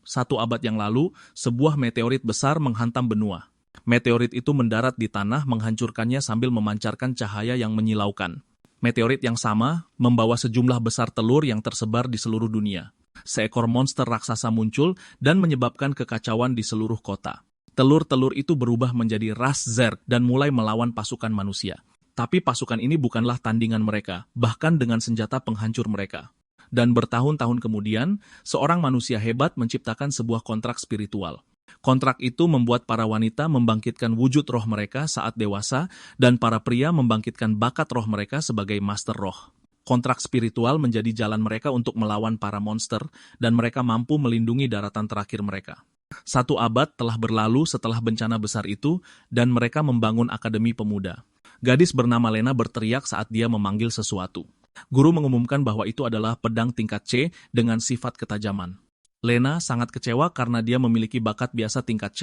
1 abad yang lalu, sebuah meteorit besar menghantam benua. Meteorit itu mendarat di tanah menghancurkannya sambil memancarkan cahaya yang menyilaukan. Meteorit yang sama membawa sejumlah besar telur yang tersebar di seluruh dunia. Seekor monster raksasa muncul dan menyebabkan kekacauan di seluruh kota. Telur-telur itu berubah menjadi ras Zerg dan mulai melawan pasukan manusia. Tapi pasukan ini bukanlah tandingan mereka, bahkan dengan senjata penghancur mereka. Dan bertahun-tahun kemudian, seorang manusia hebat menciptakan sebuah kontrak spiritual. Kontrak itu membuat para wanita membangkitkan wujud roh mereka saat dewasa, dan para pria membangkitkan bakat roh mereka sebagai master roh. Kontrak spiritual menjadi jalan mereka untuk melawan para monster, dan mereka mampu melindungi daratan terakhir mereka. 1 abad telah berlalu setelah bencana besar itu, dan mereka membangun akademi pemuda. Gadis bernama Lena berteriak saat dia memanggil sesuatu. Guru mengumumkan bahwa itu adalah pedang tingkat C dengan sifat ketajaman. Lena sangat kecewa karena dia memiliki bakat biasa tingkat C.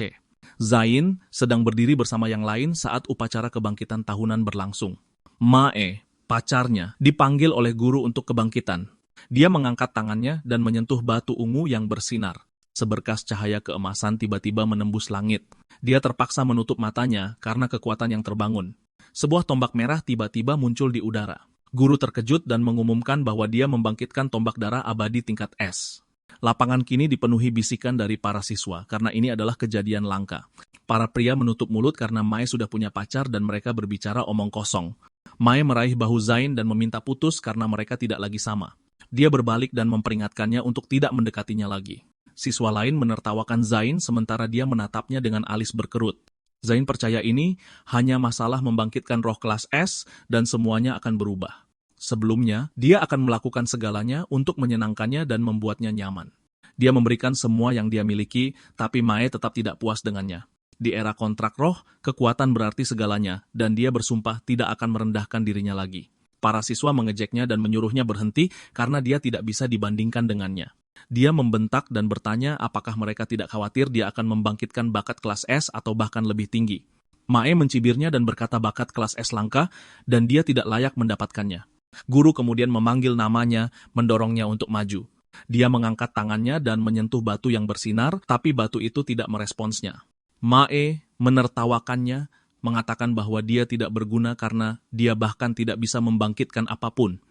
Zain sedang berdiri bersama yang lain saat upacara kebangkitan tahunan berlangsung. Mae, pacarnya, dipanggil oleh guru untuk kebangkitan. Dia mengangkat tangannya dan menyentuh batu ungu yang bersinar. Seberkas cahaya keemasan tiba-tiba menembus langit. Dia terpaksa menutup matanya karena kekuatan yang terbangun. Sebuah tombak merah tiba-tiba muncul di udara. Guru terkejut dan mengumumkan bahwa dia membangkitkan tombak darah abadi tingkat S. Lapangan kini dipenuhi bisikan dari para siswa, karena ini adalah kejadian langka. Para pria menutup mulut karena Mae sudah punya pacar dan mereka berbicara omong kosong. Mae meraih bahu Zain dan meminta putus karena mereka tidak lagi sama. Dia berbalik dan memperingatkannya untuk tidak mendekatinya lagi. Siswa lain menertawakan Zain sementara dia menatapnya dengan alis berkerut. Zain percaya ini hanya masalah membangkitkan roh kelas S dan semuanya akan berubah. Sebelumnya, dia akan melakukan segalanya untuk menyenangkannya dan membuatnya nyaman. Dia memberikan semua yang dia miliki, tapi Mae tetap tidak puas dengannya. Di era kontrak roh, kekuatan berarti segalanya, dan dia bersumpah tidak akan merendahkan dirinya lagi. Para siswa mengejeknya dan menyuruhnya berhenti karena dia tidak bisa dibandingkan dengannya. Dia membentak dan bertanya apakah mereka tidak khawatir dia akan membangkitkan bakat kelas S atau bahkan lebih tinggi. Mae mencibirnya dan berkata bakat kelas S langka dan dia tidak layak mendapatkannya. Guru kemudian memanggil namanya, mendorongnya untuk maju. Dia mengangkat tangannya dan menyentuh batu yang bersinar, tapi batu itu tidak meresponsnya. Mae menertawakannya, mengatakan bahwa dia tidak berguna karena dia bahkan tidak bisa membangkitkan apapun.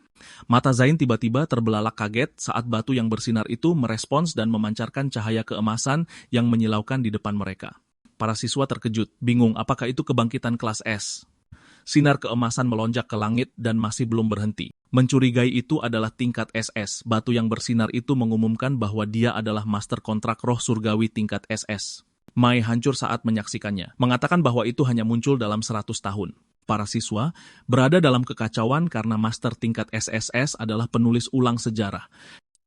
Mata Zain tiba-tiba terbelalak kaget saat batu yang bersinar itu merespons dan memancarkan cahaya keemasan yang menyilaukan di depan mereka. Para siswa terkejut, bingung apakah itu kebangkitan kelas S. Sinar keemasan melonjak ke langit dan masih belum berhenti. Mencurigai itu adalah tingkat SS. Batu yang bersinar itu mengumumkan bahwa dia adalah master kontrak roh surgawi tingkat SS. Mai hancur saat menyaksikannya, mengatakan bahwa itu hanya muncul dalam 100 tahun. Para siswa berada dalam kekacauan karena master tingkat SSS adalah penulis ulang sejarah.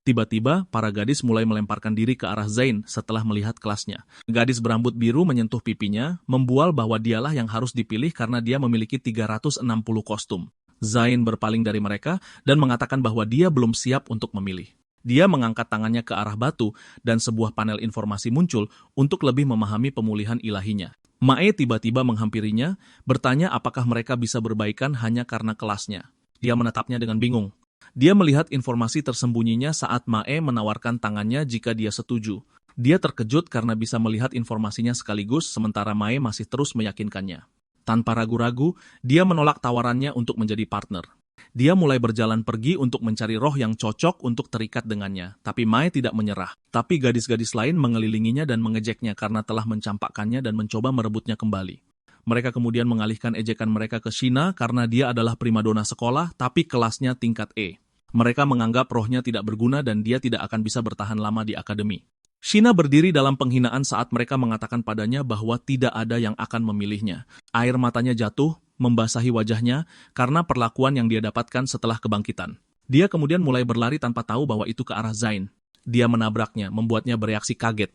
Tiba-tiba, para gadis mulai melemparkan diri ke arah Zain setelah melihat kelasnya. Gadis berambut biru menyentuh pipinya, membual bahwa dialah yang harus dipilih karena dia memiliki 360 kostum. Zain berpaling dari mereka dan mengatakan bahwa dia belum siap untuk memilih. Dia mengangkat tangannya ke arah batu dan sebuah panel informasi muncul untuk lebih memahami pemulihan ilahinya. Mae tiba-tiba menghampirinya, bertanya apakah mereka bisa berbaikan hanya karena kelasnya. Dia menatapnya dengan bingung. Dia melihat informasi tersembunyinya saat Mae menawarkan tangannya jika dia setuju. Dia terkejut karena bisa melihat informasinya sekaligus sementara Mae masih terus meyakinkannya. Tanpa ragu-ragu, dia menolak tawarannya untuk menjadi partner. Dia mulai berjalan pergi untuk mencari roh yang cocok untuk terikat dengannya, tapi Mae tidak menyerah. Tapi gadis-gadis lain mengelilinginya dan mengejeknya karena telah mencampakkannya dan mencoba merebutnya kembali. Mereka kemudian mengalihkan ejekan mereka ke Shina karena dia adalah primadona sekolah, tapi kelasnya tingkat E. Mereka menganggap rohnya tidak berguna dan dia tidak akan bisa bertahan lama di akademi. Shina berdiri dalam penghinaan saat mereka mengatakan padanya bahwa tidak ada yang akan memilihnya. Air matanya jatuh, membasahi wajahnya karena perlakuan yang dia dapatkan setelah kebangkitan. Dia kemudian mulai berlari tanpa tahu bahwa itu ke arah Zain. Dia menabraknya, membuatnya bereaksi kaget.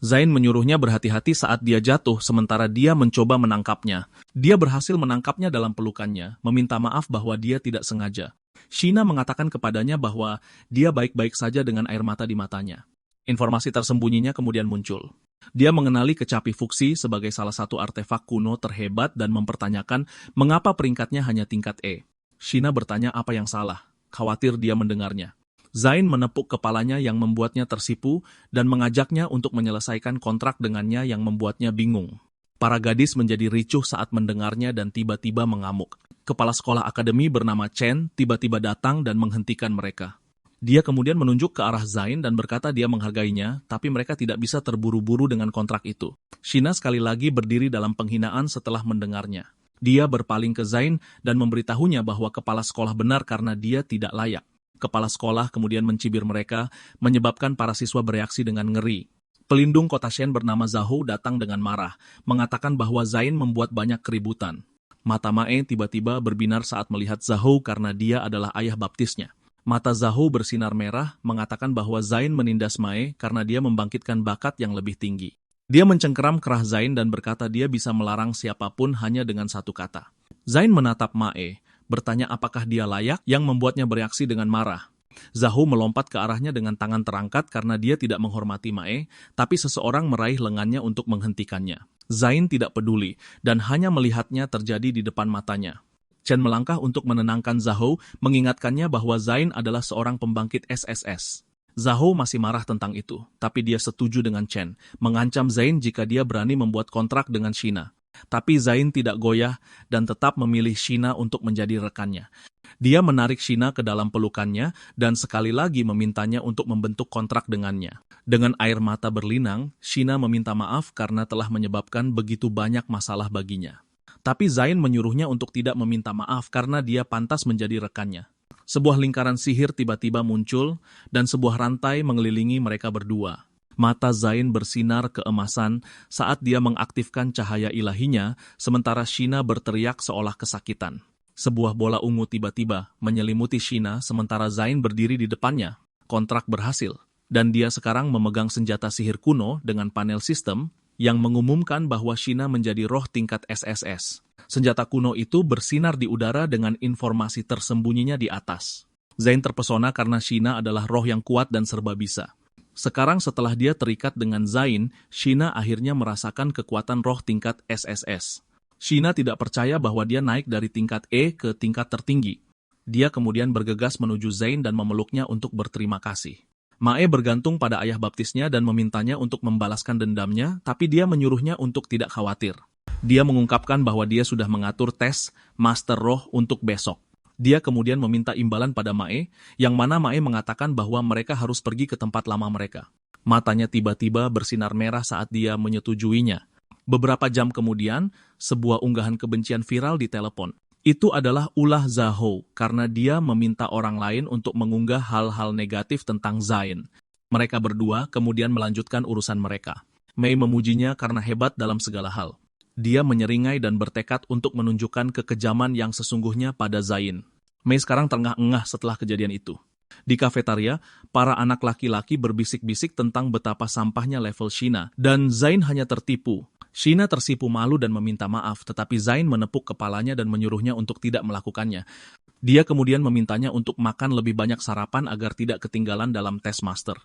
Zain menyuruhnya berhati-hati saat dia jatuh, sementara dia mencoba menangkapnya. Dia berhasil menangkapnya dalam pelukannya, meminta maaf bahwa dia tidak sengaja. Shina mengatakan kepadanya bahwa dia baik-baik saja dengan air mata di matanya. Informasi tersembunyinya kemudian muncul. Dia mengenali kecapi fuksi sebagai salah satu artefak kuno terhebat dan mempertanyakan mengapa peringkatnya hanya tingkat E. Shina bertanya apa yang salah, khawatir dia mendengarnya. Zain menepuk kepalanya yang membuatnya tersipu dan mengajaknya untuk menyelesaikan kontrak dengannya yang membuatnya bingung. Para gadis menjadi ricuh saat mendengarnya dan tiba-tiba mengamuk. Kepala sekolah akademi bernama Chen tiba-tiba datang dan menghentikan mereka. Dia kemudian menunjuk ke arah Zain dan berkata dia menghargainya, tapi mereka tidak bisa terburu-buru dengan kontrak itu. Shina sekali lagi berdiri dalam penghinaan setelah mendengarnya. Dia berpaling ke Zain dan memberitahunya bahwa kepala sekolah benar karena dia tidak layak. Kepala sekolah kemudian mencibir mereka, menyebabkan para siswa bereaksi dengan ngeri. Pelindung kota Shen bernama Zhao datang dengan marah, mengatakan bahwa Zain membuat banyak keributan. Mata Mae tiba-tiba berbinar saat melihat Zhao karena dia adalah ayah baptisnya. Mata Zhao bersinar merah, mengatakan bahwa Zain menindas Mae karena dia membangkitkan bakat yang lebih tinggi. Dia mencengkeram kerah Zain dan berkata dia bisa melarang siapapun hanya dengan satu kata. Zain menatap Mae, bertanya apakah dia layak yang membuatnya bereaksi dengan marah. Zhao melompat ke arahnya dengan tangan terangkat karena dia tidak menghormati Mae, tapi seseorang meraih lengannya untuk menghentikannya. Zain tidak peduli dan hanya melihatnya terjadi di depan matanya. Chen melangkah untuk menenangkan Zhao, mengingatkannya bahwa Zain adalah seorang pembangkit SSS. Zhao masih marah tentang itu, tapi dia setuju dengan Chen, mengancam Zain jika dia berani membuat kontrak dengan Shina. Tapi Zain tidak goyah dan tetap memilih Shina untuk menjadi rekannya. Dia menarik Shina ke dalam pelukannya dan sekali lagi memintanya untuk membentuk kontrak dengannya. Dengan air mata berlinang, Shina meminta maaf karena telah menyebabkan begitu banyak masalah baginya. Tapi Zain menyuruhnya untuk tidak meminta maaf karena dia pantas menjadi rekannya. Sebuah lingkaran sihir tiba-tiba muncul dan sebuah rantai mengelilingi mereka berdua. Mata Zain bersinar keemasan saat dia mengaktifkan cahaya ilahinya, sementara Shina berteriak seolah kesakitan. Sebuah bola ungu tiba-tiba menyelimuti Shina sementara Zain berdiri di depannya. Kontrak berhasil, dan dia sekarang memegang senjata sihir kuno dengan panel sistem yang mengumumkan bahwa Shina menjadi roh tingkat SSS. Senjata kuno itu bersinar di udara dengan informasi tersembunyinya di atas. Zain terpesona karena Shina adalah roh yang kuat dan serba bisa. Sekarang setelah dia terikat dengan Zain, Shina akhirnya merasakan kekuatan roh tingkat SSS. Shina tidak percaya bahwa dia naik dari tingkat E ke tingkat tertinggi. Dia kemudian bergegas menuju Zain dan memeluknya untuk berterima kasih. Mae bergantung pada ayah baptisnya dan memintanya untuk membalaskan dendamnya, tapi dia menyuruhnya untuk tidak khawatir. Dia mengungkapkan bahwa dia sudah mengatur tes Master Roh untuk besok. Dia kemudian meminta imbalan pada Mae, yang mana Mae mengatakan bahwa mereka harus pergi ke tempat lama mereka. Matanya tiba-tiba bersinar merah saat dia menyetujuinya. Beberapa jam kemudian, sebuah unggahan kebencian viral di telepon. Itu adalah ulah Zhao, karena dia meminta orang lain untuk mengunggah hal-hal negatif tentang Zain. Mereka berdua kemudian melanjutkan urusan mereka. Mei memujinya karena hebat dalam segala hal. Dia menyeringai dan bertekad untuk menunjukkan kekejaman yang sesungguhnya pada Zain. Mei sekarang terengah-engah setelah kejadian itu. Di kafetaria, para anak laki-laki berbisik-bisik tentang betapa sampahnya level Shina, dan Zain hanya tertipu. Shina tersipu malu dan meminta maaf, tetapi Zain menepuk kepalanya dan menyuruhnya untuk tidak melakukannya. Dia kemudian memintanya untuk makan lebih banyak sarapan agar tidak ketinggalan dalam tes master.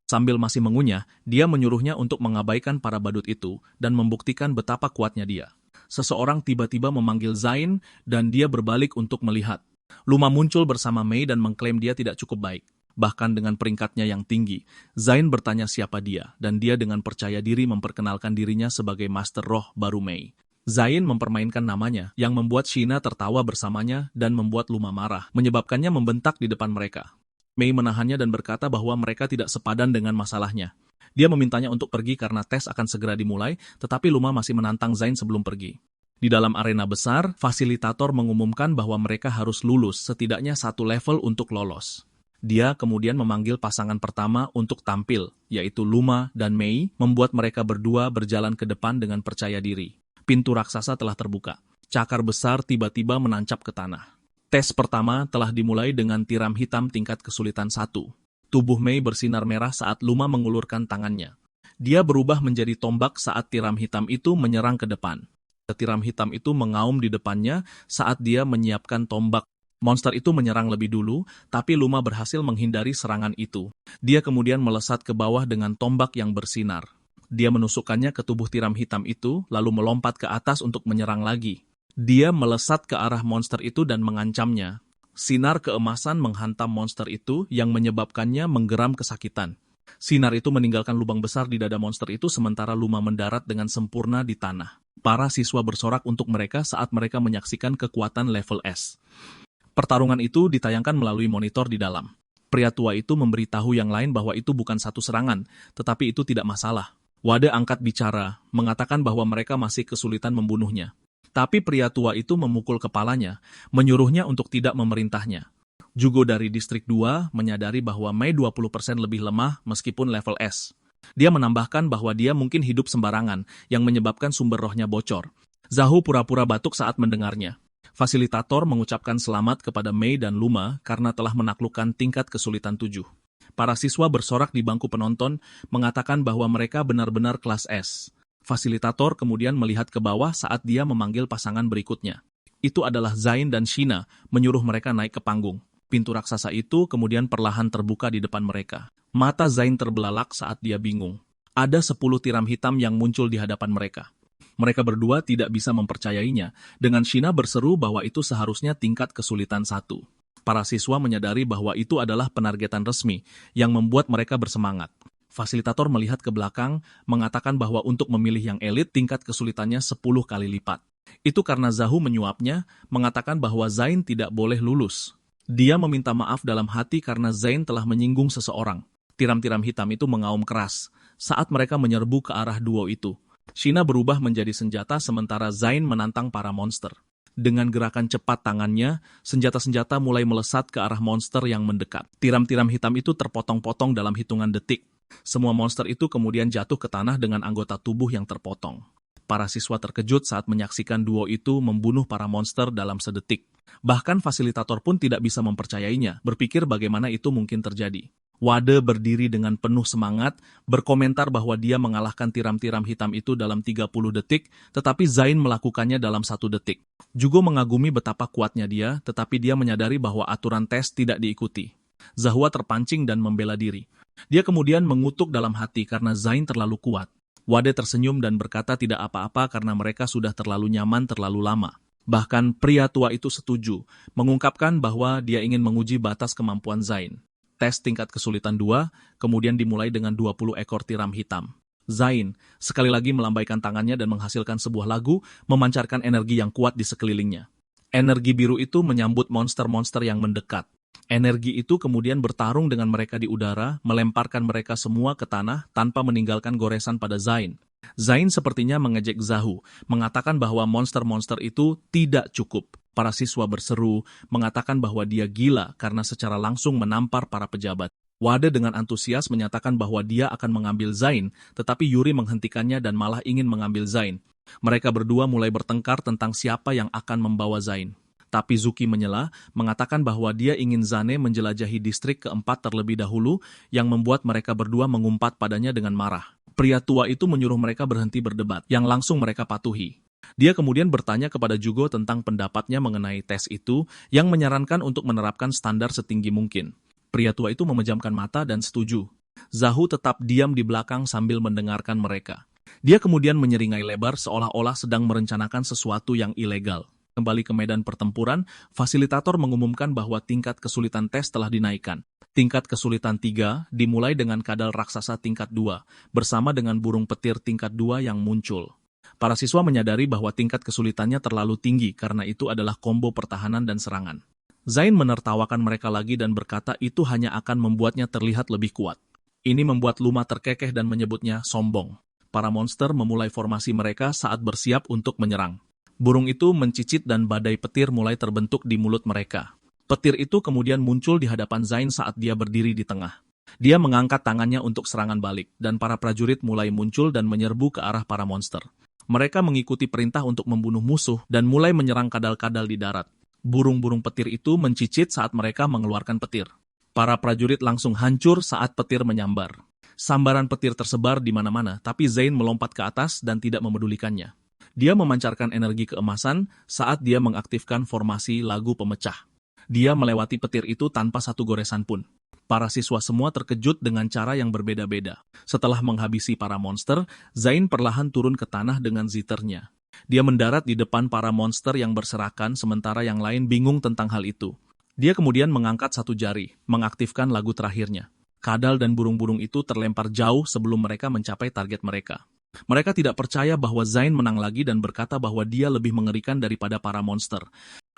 Sambil masih mengunyah, dia menyuruhnya untuk mengabaikan para badut itu dan membuktikan betapa kuatnya dia. Seseorang tiba-tiba memanggil Zain dan dia berbalik untuk melihat. Luma muncul bersama Mei dan mengklaim dia tidak cukup baik. Bahkan dengan peringkatnya yang tinggi, Zain bertanya siapa dia, dan dia dengan percaya diri memperkenalkan dirinya sebagai Master Roh baru Mei. Zain mempermainkan namanya, yang membuat Shina tertawa bersamanya dan membuat Luma marah, menyebabkannya membentak di depan mereka. Mei menahannya dan berkata bahwa mereka tidak sepadan dengan masalahnya. Dia memintanya untuk pergi karena tes akan segera dimulai, tetapi Luma masih menantang Zain sebelum pergi. Di dalam arena besar, fasilitator mengumumkan bahwa mereka harus lulus setidaknya satu level untuk lolos. Dia kemudian memanggil pasangan pertama untuk tampil, yaitu Luma dan Mei, membuat mereka berdua berjalan ke depan dengan percaya diri. Pintu raksasa telah terbuka. Cakar besar tiba-tiba menancap ke tanah. Tes pertama telah dimulai dengan tiram hitam tingkat kesulitan 1. Tubuh Mei bersinar merah saat Luma mengulurkan tangannya. Dia berubah menjadi tombak saat tiram hitam itu menyerang ke depan. Tiram hitam itu mengaum di depannya saat dia menyiapkan tombak. Monster itu menyerang lebih dulu, tapi Luma berhasil menghindari serangan itu. Dia kemudian melesat ke bawah dengan tombak yang bersinar. Dia menusukkannya ke tubuh tiram hitam itu, lalu melompat ke atas untuk menyerang lagi. Dia melesat ke arah monster itu dan mengancamnya. Sinar keemasan menghantam monster itu yang menyebabkannya menggeram kesakitan. Sinar itu meninggalkan lubang besar di dada monster itu sementara Luma mendarat dengan sempurna di tanah. Para siswa bersorak untuk mereka saat mereka menyaksikan kekuatan level S. Pertarungan itu ditayangkan melalui monitor di dalam. Pria tua itu memberitahu yang lain bahwa itu bukan satu serangan, tetapi itu tidak masalah. Wade angkat bicara, mengatakan bahwa mereka masih kesulitan membunuhnya. Tapi pria tua itu memukul kepalanya, menyuruhnya untuk tidak memerintahnya. Jugo dari Distrik 2 menyadari bahwa Mei 20% lebih lemah meskipun level S. Dia menambahkan bahwa dia mungkin hidup sembarangan yang menyebabkan sumber rohnya bocor. Zahu pura-pura batuk saat mendengarnya. Fasilitator mengucapkan selamat kepada Mei dan Luma karena telah menaklukkan tingkat kesulitan 7. Para siswa bersorak di bangku penonton mengatakan bahwa mereka benar-benar kelas S. Fasilitator kemudian melihat ke bawah saat dia memanggil pasangan berikutnya. Itu adalah Zain dan Shina menyuruh mereka naik ke panggung. Pintu raksasa itu kemudian perlahan terbuka di depan mereka. Mata Zain terbelalak saat dia bingung. Ada 10 tiram hitam yang muncul di hadapan mereka. Mereka berdua tidak bisa mempercayainya, dengan Shina berseru bahwa itu seharusnya tingkat kesulitan 1. Para siswa menyadari bahwa itu adalah penargetan resmi yang membuat mereka bersemangat. Fasilitator melihat ke belakang, mengatakan bahwa untuk memilih yang elit tingkat kesulitannya 10 kali lipat. Itu karena Zahu menyuapnya, mengatakan bahwa Zain tidak boleh lulus. Dia meminta maaf dalam hati karena Zain telah menyinggung seseorang. Tiram-tiram hitam itu mengaum keras saat mereka menyerbu ke arah duo itu. Shina berubah menjadi senjata sementara Zain menantang para monster. Dengan gerakan cepat tangannya, senjata-senjata mulai melesat ke arah monster yang mendekat. Tiram-tiram hitam itu terpotong-potong dalam hitungan detik. Semua monster itu kemudian jatuh ke tanah dengan anggota tubuh yang terpotong. Para siswa terkejut saat menyaksikan duo itu membunuh para monster dalam sedetik. Bahkan fasilitator pun tidak bisa mempercayainya, berpikir bagaimana itu mungkin terjadi. Wade berdiri dengan penuh semangat, berkomentar bahwa dia mengalahkan tiram-tiram hitam itu dalam 30 detik, tetapi Zain melakukannya dalam 1 detik. Jugo mengagumi betapa kuatnya dia, tetapi dia menyadari bahwa aturan tes tidak diikuti. Zahwa terpancing dan membela diri. Dia kemudian mengutuk dalam hati karena Zain terlalu kuat. Wade tersenyum dan berkata tidak apa-apa karena mereka sudah terlalu nyaman terlalu lama. Bahkan pria tua itu setuju, mengungkapkan bahwa dia ingin menguji batas kemampuan Zain. Tes tingkat kesulitan 2, kemudian dimulai dengan 20 ekor tiram hitam. Zain sekali lagi melambaikan tangannya dan menghasilkan sebuah lagu, memancarkan energi yang kuat di sekelilingnya. Energi biru itu menyambut monster-monster yang mendekat. Energi itu kemudian bertarung dengan mereka di udara, melemparkan mereka semua ke tanah tanpa meninggalkan goresan pada Zain. Zain sepertinya mengejek Zahu, mengatakan bahwa monster-monster itu tidak cukup. Para siswa berseru, mengatakan bahwa dia gila karena secara langsung menampar para pejabat. Wade dengan antusias menyatakan bahwa dia akan mengambil Zain, tetapi Yuri menghentikannya dan malah ingin mengambil Zain. Mereka berdua mulai bertengkar tentang siapa yang akan membawa Zain. Tapi Zuki menyela, mengatakan bahwa dia ingin Zane menjelajahi distrik keempat terlebih dahulu, yang membuat mereka berdua mengumpat padanya dengan marah. Pria tua itu menyuruh mereka berhenti berdebat, yang langsung mereka patuhi. Dia kemudian bertanya kepada Jugo tentang pendapatnya mengenai tes itu, yang menyarankan untuk menerapkan standar setinggi mungkin. Pria tua itu memejamkan mata dan setuju. Zahu tetap diam di belakang sambil mendengarkan mereka. Dia kemudian menyeringai lebar seolah-olah sedang merencanakan sesuatu yang ilegal. Kembali ke medan pertempuran, fasilitator mengumumkan bahwa tingkat kesulitan tes telah dinaikkan. Tingkat kesulitan 3 dimulai dengan kadal raksasa tingkat 2, bersama dengan burung petir tingkat 2 yang muncul. Para siswa menyadari bahwa tingkat kesulitannya terlalu tinggi karena itu adalah combo pertahanan dan serangan. Zain menertawakan mereka lagi dan berkata itu hanya akan membuatnya terlihat lebih kuat. Ini membuat Luma terkekeh dan menyebutnya sombong. Para monster memulai formasi mereka saat bersiap untuk menyerang. Burung itu mencicit dan badai petir mulai terbentuk di mulut mereka. Petir itu kemudian muncul di hadapan Zain saat dia berdiri di tengah. Dia mengangkat tangannya untuk serangan balik, dan para prajurit mulai muncul dan menyerbu ke arah para monster. Mereka mengikuti perintah untuk membunuh musuh dan mulai menyerang kadal-kadal di darat. Burung-burung petir itu mencicit saat mereka mengeluarkan petir. Para prajurit langsung hancur saat petir menyambar. Sambaran petir tersebar di mana-mana, tapi Zain melompat ke atas dan tidak memedulikannya. Dia memancarkan energi keemasan saat dia mengaktifkan formasi lagu pemecah. Dia melewati petir itu tanpa satu goresan pun. Para siswa semua terkejut dengan cara yang berbeda-beda. Setelah menghabisi para monster, Zain perlahan turun ke tanah dengan zithernya. Dia mendarat di depan para monster yang berserakan sementara yang lain bingung tentang hal itu. Dia kemudian mengangkat satu jari, mengaktifkan lagu terakhirnya. Kadal dan burung-burung itu terlempar jauh sebelum mereka mencapai target mereka. Mereka tidak percaya bahwa Zain menang lagi dan berkata bahwa dia lebih mengerikan daripada para monster.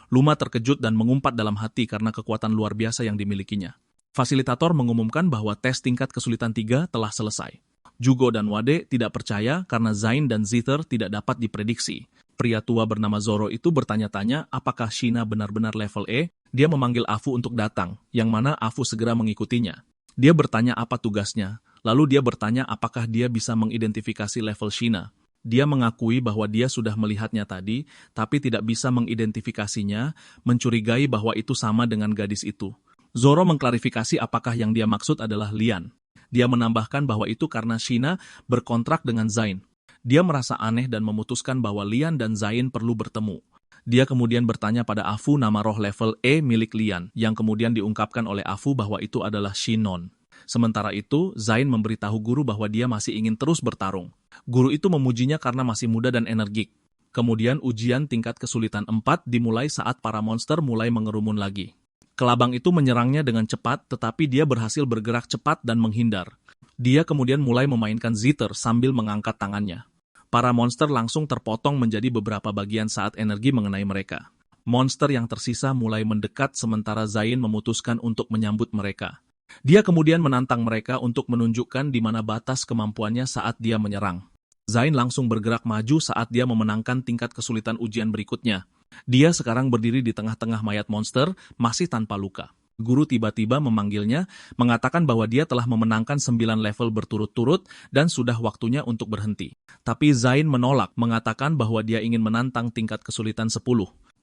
Luma terkejut dan mengumpat dalam hati karena kekuatan luar biasa yang dimilikinya. Fasilitator mengumumkan bahwa tes tingkat kesulitan 3 telah selesai. Jugo dan Wade tidak percaya karena Zain dan Zither tidak dapat diprediksi. Pria tua bernama Zoro itu bertanya-tanya apakah Shina benar-benar level E. Dia memanggil Afu untuk datang, yang mana Afu segera mengikutinya. Dia bertanya apa tugasnya, lalu dia bertanya apakah dia bisa mengidentifikasi level Shina. Dia mengakui bahwa dia sudah melihatnya tadi, tapi tidak bisa mengidentifikasinya, mencurigai bahwa itu sama dengan gadis itu. Zoro mengklarifikasi apakah yang dia maksud adalah Lian. Dia menambahkan bahwa itu karena Shina berkontrak dengan Zain. Dia merasa aneh dan memutuskan bahwa Lian dan Zain perlu bertemu. Dia kemudian bertanya pada Afu nama roh level E milik Lian, yang kemudian diungkapkan oleh Afu bahwa itu adalah Shinon. Sementara itu, Zain memberitahu guru bahwa dia masih ingin terus bertarung. Guru itu memujinya karena masih muda dan energik. Kemudian ujian tingkat kesulitan 4 dimulai saat para monster mulai mengerumun lagi. Kelabang itu menyerangnya dengan cepat, tetapi dia berhasil bergerak cepat dan menghindar. Dia kemudian mulai memainkan Zither sambil mengangkat tangannya. Para monster langsung terpotong menjadi beberapa bagian saat energi mengenai mereka. Monster yang tersisa mulai mendekat sementara Zain memutuskan untuk menyambut mereka. Dia kemudian menantang mereka untuk menunjukkan di mana batas kemampuannya saat dia menyerang. Zain langsung bergerak maju saat dia memenangkan tingkat kesulitan ujian berikutnya. Dia sekarang berdiri di tengah-tengah mayat monster, masih tanpa luka. Guru tiba-tiba memanggilnya, mengatakan bahwa dia telah memenangkan 9 level berturut-turut dan sudah waktunya untuk berhenti. Tapi Zain menolak, mengatakan bahwa dia ingin menantang tingkat kesulitan 10.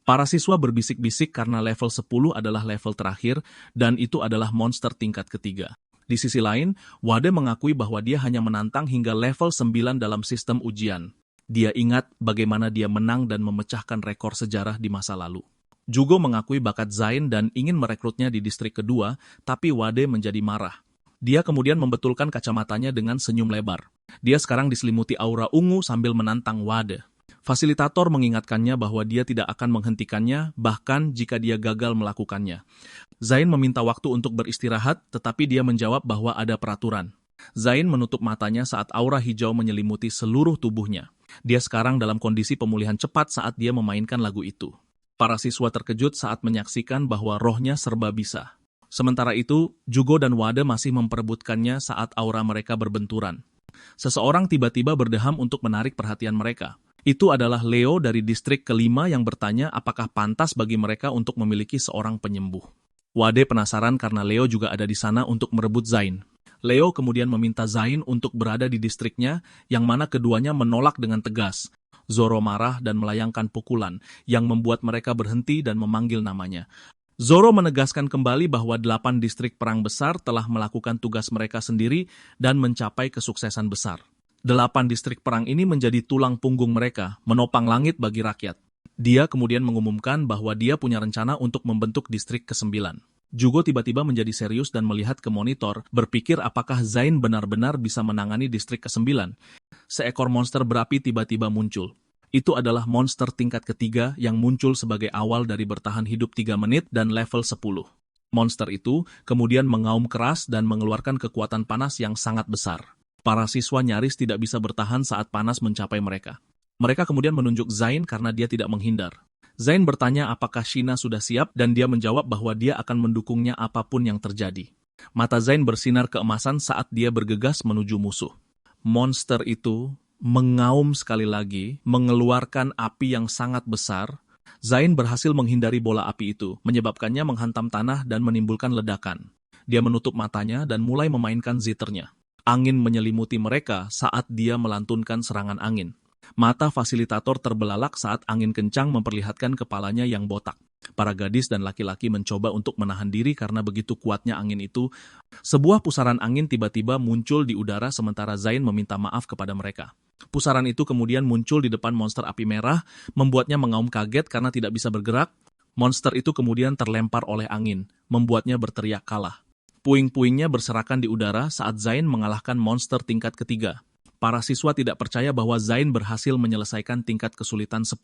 Para siswa berbisik-bisik karena level 10 adalah level terakhir dan itu adalah monster tingkat ketiga. Di sisi lain, Wade mengakui bahwa dia hanya menantang hingga level 9 dalam sistem ujian. Dia ingat bagaimana dia menang dan memecahkan rekor sejarah di masa lalu. Jugo mengakui bakat Zain dan ingin merekrutnya di distrik kedua, tapi Wade menjadi marah. Dia kemudian membetulkan kacamatanya dengan senyum lebar. Dia sekarang diselimuti aura ungu sambil menantang Wade. Fasilitator mengingatkannya bahwa dia tidak akan menghentikannya, bahkan jika dia gagal melakukannya. Zain meminta waktu untuk beristirahat, tetapi dia menjawab bahwa ada peraturan. Zain menutup matanya saat aura hijau menyelimuti seluruh tubuhnya. Dia sekarang dalam kondisi pemulihan cepat saat dia memainkan lagu itu. Para siswa terkejut saat menyaksikan bahwa rohnya serba bisa. Sementara itu, Jugo dan Wade masih memperebutkannya saat aura mereka berbenturan. Seseorang tiba-tiba berdeham untuk menarik perhatian mereka. Itu adalah Leo dari distrik kelima yang bertanya apakah pantas bagi mereka untuk memiliki seorang penyembuh. Wade penasaran karena Leo juga ada di sana untuk merebut Zain. Leo kemudian meminta Zain untuk berada di distriknya, yang mana keduanya menolak dengan tegas. Zoro marah dan melayangkan pukulan, yang membuat mereka berhenti dan memanggil namanya. Zoro menegaskan kembali bahwa 8 distrik perang besar telah melakukan tugas mereka sendiri dan mencapai kesuksesan besar. 8 distrik perang ini menjadi tulang punggung mereka, menopang langit bagi rakyat. Dia kemudian mengumumkan bahwa dia punya rencana untuk membentuk distrik ke-9. Jugo tiba-tiba menjadi serius dan melihat ke monitor, berpikir apakah Zain benar-benar bisa menangani distrik ke-9. Seekor monster berapi tiba-tiba muncul. Itu adalah monster tingkat ketiga yang muncul sebagai awal dari bertahan hidup 3 menit dan level 10. Monster itu kemudian mengaum keras dan mengeluarkan kekuatan panas yang sangat besar. Para siswa nyaris tidak bisa bertahan saat panas mencapai mereka. Mereka kemudian menunjuk Zain karena dia tidak menghindar. Zain bertanya apakah Shina sudah siap dan dia menjawab bahwa dia akan mendukungnya apapun yang terjadi. Mata Zain bersinar keemasan saat dia bergegas menuju musuh. Monster itu mengaum sekali lagi, mengeluarkan api yang sangat besar. Zain berhasil menghindari bola api itu, menyebabkannya menghantam tanah dan menimbulkan ledakan. Dia menutup matanya dan mulai memainkan zithernya. Angin menyelimuti mereka saat dia melantunkan serangan angin. Mata fasilitator terbelalak saat angin kencang memperlihatkan kepalanya yang botak. Para gadis dan laki-laki mencoba untuk menahan diri karena begitu kuatnya angin itu. Sebuah pusaran angin tiba-tiba muncul di udara sementara Zain meminta maaf kepada mereka. Pusaran itu kemudian muncul di depan monster api merah, membuatnya mengaum kaget karena tidak bisa bergerak. Monster itu kemudian terlempar oleh angin, membuatnya berteriak kalah. Puing-puingnya berserakan di udara saat Zain mengalahkan monster tingkat ketiga. Para siswa tidak percaya bahwa Zain berhasil menyelesaikan tingkat kesulitan 10.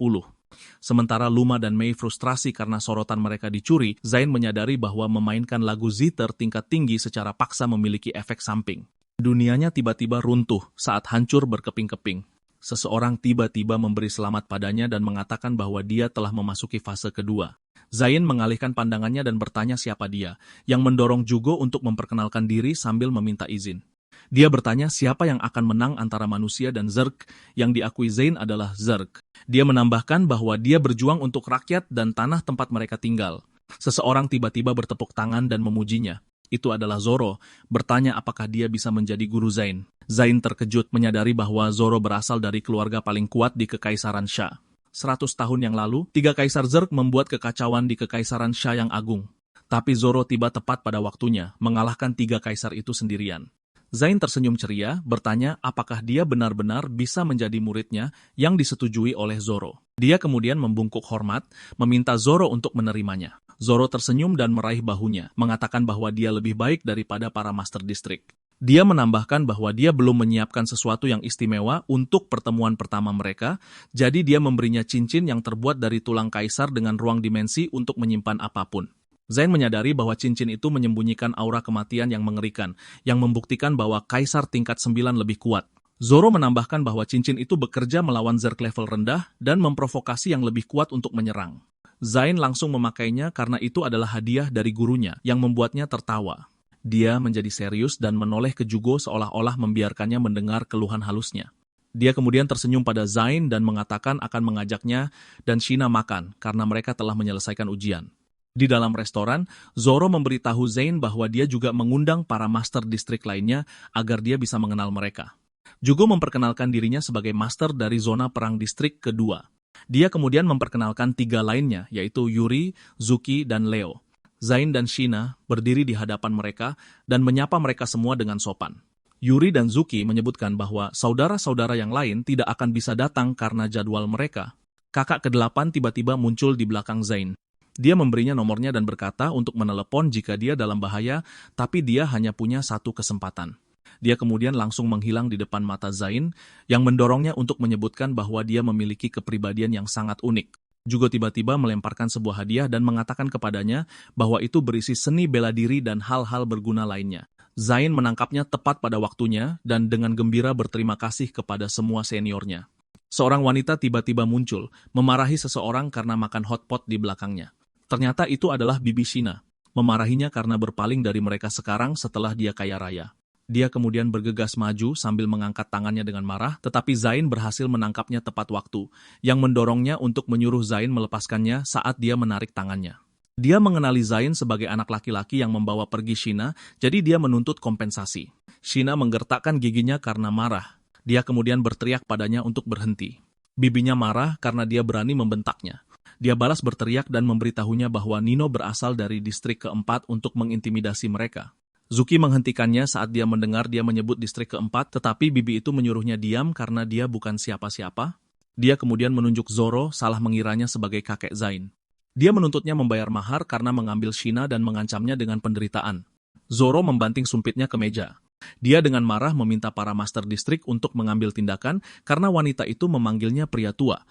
Sementara Luma dan Mei frustrasi karena sorotan mereka dicuri, Zain menyadari bahwa memainkan lagu Zither tingkat tinggi secara paksa memiliki efek samping. Dunianya tiba-tiba runtuh saat hancur berkeping-keping. Seseorang tiba-tiba memberi selamat padanya dan mengatakan bahwa dia telah memasuki fase kedua. Zain mengalihkan pandangannya dan bertanya siapa dia, yang mendorong Jugo untuk memperkenalkan diri sambil meminta izin. Dia bertanya siapa yang akan menang antara manusia dan Zerg, yang diakui Zain adalah Zerg. Dia menambahkan bahwa dia berjuang untuk rakyat dan tanah tempat mereka tinggal. Seseorang tiba-tiba bertepuk tangan dan memujinya. Itu adalah Zoro, bertanya apakah dia bisa menjadi guru Zain. Zain terkejut menyadari bahwa Zoro berasal dari keluarga paling kuat di Kekaisaran Sha. 100 tahun yang lalu, 3 kaisar Zerg membuat kekacauan di Kekaisaran Sha yang agung. Tapi Zoro tiba tepat pada waktunya, mengalahkan 3 kaisar itu sendirian. Zain tersenyum ceria, bertanya apakah dia benar-benar bisa menjadi muridnya yang disetujui oleh Zoro. Dia kemudian membungkuk hormat, meminta Zoro untuk menerimanya. Zoro tersenyum dan meraih bahunya, mengatakan bahwa dia lebih baik daripada para Master District. Dia menambahkan bahwa dia belum menyiapkan sesuatu yang istimewa untuk pertemuan pertama mereka, jadi dia memberinya cincin yang terbuat dari tulang kaisar dengan ruang dimensi untuk menyimpan apapun. Zain menyadari bahwa cincin itu menyembunyikan aura kematian yang mengerikan, yang membuktikan bahwa kaisar tingkat 9 lebih kuat. Zoro menambahkan bahwa cincin itu bekerja melawan Zerg level rendah dan memprovokasi yang lebih kuat untuk menyerang. Zain langsung memakainya karena itu adalah hadiah dari gurunya yang membuatnya tertawa. Dia menjadi serius dan menoleh ke Jugo seolah-olah membiarkannya mendengar keluhan halusnya. Dia kemudian tersenyum pada Zain dan mengatakan akan mengajaknya dan Shina makan karena mereka telah menyelesaikan ujian. Di dalam restoran, Zoro memberitahu Zain bahwa dia juga mengundang para Master District lainnya agar dia bisa mengenal mereka. Jugo memperkenalkan dirinya sebagai Master dari zona perang distrik kedua. Dia kemudian memperkenalkan 3 lainnya, yaitu Yuri, Zuki, dan Leo. Zain dan Shina berdiri di hadapan mereka dan menyapa mereka semua dengan sopan. Yuri dan Zuki menyebutkan bahwa saudara-saudara yang lain tidak akan bisa datang karena jadwal mereka. Kakak ke-8 tiba-tiba muncul di belakang Zain. Dia memberinya nomornya dan berkata untuk menelepon jika dia dalam bahaya, tapi dia hanya punya 1 kesempatan. Dia kemudian langsung menghilang di depan mata Zain, yang mendorongnya untuk menyebutkan bahwa dia memiliki kepribadian yang sangat unik. Juga tiba-tiba melemparkan sebuah hadiah dan mengatakan kepadanya bahwa itu berisi seni bela diri dan hal-hal berguna lainnya. Zain menangkapnya tepat pada waktunya dan dengan gembira berterima kasih kepada semua seniornya. Seorang wanita tiba-tiba muncul, memarahi seseorang karena makan hotpot di belakangnya. Ternyata itu adalah Bibi Shina, memarahinya karena berpaling dari mereka sekarang setelah dia kaya raya. Dia kemudian bergegas maju sambil mengangkat tangannya dengan marah, tetapi Zain berhasil menangkapnya tepat waktu, yang mendorongnya untuk menyuruh Zain melepaskannya saat dia menarik tangannya. Dia mengenali Zain sebagai anak laki-laki yang membawa pergi Shina, jadi dia menuntut kompensasi. Shina menggertakkan giginya karena marah. Dia kemudian berteriak padanya untuk berhenti. Bibinya marah karena dia berani membentaknya. Dia balas berteriak dan memberitahunya bahwa Nino berasal dari distrik keempat untuk mengintimidasi mereka. Zuki menghentikannya saat dia mendengar dia menyebut distrik keempat, tetapi bibi itu menyuruhnya diam karena dia bukan siapa-siapa. Dia kemudian menunjuk Zoro, salah mengiranya sebagai kakek Zain. Dia menuntutnya membayar mahar karena mengambil Shina dan mengancamnya dengan penderitaan. Zoro membanting sumpitnya ke meja. Dia dengan marah meminta para Master Distrik untuk mengambil tindakan karena wanita itu memanggilnya pria tua.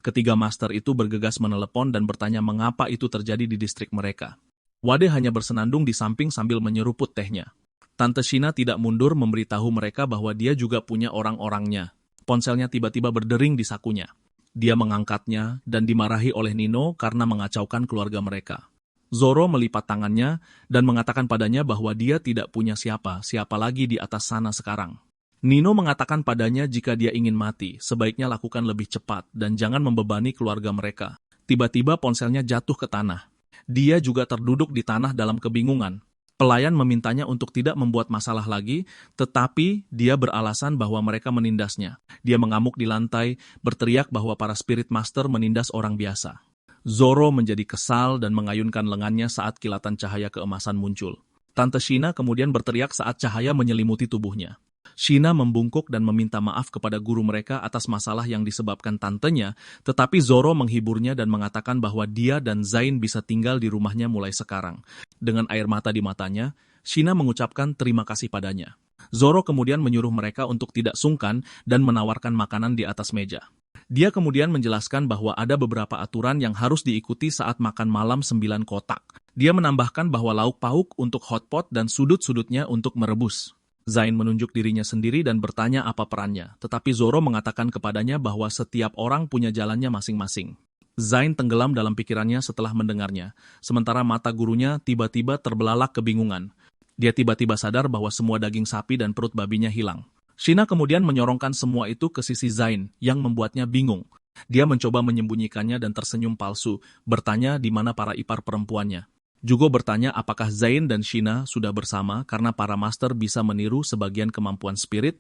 Ketiga master itu bergegas menelepon dan bertanya mengapa itu terjadi di distrik mereka. Wade hanya bersenandung di samping sambil menyeruput tehnya. Tante Shina tidak mundur memberitahu mereka bahwa dia juga punya orang-orangnya. Ponselnya tiba-tiba berdering di sakunya. Dia mengangkatnya dan dimarahi oleh Nino karena mengacaukan keluarga mereka. Zoro melipat tangannya dan mengatakan padanya bahwa dia tidak punya siapa lagi di atas sana sekarang. Nino mengatakan padanya jika dia ingin mati, sebaiknya lakukan lebih cepat dan jangan membebani keluarga mereka. Tiba-tiba ponselnya jatuh ke tanah. Dia juga terduduk di tanah dalam kebingungan. Pelayan memintanya untuk tidak membuat masalah lagi, tetapi dia beralasan bahwa mereka menindasnya. Dia mengamuk di lantai, berteriak bahwa para spirit master menindas orang biasa. Zoro menjadi kesal dan mengayunkan lengannya saat kilatan cahaya keemasan muncul. Tante Shina kemudian berteriak saat cahaya menyelimuti tubuhnya. Shina membungkuk dan meminta maaf kepada guru mereka atas masalah yang disebabkan tantenya, tetapi Zoro menghiburnya dan mengatakan bahwa dia dan Zain bisa tinggal di rumahnya mulai sekarang. Dengan air mata di matanya, Shina mengucapkan terima kasih padanya. Zoro kemudian menyuruh mereka untuk tidak sungkan dan menawarkan makanan di atas meja. Dia kemudian menjelaskan bahwa ada beberapa aturan yang harus diikuti saat makan malam 9 kotak. Dia menambahkan bahwa lauk pauk untuk hotpot dan sudut-sudutnya untuk merebus. Zain menunjuk dirinya sendiri dan bertanya apa perannya, tetapi Zoro mengatakan kepadanya bahwa setiap orang punya jalannya masing-masing. Zain tenggelam dalam pikirannya setelah mendengarnya, sementara mata gurunya tiba-tiba terbelalak kebingungan. Dia tiba-tiba sadar bahwa semua daging sapi dan perut babinya hilang. Shina kemudian menyorongkan semua itu ke sisi Zain, yang membuatnya bingung. Dia mencoba menyembunyikannya dan tersenyum palsu, bertanya di mana para ipar perempuannya. Jugo bertanya apakah Zain dan Shina sudah bersama karena para master bisa meniru sebagian kemampuan spirit.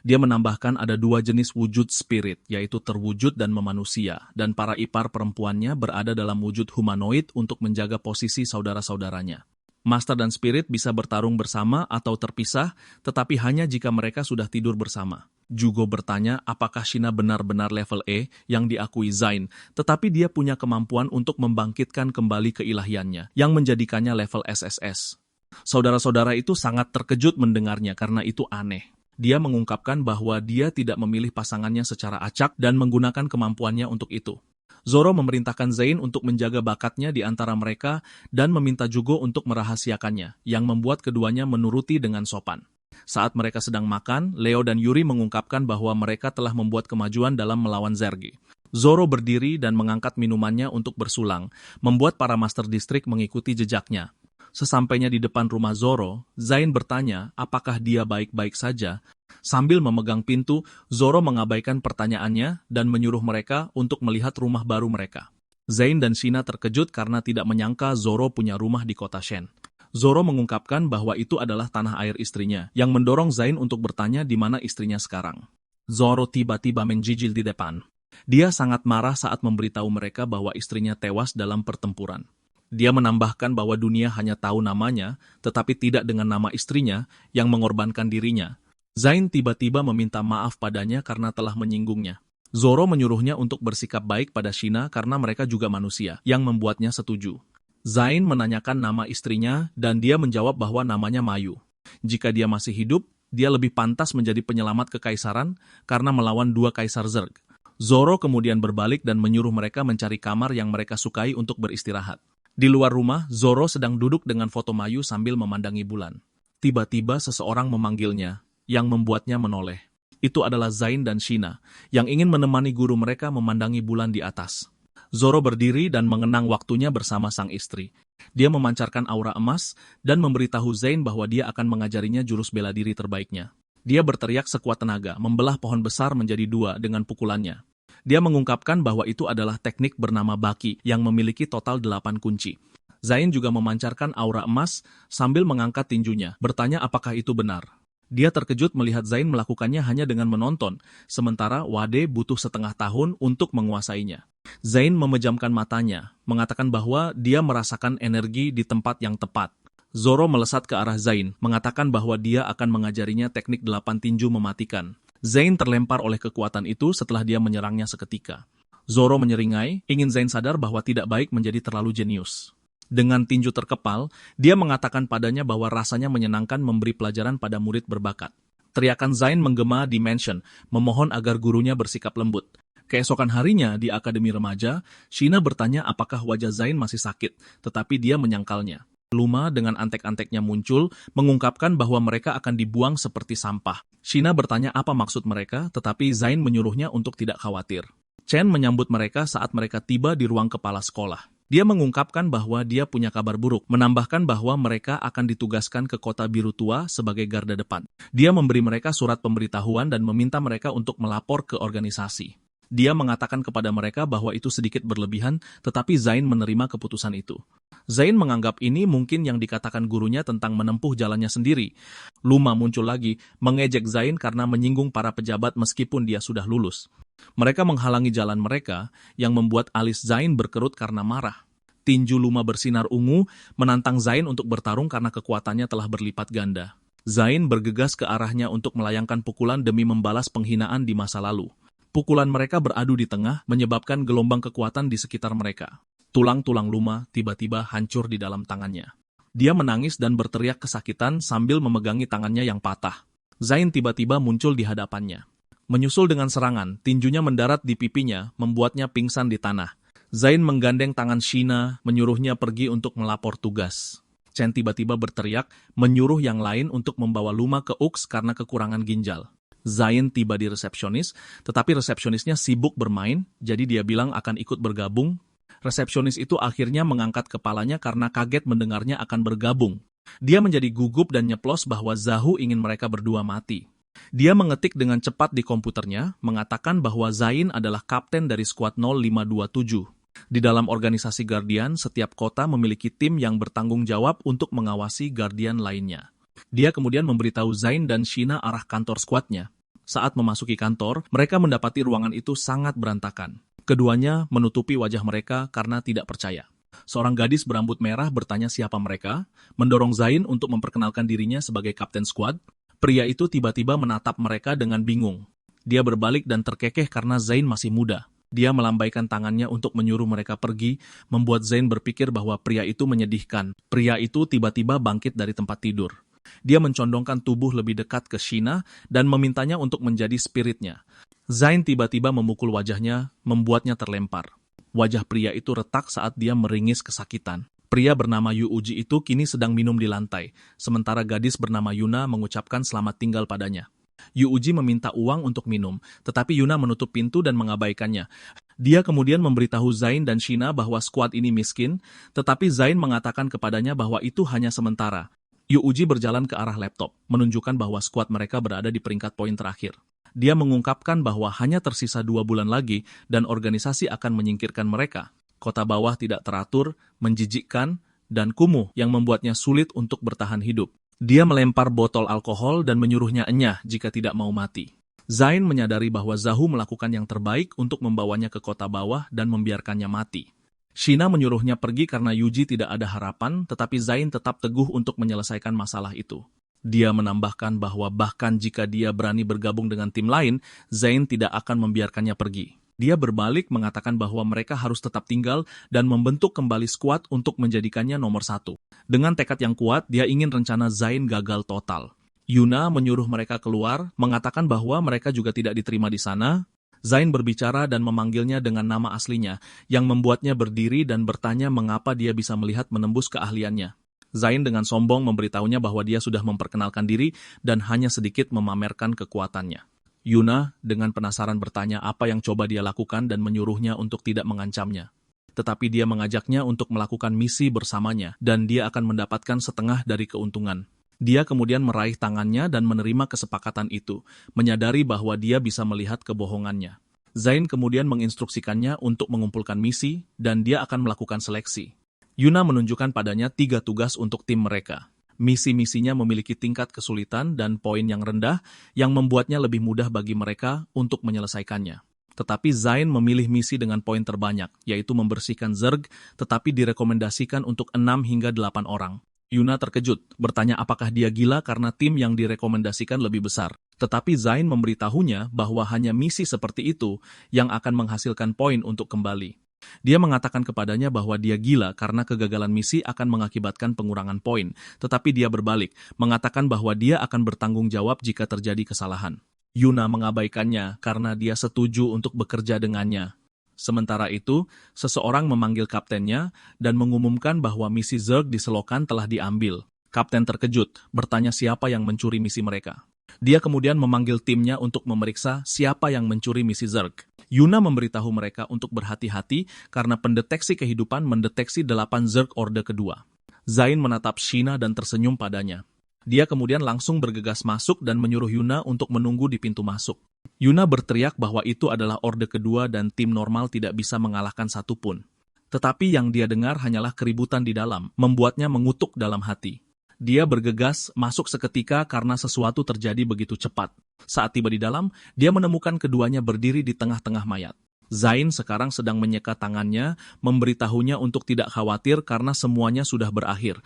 Dia menambahkan ada 2 jenis wujud spirit, yaitu terwujud dan memanusia, dan para ipar perempuannya berada dalam wujud humanoid untuk menjaga posisi saudara-saudaranya. Master dan spirit bisa bertarung bersama atau terpisah, tetapi hanya jika mereka sudah tidur bersama. Jugo bertanya apakah Shina benar-benar level E yang diakui Zain, tetapi dia punya kemampuan untuk membangkitkan kembali keilahiannya, yang menjadikannya level SSS. Saudara-saudara itu sangat terkejut mendengarnya karena itu aneh. Dia mengungkapkan bahwa dia tidak memilih pasangannya secara acak dan menggunakan kemampuannya untuk itu. Zoro memerintahkan Zain untuk menjaga bakatnya di antara mereka dan meminta Jugo untuk merahasiakannya, yang membuat keduanya menuruti dengan sopan. Saat mereka sedang makan, Leo dan Yuri mengungkapkan bahwa mereka telah membuat kemajuan dalam melawan Zergi. Zoro berdiri dan mengangkat minumannya untuk bersulang, membuat para master distrik mengikuti jejaknya. Sesampainya di depan rumah Zoro, Zain bertanya apakah dia baik-baik saja. Sambil memegang pintu, Zoro mengabaikan pertanyaannya dan menyuruh mereka untuk melihat rumah baru mereka. Zain dan Shina terkejut karena tidak menyangka Zoro punya rumah di kota Shen. Zoro mengungkapkan bahwa itu adalah tanah air istrinya, yang mendorong Zain untuk bertanya di mana istrinya sekarang. Zoro tiba-tiba menggigil di depan. Dia sangat marah saat memberitahu mereka bahwa istrinya tewas dalam pertempuran. Dia menambahkan bahwa dunia hanya tahu namanya, tetapi tidak dengan nama istrinya yang mengorbankan dirinya. Zain tiba-tiba meminta maaf padanya karena telah menyinggungnya. Zoro menyuruhnya untuk bersikap baik pada Shina karena mereka juga manusia, yang membuatnya setuju. Zain menanyakan nama istrinya dan dia menjawab bahwa namanya Mayu. Jika dia masih hidup, dia lebih pantas menjadi penyelamat kekaisaran karena melawan 2 kaisar Zerg. Zoro kemudian berbalik dan menyuruh mereka mencari kamar yang mereka sukai untuk beristirahat. Di luar rumah, Zoro sedang duduk dengan foto Mayu sambil memandangi bulan. Tiba-tiba seseorang memanggilnya, yang membuatnya menoleh. Itu adalah Zain dan Shina, yang ingin menemani guru mereka memandangi bulan di atas. Zoro berdiri dan mengenang waktunya bersama sang istri. Dia memancarkan aura emas dan memberitahu Zain bahwa dia akan mengajarinya jurus bela diri terbaiknya. Dia berteriak sekuat tenaga, membelah pohon besar menjadi 2 dengan pukulannya. Dia mengungkapkan bahwa itu adalah teknik bernama Baki yang memiliki total 8 kunci. Zain juga memancarkan aura emas sambil mengangkat tinjunya, bertanya apakah itu benar. Dia terkejut melihat Zain melakukannya hanya dengan menonton, sementara Wade butuh setengah tahun untuk menguasainya. Zain memejamkan matanya, mengatakan bahwa dia merasakan energi di tempat yang tepat. Zoro melesat ke arah Zain, mengatakan bahwa dia akan mengajarinya teknik 8 tinju mematikan. Zain terlempar oleh kekuatan itu setelah dia menyerangnya seketika. Zoro menyeringai, ingin Zain sadar bahwa tidak baik menjadi terlalu jenius. Dengan tinju terkepal, dia mengatakan padanya bahwa rasanya menyenangkan memberi pelajaran pada murid berbakat. Teriakan Zain menggema di mansion, memohon agar gurunya bersikap lembut. Keesokan harinya di Akademi Remaja, Shina bertanya apakah wajah Zain masih sakit, tetapi dia menyangkalnya. Luma dengan antek-anteknya muncul, mengungkapkan bahwa mereka akan dibuang seperti sampah. Shina bertanya apa maksud mereka, tetapi Zain menyuruhnya untuk tidak khawatir. Chen menyambut mereka saat mereka tiba di ruang kepala sekolah. Dia mengungkapkan bahwa dia punya kabar buruk, menambahkan bahwa mereka akan ditugaskan ke Kota Biru Tua sebagai garda depan. Dia memberi mereka surat pemberitahuan dan meminta mereka untuk melapor ke organisasi. Dia mengatakan kepada mereka bahwa itu sedikit berlebihan, tetapi Zain menerima keputusan itu. Zain menganggap ini mungkin yang dikatakan gurunya tentang menempuh jalannya sendiri. Luma muncul lagi, mengejek Zain karena menyinggung para pejabat meskipun dia sudah lulus. Mereka menghalangi jalan mereka, yang membuat alis Zain berkerut karena marah. Tinju Luma bersinar ungu, menantang Zain untuk bertarung karena kekuatannya telah berlipat ganda. Zain bergegas ke arahnya untuk melayangkan pukulan demi membalas penghinaan di masa lalu. Pukulan mereka beradu di tengah, menyebabkan gelombang kekuatan di sekitar mereka. Tulang-tulang Luma tiba-tiba hancur di dalam tangannya. Dia menangis dan berteriak kesakitan sambil memegangi tangannya yang patah. Zain tiba-tiba muncul di hadapannya. Menyusul dengan serangan, tinjunya mendarat di pipinya, membuatnya pingsan di tanah. Zain menggandeng tangan Sheena, menyuruhnya pergi untuk melapor tugas. Chen tiba-tiba berteriak, menyuruh yang lain untuk membawa Luma ke Ux karena kekurangan ginjal. Zain tiba di resepsionis, tetapi resepsionisnya sibuk bermain, jadi dia bilang akan ikut bergabung. Resepsionis itu akhirnya mengangkat kepalanya karena kaget mendengarnya akan bergabung. Dia menjadi gugup dan nyeplos bahwa Zahu ingin mereka berdua mati. Dia mengetik dengan cepat di komputernya, mengatakan bahwa Zain adalah kapten dari skuad 0527. Di dalam organisasi Guardian, setiap kota memiliki tim yang bertanggung jawab untuk mengawasi Guardian lainnya. Dia kemudian memberitahu Zain dan Sheena arah kantor skuadnya. Saat memasuki kantor, mereka mendapati ruangan itu sangat berantakan. Keduanya menutupi wajah mereka karena tidak percaya. Seorang gadis berambut merah bertanya siapa mereka, mendorong Zain untuk memperkenalkan dirinya sebagai kapten skuad. Pria itu tiba-tiba menatap mereka dengan bingung. Dia berbalik dan terkekeh karena Zain masih muda. Dia melambaikan tangannya untuk menyuruh mereka pergi, membuat Zain berpikir bahwa pria itu menyedihkan. Pria itu tiba-tiba bangkit dari tempat tidur. Dia mencondongkan tubuh lebih dekat ke Sheena dan memintanya untuk menjadi spiritnya. Zain tiba-tiba memukul wajahnya, membuatnya terlempar. Wajah pria itu retak saat dia meringis kesakitan. Pria bernama Yu Uji itu kini sedang minum di lantai, sementara gadis bernama Yuna mengucapkan selamat tinggal padanya. Yu Uji meminta uang untuk minum, tetapi Yuna menutup pintu dan mengabaikannya. Dia kemudian memberitahu Zain dan Sheena bahwa skuad ini miskin, tetapi Zain mengatakan kepadanya bahwa itu hanya sementara. Yu Uji berjalan ke arah laptop, menunjukkan bahwa skuad mereka berada di peringkat poin terakhir. Dia mengungkapkan bahwa hanya tersisa 2 bulan lagi dan organisasi akan menyingkirkan mereka. Kota bawah tidak teratur, menjijikkan, dan kumuh yang membuatnya sulit untuk bertahan hidup. Dia melempar botol alkohol dan menyuruhnya enyah jika tidak mau mati. Zain menyadari bahwa Zahu melakukan yang terbaik untuk membawanya ke kota bawah dan membiarkannya mati. Sheena menyuruhnya pergi karena Yuji tidak ada harapan, tetapi Zain tetap teguh untuk menyelesaikan masalah itu. Dia menambahkan bahwa bahkan jika dia berani bergabung dengan tim lain, Zain tidak akan membiarkannya pergi. Dia berbalik mengatakan bahwa mereka harus tetap tinggal dan membentuk kembali skuad untuk menjadikannya nomor 1. Dengan tekad yang kuat, dia ingin rencana Zain gagal total. Yuna menyuruh mereka keluar, mengatakan bahwa mereka juga tidak diterima di sana. Zain berbicara dan memanggilnya dengan nama aslinya, yang membuatnya berdiri dan bertanya mengapa dia bisa melihat menembus keahliannya. Zain dengan sombong memberitahunya bahwa dia sudah memperkenalkan diri dan hanya sedikit memamerkan kekuatannya. Yuna dengan penasaran bertanya apa yang coba dia lakukan dan menyuruhnya untuk tidak mengancamnya. Tetapi dia mengajaknya untuk melakukan misi bersamanya dan dia akan mendapatkan setengah dari keuntungan. Dia kemudian meraih tangannya dan menerima kesepakatan itu, menyadari bahwa dia bisa melihat kebohongannya. Zain kemudian menginstruksikannya untuk mengumpulkan misi dan dia akan melakukan seleksi. Yuna menunjukkan padanya 3 tugas untuk tim mereka. Misi-misinya memiliki tingkat kesulitan dan poin yang rendah yang membuatnya lebih mudah bagi mereka untuk menyelesaikannya. Tetapi Zain memilih misi dengan poin terbanyak, yaitu membersihkan Zerg, tetapi direkomendasikan untuk 6 hingga 8 orang. Yuna terkejut, bertanya apakah dia gila karena tim yang direkomendasikan lebih besar. Tetapi Zain memberitahunya bahwa hanya misi seperti itu yang akan menghasilkan poin untuk kembali. Dia mengatakan kepadanya bahwa dia gila karena kegagalan misi akan mengakibatkan pengurangan poin, tetapi dia berbalik, mengatakan bahwa dia akan bertanggung jawab jika terjadi kesalahan. Yuna mengabaikannya karena dia setuju untuk bekerja dengannya. Sementara itu, seseorang memanggil kaptennya dan mengumumkan bahwa misi Zerg di selokan telah diambil. Kapten terkejut, bertanya siapa yang mencuri misi mereka. Dia kemudian memanggil timnya untuk memeriksa siapa yang mencuri misi Zerg. Yuna memberitahu mereka untuk berhati-hati karena pendeteksi kehidupan mendeteksi 8 Zerg Orde kedua. Zain menatap Sheena dan tersenyum padanya. Dia kemudian langsung bergegas masuk dan menyuruh Yuna untuk menunggu di pintu masuk. Yuna berteriak bahwa itu adalah Orde kedua dan tim normal tidak bisa mengalahkan satupun. Tetapi yang dia dengar hanyalah keributan di dalam, membuatnya mengutuk dalam hati. Dia bergegas masuk seketika karena sesuatu terjadi begitu cepat. Saat tiba di dalam, dia menemukan keduanya berdiri di tengah-tengah mayat. Zain sekarang sedang menyeka tangannya, memberitahunya untuk tidak khawatir karena semuanya sudah berakhir.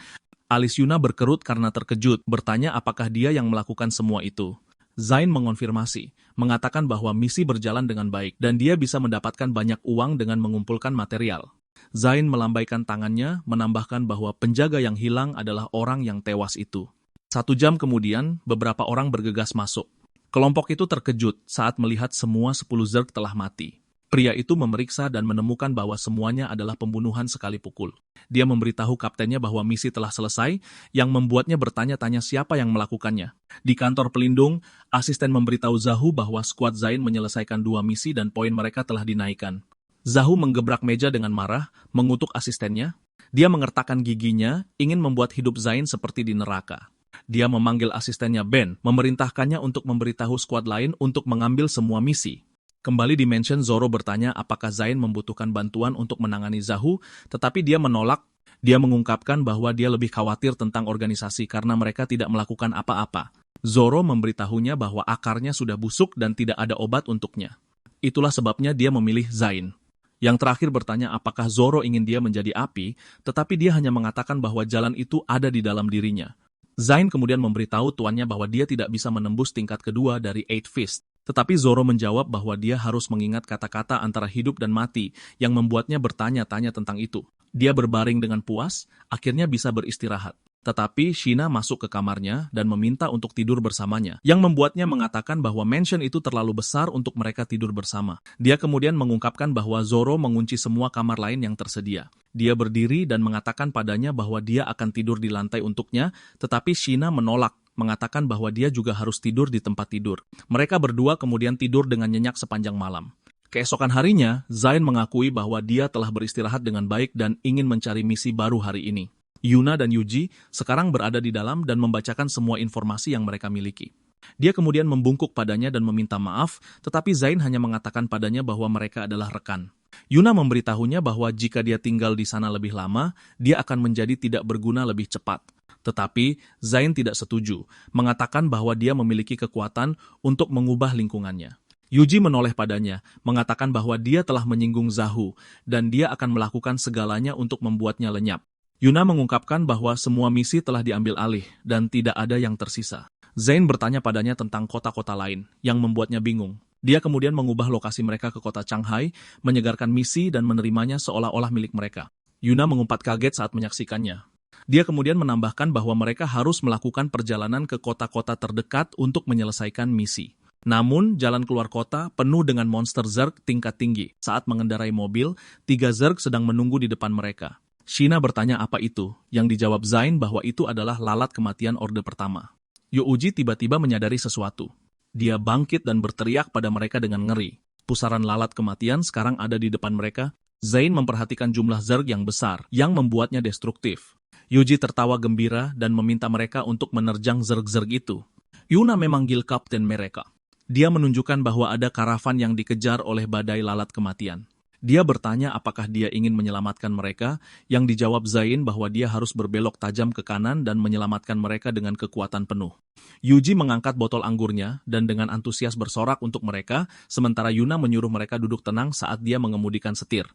Alis Yuna berkerut karena terkejut, bertanya apakah dia yang melakukan semua itu. Zain mengonfirmasi, mengatakan bahwa misi berjalan dengan baik dan dia bisa mendapatkan banyak uang dengan mengumpulkan material. Zain melambaikan tangannya, menambahkan bahwa penjaga yang hilang adalah orang yang tewas itu. 1 jam kemudian, beberapa orang bergegas masuk. Kelompok itu terkejut saat melihat semua 10 Zerg telah mati. Pria itu memeriksa dan menemukan bahwa semuanya adalah pembunuhan sekali pukul. Dia memberitahu kaptennya bahwa misi telah selesai, yang membuatnya bertanya-tanya siapa yang melakukannya. Di kantor pelindung, asisten memberitahu Zahu bahwa skuad Zain menyelesaikan 2 misi dan poin mereka telah dinaikkan. Zahu menggebrak meja dengan marah, mengutuk asistennya. Dia mengertakkan giginya, ingin membuat hidup Zain seperti di neraka. Dia memanggil asistennya Ben, memerintahkannya untuk memberitahu skuad lain untuk mengambil semua misi. Kembali di mansion, Zoro bertanya apakah Zain membutuhkan bantuan untuk menangani Zahu, tetapi dia menolak. Dia mengungkapkan bahwa dia lebih khawatir tentang organisasi karena mereka tidak melakukan apa-apa. Zoro memberitahunya bahwa akarnya sudah busuk dan tidak ada obat untuknya. Itulah sebabnya dia memilih Zain. Yang terakhir bertanya apakah Zoro ingin dia menjadi api, tetapi dia hanya mengatakan bahwa jalan itu ada di dalam dirinya. Zain kemudian memberitahu tuannya bahwa dia tidak bisa menembus tingkat kedua dari Eight Fist. Tetapi Zoro menjawab bahwa dia harus mengingat kata-kata antara hidup dan mati yang membuatnya bertanya-tanya tentang itu. Dia berbaring dengan puas, akhirnya bisa beristirahat. Tetapi Shina masuk ke kamarnya dan meminta untuk tidur bersamanya, yang membuatnya mengatakan bahwa mansion itu terlalu besar untuk mereka tidur bersama. Dia kemudian mengungkapkan bahwa Zoro mengunci semua kamar lain yang tersedia. Dia berdiri dan mengatakan padanya bahwa dia akan tidur di lantai untuknya, tetapi Shina menolak, mengatakan bahwa dia juga harus tidur di tempat tidur. Mereka berdua kemudian tidur dengan nyenyak sepanjang malam. Keesokan harinya, Zain mengakui bahwa dia telah beristirahat dengan baik dan ingin mencari misi baru hari ini. Yuna dan Yuji sekarang berada di dalam dan membacakan semua informasi yang mereka miliki. Dia kemudian membungkuk padanya dan meminta maaf, tetapi Zain hanya mengatakan padanya bahwa mereka adalah rekan. Yuna memberitahunya bahwa jika dia tinggal di sana lebih lama, dia akan menjadi tidak berguna lebih cepat. Tetapi Zain tidak setuju, mengatakan bahwa dia memiliki kekuatan untuk mengubah lingkungannya. Yuji menoleh padanya, mengatakan bahwa dia telah menyinggung Zahu, dan dia akan melakukan segalanya untuk membuatnya lenyap. Yuna mengungkapkan bahwa semua misi telah diambil alih, dan tidak ada yang tersisa. Zain bertanya padanya tentang kota-kota lain, yang membuatnya bingung. Dia kemudian mengubah lokasi mereka ke kota Shanghai, menyegarkan misi dan menerimanya seolah-olah milik mereka. Yuna mengumpat kaget saat menyaksikannya. Dia kemudian menambahkan bahwa mereka harus melakukan perjalanan ke kota-kota terdekat untuk menyelesaikan misi. Namun, jalan keluar kota penuh dengan monster Zerg tingkat tinggi. Saat mengendarai mobil, 3 Zerg sedang menunggu di depan mereka. Shina bertanya apa itu, yang dijawab Zain bahwa itu adalah lalat kematian Orde Pertama. Youji tiba-tiba menyadari sesuatu. Dia bangkit dan berteriak pada mereka dengan ngeri. Pusaran lalat kematian sekarang ada di depan mereka. Zain memperhatikan jumlah Zerg yang besar, yang membuatnya destruktif. Yuji tertawa gembira dan meminta mereka untuk menerjang Zerg-Zerg itu. Yuna memanggil kapten mereka. Dia menunjukkan bahwa ada karavan yang dikejar oleh badai lalat kematian. Dia bertanya apakah dia ingin menyelamatkan mereka, yang dijawab Zain bahwa dia harus berbelok tajam ke kanan dan menyelamatkan mereka dengan kekuatan penuh. Yuji mengangkat botol anggurnya dan dengan antusias bersorak untuk mereka, sementara Yuna menyuruh mereka duduk tenang saat dia mengemudikan setir.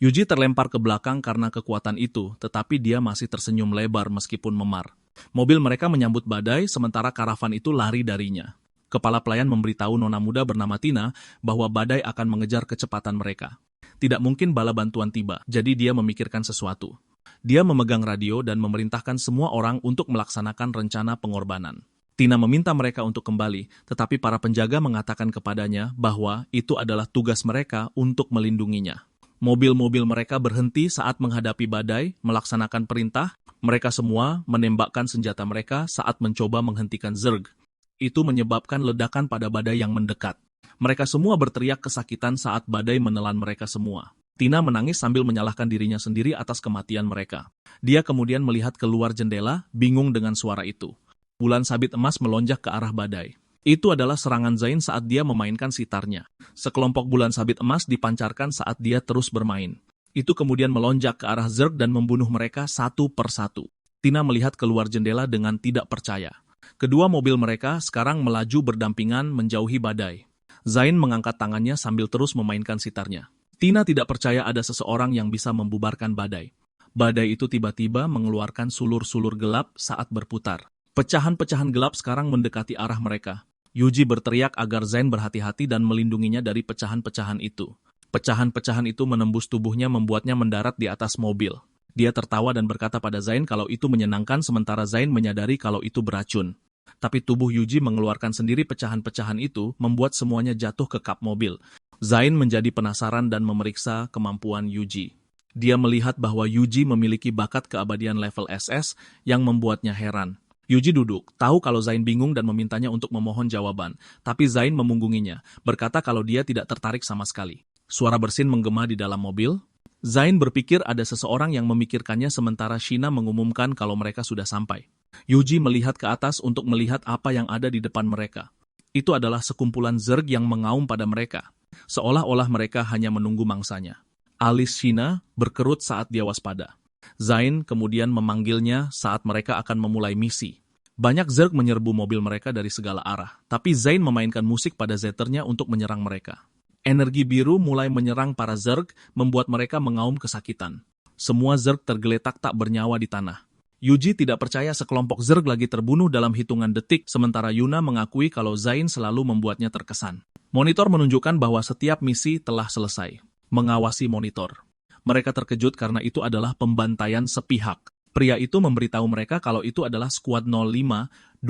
Yuji terlempar ke belakang karena kekuatan itu, tetapi dia masih tersenyum lebar meskipun memar. Mobil mereka menyambut badai, sementara karavan itu lari darinya. Kepala pelayan memberitahu nona muda bernama Tina bahwa badai akan mengejar kecepatan mereka. Tidak mungkin bala bantuan tiba, jadi dia memikirkan sesuatu. Dia memegang radio dan memerintahkan semua orang untuk melaksanakan rencana pengorbanan. Tina meminta mereka untuk kembali, tetapi para penjaga mengatakan kepadanya bahwa itu adalah tugas mereka untuk melindunginya. Mobil-mobil mereka berhenti saat menghadapi badai, melaksanakan perintah. Mereka semua menembakkan senjata mereka saat mencoba menghentikan Zerg. Itu menyebabkan ledakan pada badai yang mendekat. Mereka semua berteriak kesakitan saat badai menelan mereka semua. Tina menangis sambil menyalahkan dirinya sendiri atas kematian mereka. Dia kemudian melihat keluar jendela, bingung dengan suara itu. Bulan sabit emas melonjak ke arah badai. Itu adalah serangan Zain saat dia memainkan sitarnya. Sekelompok bulan sabit emas dipancarkan saat dia terus bermain. Itu kemudian melonjak ke arah Zerg dan membunuh mereka satu persatu. Tina melihat keluar jendela dengan tidak percaya. Kedua mobil mereka sekarang melaju berdampingan menjauhi badai. Zain mengangkat tangannya sambil terus memainkan sitarnya. Tina tidak percaya ada seseorang yang bisa membubarkan badai. Badai itu tiba-tiba mengeluarkan sulur-sulur gelap saat berputar. Pecahan-pecahan gelap sekarang mendekati arah mereka. Yuji berteriak agar Zain berhati-hati dan melindunginya dari pecahan-pecahan itu. Pecahan-pecahan itu menembus tubuhnya membuatnya mendarat di atas mobil. Dia tertawa dan berkata pada Zain kalau itu menyenangkan sementara Zain menyadari kalau itu beracun. Tapi tubuh Yuji mengeluarkan sendiri pecahan-pecahan itu membuat semuanya jatuh ke kap mobil. Zain menjadi penasaran dan memeriksa kemampuan Yuji. Dia melihat bahwa Yuji memiliki bakat keabadian level SS yang membuatnya heran. Yuji duduk, tahu kalau Zain bingung dan memintanya untuk memohon jawaban. Tapi Zain memunggunginya, berkata kalau dia tidak tertarik sama sekali. Suara bersin menggema di dalam mobil. Zain berpikir ada seseorang yang memikirkannya sementara Shina mengumumkan kalau mereka sudah sampai. Yuji melihat ke atas untuk melihat apa yang ada di depan mereka. Itu adalah sekumpulan Zerg yang mengaum pada mereka. Seolah-olah mereka hanya menunggu mangsanya. Alis Shina berkerut saat dia waspada. Zain kemudian memanggilnya saat mereka akan memulai misi. Banyak Zerg menyerbu mobil mereka dari segala arah, tapi Zain memainkan musik pada zetternya untuk menyerang mereka. Energi biru mulai menyerang para Zerg, membuat mereka mengaum kesakitan. Semua Zerg tergeletak tak bernyawa di tanah. Yuji tidak percaya sekelompok Zerg lagi terbunuh dalam hitungan detik, sementara Yuna mengakui kalau Zain selalu membuatnya terkesan. Monitor menunjukkan bahwa setiap misi telah selesai. Mengawasi monitor. Mereka terkejut karena itu adalah pembantaian sepihak. Pria itu memberitahu mereka kalau itu adalah Squad 0527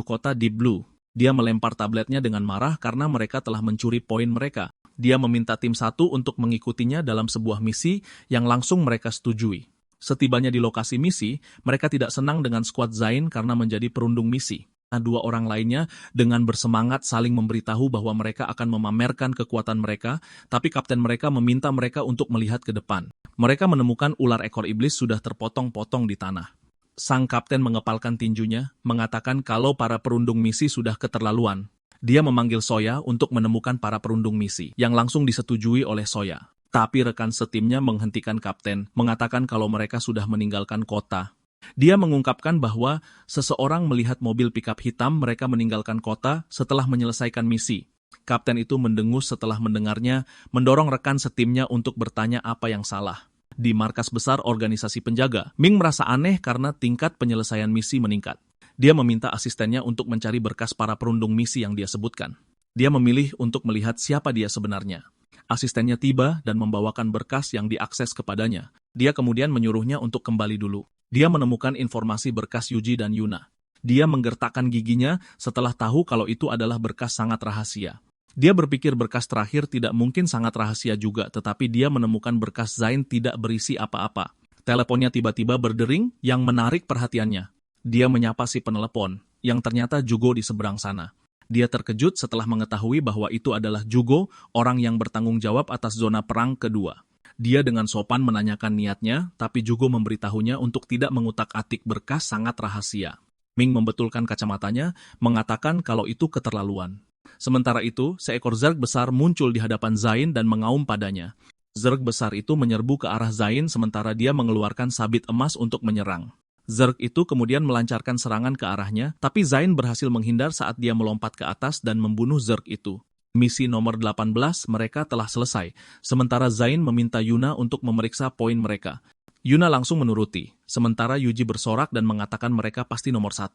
kota Deep Blue. Dia melempar tabletnya dengan marah karena mereka telah mencuri poin mereka. Dia meminta tim 1 untuk mengikutinya dalam sebuah misi yang langsung mereka setujui. Setibanya di lokasi misi, mereka tidak senang dengan skuad Zain karena menjadi perundung misi. Dua orang lainnya dengan bersemangat saling memberitahu bahwa mereka akan memamerkan kekuatan mereka, tapi kapten mereka meminta mereka untuk melihat ke depan. Mereka menemukan ular ekor iblis sudah terpotong-potong di tanah. Sang kapten mengepalkan tinjunya, mengatakan kalau para perundung misi sudah keterlaluan. Dia memanggil Soya untuk menemukan para perundung misi, yang langsung disetujui oleh Soya. Tapi rekan setimnya menghentikan kapten, mengatakan kalau mereka sudah meninggalkan kota. Dia mengungkapkan bahwa seseorang melihat mobil pikap hitam mereka meninggalkan kota setelah menyelesaikan misi. Kapten itu mendengus setelah mendengarnya, mendorong rekan setimnya untuk bertanya apa yang salah. Di markas besar organisasi penjaga, Ming merasa aneh karena tingkat penyelesaian misi meningkat. Dia meminta asistennya untuk mencari berkas para perundung misi yang dia sebutkan. Dia memilih untuk melihat siapa dia sebenarnya. Asistennya tiba dan membawakan berkas yang diakses kepadanya. Dia kemudian menyuruhnya untuk kembali dulu. Dia menemukan informasi berkas Yuji dan Yuna. Dia menggertakkan giginya setelah tahu kalau itu adalah berkas sangat rahasia. Dia berpikir berkas terakhir tidak mungkin sangat rahasia juga, tetapi dia menemukan berkas Zain tidak berisi apa-apa. Teleponnya tiba-tiba berdering yang menarik perhatiannya. Dia menyapa si penelepon, yang ternyata Jugo di seberang sana. Dia terkejut setelah mengetahui bahwa itu adalah Jugo, orang yang bertanggung jawab atas zona perang kedua. Dia dengan sopan menanyakan niatnya, tapi Jugo memberitahunya untuk tidak mengutak-atik berkas sangat rahasia. Ming membetulkan kacamatanya, mengatakan kalau itu keterlaluan. Sementara itu, seekor Zerg besar muncul di hadapan Zain dan mengaum padanya. Zerg besar itu menyerbu ke arah Zain sementara dia mengeluarkan sabit emas untuk menyerang. Zerg itu kemudian melancarkan serangan ke arahnya, tapi Zain berhasil menghindar saat dia melompat ke atas dan membunuh Zerg itu. Misi nomor 18 mereka telah selesai, sementara Zain meminta Yuna untuk memeriksa poin mereka. Yuna langsung menuruti, sementara Yuji bersorak dan mengatakan mereka pasti nomor 1.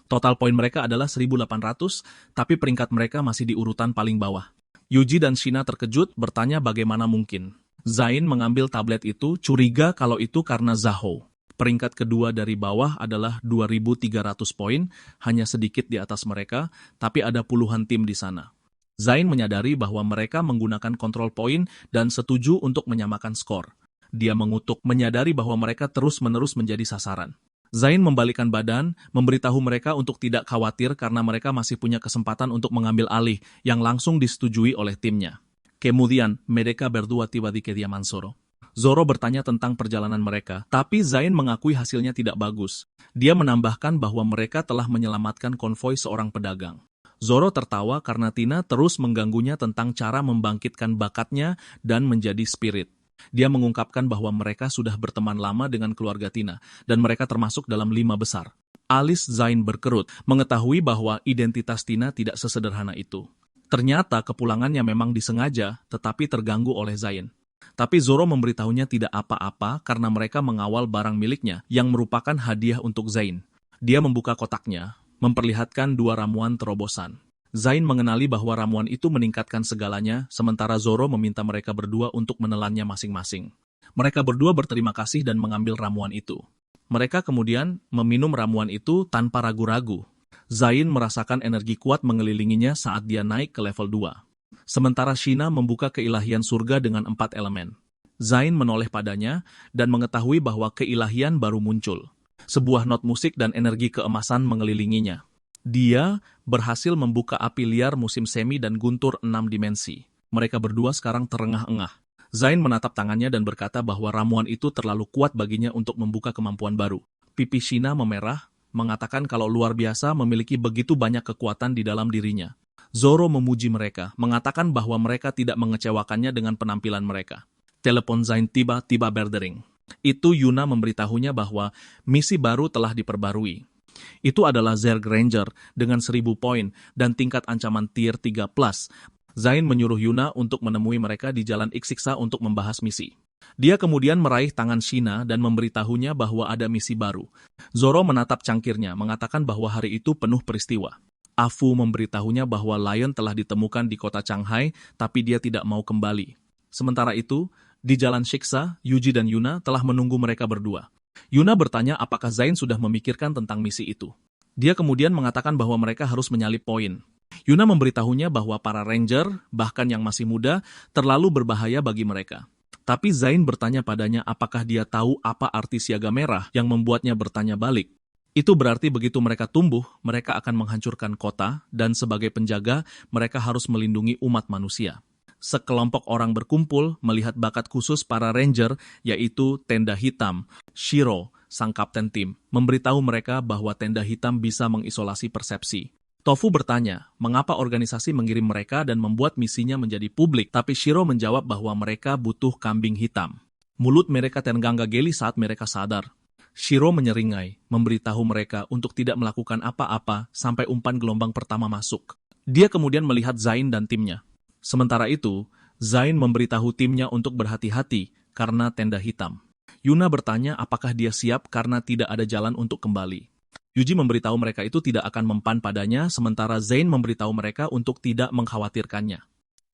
Total poin mereka adalah 1.800, tapi peringkat mereka masih di urutan paling bawah. Yuji dan Shina terkejut bertanya bagaimana mungkin. Zain mengambil tablet itu, curiga kalau itu karena Zaho. Peringkat kedua dari bawah adalah 2.300 poin, hanya sedikit di atas mereka, tapi ada puluhan tim di sana. Zain menyadari bahwa mereka menggunakan kontrol poin dan setuju untuk menyamakan skor. Dia mengutuk, menyadari bahwa mereka terus-menerus menjadi sasaran. Zain membalikkan badan, memberitahu mereka untuk tidak khawatir karena mereka masih punya kesempatan untuk mengambil alih yang langsung disetujui oleh timnya. Kemudian, mereka berdua tiba di kediaman Zoro. Zoro bertanya tentang perjalanan mereka, tapi Zain mengakui hasilnya tidak bagus. Dia menambahkan bahwa mereka telah menyelamatkan konvoi seorang pedagang. Zoro tertawa karena Tina terus mengganggunya tentang cara membangkitkan bakatnya dan menjadi spirit. Dia mengungkapkan bahwa mereka sudah berteman lama dengan keluarga Tina, dan mereka termasuk dalam 5 besar. Alis Zain berkerut, mengetahui bahwa identitas Tina tidak sesederhana itu. Ternyata kepulangannya memang disengaja, tetapi terganggu oleh Zain. Tapi Zoro memberitahunya tidak apa-apa karena mereka mengawal barang miliknya yang merupakan hadiah untuk Zain. Dia membuka kotaknya, memperlihatkan 2 ramuan terobosan. Zain mengenali bahwa ramuan itu meningkatkan segalanya, sementara Zoro meminta mereka berdua untuk menelannya masing-masing. Mereka berdua berterima kasih dan mengambil ramuan itu. Mereka kemudian meminum ramuan itu tanpa ragu-ragu. Zain merasakan energi kuat mengelilinginya saat dia naik ke level 2. Sementara Shina membuka keilahian surga dengan 4 elemen. Zain menoleh padanya dan mengetahui bahwa keilahian baru muncul. Sebuah not musik dan energi keemasan mengelilinginya. Dia berhasil membuka api liar musim semi dan guntur 6 dimensi. Mereka berdua sekarang terengah-engah. Zain menatap tangannya dan berkata bahwa ramuan itu terlalu kuat baginya untuk membuka kemampuan baru. Pipi Shina memerah, mengatakan kalau luar biasa memiliki begitu banyak kekuatan di dalam dirinya. Zoro memuji mereka, mengatakan bahwa mereka tidak mengecewakannya dengan penampilan mereka. Telepon Zain tiba-tiba berdering. Itu Yuna memberitahunya bahwa misi baru telah diperbarui. Itu adalah Zerg Ranger dengan 1000 poin dan tingkat ancaman tier 3+. Zain menyuruh Yuna untuk menemui mereka di Jalan Iksiksa untuk membahas misi. Dia kemudian meraih tangan Shina dan memberitahunya bahwa ada misi baru. Zoro menatap cangkirnya, mengatakan bahwa hari itu penuh peristiwa. Afu memberitahunya bahwa Lion telah ditemukan di kota Shanghai, tapi dia tidak mau kembali. Sementara itu, di Jalan Shiksa, Yuji dan Yuna telah menunggu mereka berdua. Yuna bertanya apakah Zain sudah memikirkan tentang misi itu. Dia kemudian mengatakan bahwa mereka harus menyalip poin. Yuna memberitahunya bahwa para ranger, bahkan yang masih muda, terlalu berbahaya bagi mereka. Tapi Zain bertanya padanya apakah dia tahu apa arti siaga merah yang membuatnya bertanya balik. Itu berarti begitu mereka tumbuh, mereka akan menghancurkan kota, dan sebagai penjaga, mereka harus melindungi umat manusia. Sekelompok orang berkumpul melihat bakat khusus para ranger, yaitu tenda hitam. Shiro, sang kapten tim, memberitahu mereka bahwa tenda hitam bisa mengisolasi persepsi. Tofu bertanya, mengapa organisasi mengirim mereka dan membuat misinya menjadi publik, tapi Shiro menjawab bahwa mereka butuh kambing hitam. Mulut mereka tenggangga geli saat mereka sadar. Shiro menyeringai, memberitahu mereka untuk tidak melakukan apa-apa sampai umpan gelombang pertama masuk. Dia kemudian melihat Zain dan timnya. Sementara itu, Zain memberitahu timnya untuk berhati-hati karena tenda hitam. Yuna bertanya apakah dia siap karena tidak ada jalan untuk kembali. Yuji memberitahu mereka itu tidak akan mempan padanya, sementara Zain memberitahu mereka untuk tidak mengkhawatirkannya.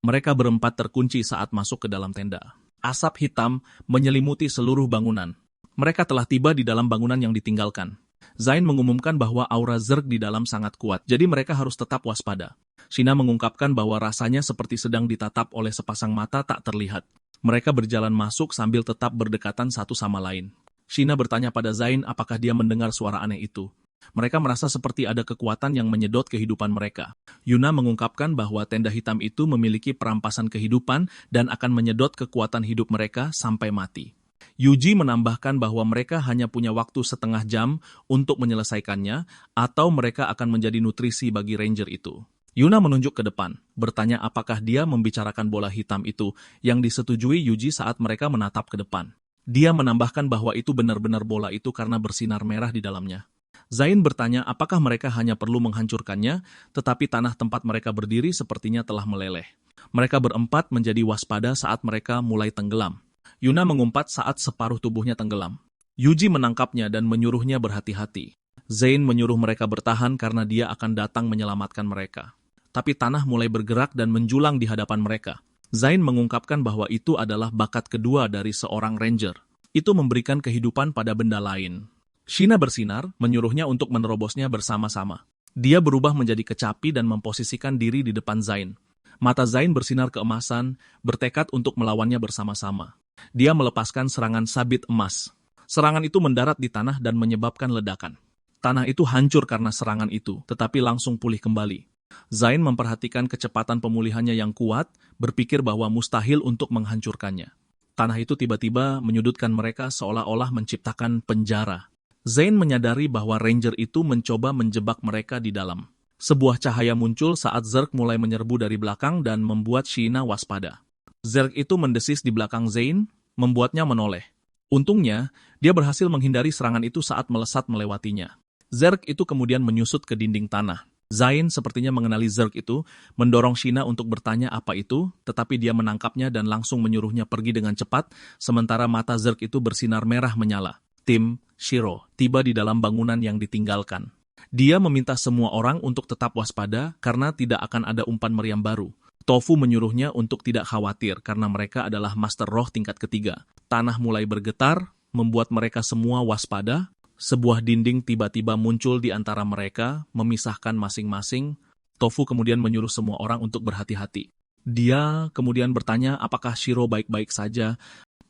Mereka berempat terkunci saat masuk ke dalam tenda. Asap hitam menyelimuti seluruh bangunan. Mereka telah tiba di dalam bangunan yang ditinggalkan. Zain mengumumkan bahwa aura Zerg di dalam sangat kuat, jadi mereka harus tetap waspada. Shina mengungkapkan bahwa rasanya seperti sedang ditatap oleh sepasang mata tak terlihat. Mereka berjalan masuk sambil tetap berdekatan satu sama lain. Shina bertanya pada Zain apakah dia mendengar suara aneh itu. Mereka merasa seperti ada kekuatan yang menyedot kehidupan mereka. Yuna mengungkapkan bahwa tenda hitam itu memiliki perampasan kehidupan dan akan menyedot kekuatan hidup mereka sampai mati. Yuji menambahkan bahwa mereka hanya punya waktu setengah jam untuk menyelesaikannya, atau mereka akan menjadi nutrisi bagi ranger itu. Yuna menunjuk ke depan, bertanya apakah dia membicarakan bola hitam itu yang disetujui Yuji saat mereka menatap ke depan. Dia menambahkan bahwa itu benar-benar bola itu karena bersinar merah di dalamnya. Zain bertanya apakah mereka hanya perlu menghancurkannya, tetapi tanah tempat mereka berdiri sepertinya telah meleleh. Mereka berempat menjadi waspada saat mereka mulai tenggelam. Yuna mengumpat saat separuh tubuhnya tenggelam. Yuji menangkapnya dan menyuruhnya berhati-hati. Zain menyuruh mereka bertahan karena dia akan datang menyelamatkan mereka. Tapi tanah mulai bergerak dan menjulang di hadapan mereka. Zain mengungkapkan bahwa itu adalah bakat kedua dari seorang ranger. Itu memberikan kehidupan pada benda lain. Shina bersinar, menyuruhnya untuk menerobosnya bersama-sama. Dia berubah menjadi kecapi dan memposisikan diri di depan Zain. Mata Zain bersinar keemasan, bertekad untuk melawannya bersama-sama. Dia melepaskan serangan sabit emas. Serangan itu mendarat di tanah dan menyebabkan ledakan. Tanah itu hancur karena serangan itu, tetapi langsung pulih kembali. Zain memperhatikan kecepatan pemulihannya yang kuat, berpikir bahwa mustahil untuk menghancurkannya. Tanah itu tiba-tiba menyudutkan mereka seolah-olah menciptakan penjara. Zain menyadari bahwa ranger itu mencoba menjebak mereka di dalam. Sebuah cahaya muncul saat Zerg mulai menyerbu dari belakang dan membuat Shina waspada. Zerg itu mendesis di belakang Zain, membuatnya menoleh. Untungnya, dia berhasil menghindari serangan itu saat melesat melewatinya. Zerg itu kemudian menyusut ke dinding tanah. Zain sepertinya mengenali Zerg itu, mendorong Shina untuk bertanya apa itu, tetapi dia menangkapnya dan langsung menyuruhnya pergi dengan cepat, sementara mata Zerg itu bersinar merah menyala. Tim Shiro tiba di dalam bangunan yang ditinggalkan. Dia meminta semua orang untuk tetap waspada karena tidak akan ada umpan meriam baru. Tofu menyuruhnya untuk tidak khawatir karena mereka adalah master roh tingkat ketiga. Tanah mulai bergetar, membuat mereka semua waspada. Sebuah dinding tiba-tiba muncul di antara mereka, memisahkan masing-masing. Tofu kemudian menyuruh semua orang untuk berhati-hati. Dia kemudian bertanya apakah Shiro baik-baik saja.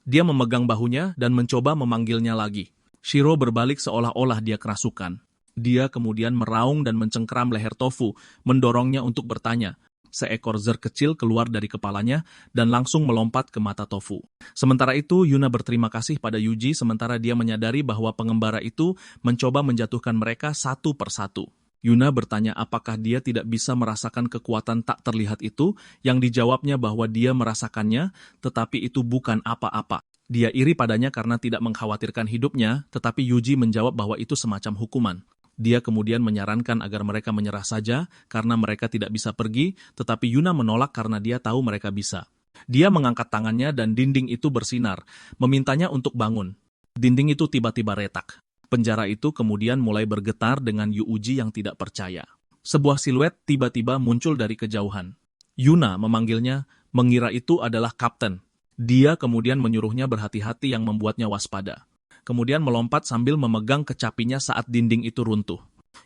Dia memegang bahunya dan mencoba memanggilnya lagi. Shiro berbalik seolah-olah dia kerasukan. Dia kemudian meraung dan mencengkeram leher Tofu, mendorongnya untuk bertanya. Seekor Zerg kecil keluar dari kepalanya dan langsung melompat ke mata Tofu. Sementara itu, Yuna berterima kasih pada Yuji sementara dia menyadari bahwa pengembara itu mencoba menjatuhkan mereka satu persatu. Yuna bertanya apakah dia tidak bisa merasakan kekuatan tak terlihat itu, yang dijawabnya bahwa dia merasakannya, tetapi itu bukan apa-apa. Dia iri padanya karena tidak mengkhawatirkan hidupnya, tetapi Yuji menjawab bahwa itu semacam hukuman. Dia kemudian menyarankan agar mereka menyerah saja karena mereka tidak bisa pergi, tetapi Yuna menolak karena dia tahu mereka bisa. Dia mengangkat tangannya dan dinding itu bersinar, memintanya untuk bangun. Dinding itu tiba-tiba retak. Penjara itu kemudian mulai bergetar dengan Yuuji yang tidak percaya. Sebuah siluet tiba-tiba muncul dari kejauhan. Yuna memanggilnya, mengira itu adalah kapten. Dia kemudian menyuruhnya berhati-hati yang membuatnya waspada. Kemudian melompat sambil memegang kecapinya saat dinding itu runtuh.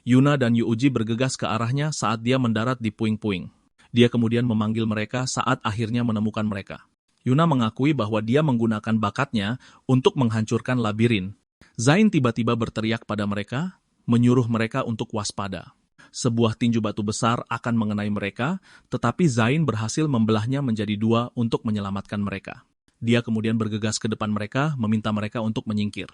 Yuna dan Yuuji bergegas ke arahnya saat dia mendarat di puing-puing. Dia kemudian memanggil mereka saat akhirnya menemukan mereka. Yuna mengakui bahwa dia menggunakan bakatnya untuk menghancurkan labirin. Zain tiba-tiba berteriak pada mereka, menyuruh mereka untuk waspada. Sebuah tinju batu besar akan mengenai mereka, tetapi Zain berhasil membelahnya menjadi dua untuk menyelamatkan mereka. Dia kemudian bergegas ke depan mereka, meminta mereka untuk menyingkir.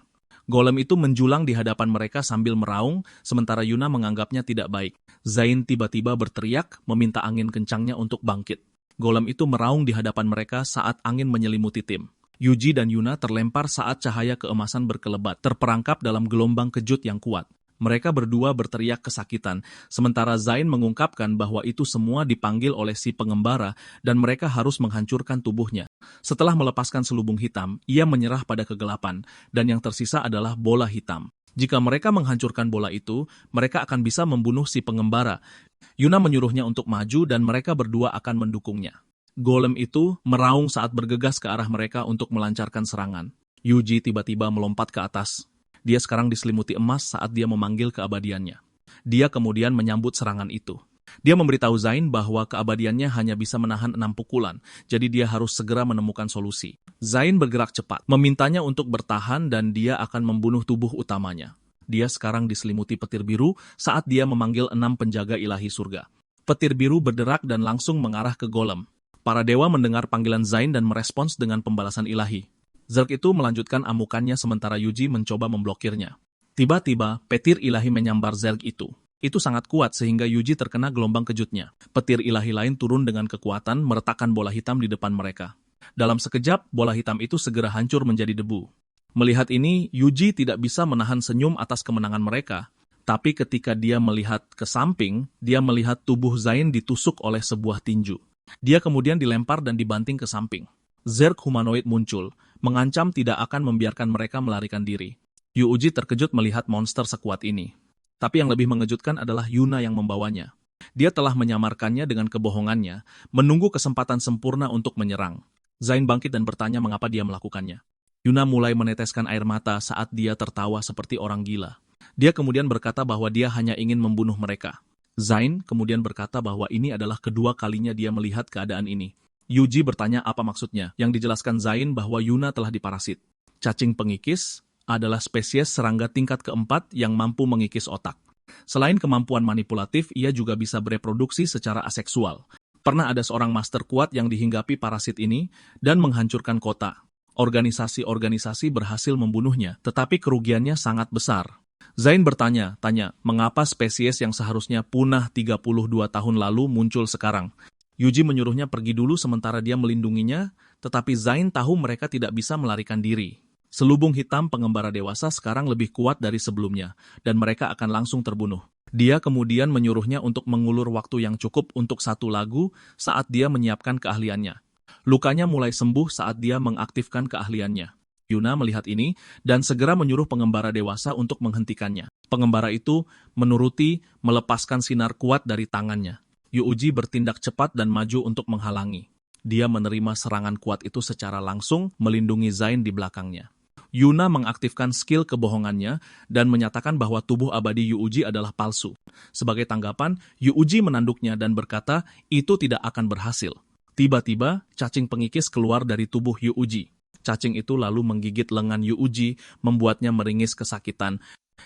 Golem itu menjulang di hadapan mereka sambil meraung, sementara Yuna menganggapnya tidak baik. Zain tiba-tiba berteriak, meminta angin kencangnya untuk bangkit. Golem itu meraung di hadapan mereka saat angin menyelimuti tim. Yuji dan Yuna terlempar saat cahaya keemasan berkelebat, terperangkap dalam gelombang kejut yang kuat. Mereka berdua berteriak kesakitan, sementara Zain mengungkapkan bahwa itu semua dipanggil oleh si pengembara dan mereka harus menghancurkan tubuhnya. Setelah melepaskan selubung hitam, ia menyerah pada kegelapan, dan yang tersisa adalah bola hitam. Jika mereka menghancurkan bola itu, mereka akan bisa membunuh si pengembara. Yuna menyuruhnya untuk maju dan mereka berdua akan mendukungnya. Golem itu meraung saat bergegas ke arah mereka untuk melancarkan serangan. Yuji tiba-tiba melompat ke atas. Dia sekarang diselimuti emas saat dia memanggil keabadiannya. Dia kemudian menyambut serangan itu. Dia memberitahu Zain bahwa keabadiannya hanya bisa menahan 6 pukulan, jadi dia harus segera menemukan solusi. Zain bergerak cepat, memintanya untuk bertahan dan dia akan membunuh tubuh utamanya. Dia sekarang diselimuti petir biru saat dia memanggil 6 penjaga ilahi surga. Petir biru berderak dan langsung mengarah ke golem. Para dewa mendengar panggilan Zain dan merespons dengan pembalasan ilahi. Zerg itu melanjutkan amukannya sementara Yuji mencoba memblokirnya. Tiba-tiba, petir ilahi menyambar Zerg itu. Itu sangat kuat sehingga Yuji terkena gelombang kejutnya. Petir ilahi lain turun dengan kekuatan meretakkan bola hitam di depan mereka. Dalam sekejap, bola hitam itu segera hancur menjadi debu. Melihat ini, Yuji tidak bisa menahan senyum atas kemenangan mereka. Tapi ketika dia melihat ke samping, dia melihat tubuh Zain ditusuk oleh sebuah tinju. Dia kemudian dilempar dan dibanting ke samping. Zerg humanoid muncul, mengancam tidak akan membiarkan mereka melarikan diri. Yuuji terkejut melihat monster sekuat ini. Tapi yang lebih mengejutkan adalah Yuna yang membawanya. Dia telah menyamarkannya dengan kebohongannya, menunggu kesempatan sempurna untuk menyerang. Zain bangkit dan bertanya mengapa dia melakukannya. Yuna mulai meneteskan air mata saat dia tertawa seperti orang gila. Dia kemudian berkata bahwa dia hanya ingin membunuh mereka. Zain kemudian berkata bahwa ini adalah kedua kalinya dia melihat keadaan ini. Yuji bertanya apa maksudnya, yang dijelaskan Zain bahwa Yuna telah diparasit. Cacing pengikis adalah spesies serangga tingkat keempat yang mampu mengikis otak. Selain kemampuan manipulatif, ia juga bisa bereproduksi secara aseksual. Pernah ada seorang master kuat yang dihinggapi parasit ini dan menghancurkan kota. Organisasi-organisasi berhasil membunuhnya, tetapi kerugiannya sangat besar. Zain bertanya, mengapa spesies yang seharusnya punah 32 tahun lalu muncul sekarang? Yuji menyuruhnya pergi dulu sementara dia melindunginya, tetapi Zain tahu mereka tidak bisa melarikan diri. Selubung hitam pengembara dewasa sekarang lebih kuat dari sebelumnya, dan mereka akan langsung terbunuh. Dia kemudian menyuruhnya untuk mengulur waktu yang cukup untuk satu lagu saat dia menyiapkan keahliannya. Lukanya mulai sembuh saat dia mengaktifkan keahliannya. Yuna melihat ini dan segera menyuruh pengembara dewasa untuk menghentikannya. Pengembara itu menuruti, melepaskan sinar kuat dari tangannya. Yuuji bertindak cepat dan maju untuk menghalangi. Dia menerima serangan kuat itu secara langsung, melindungi Zain di belakangnya. Yuna mengaktifkan skill kebohongannya dan menyatakan bahwa tubuh abadi Yuuji adalah palsu. Sebagai tanggapan, Yuuji menanduknya dan berkata itu tidak akan berhasil. Tiba-tiba, cacing pengikis keluar dari tubuh Yuuji. Cacing itu lalu menggigit lengan Yuuji, membuatnya meringis kesakitan.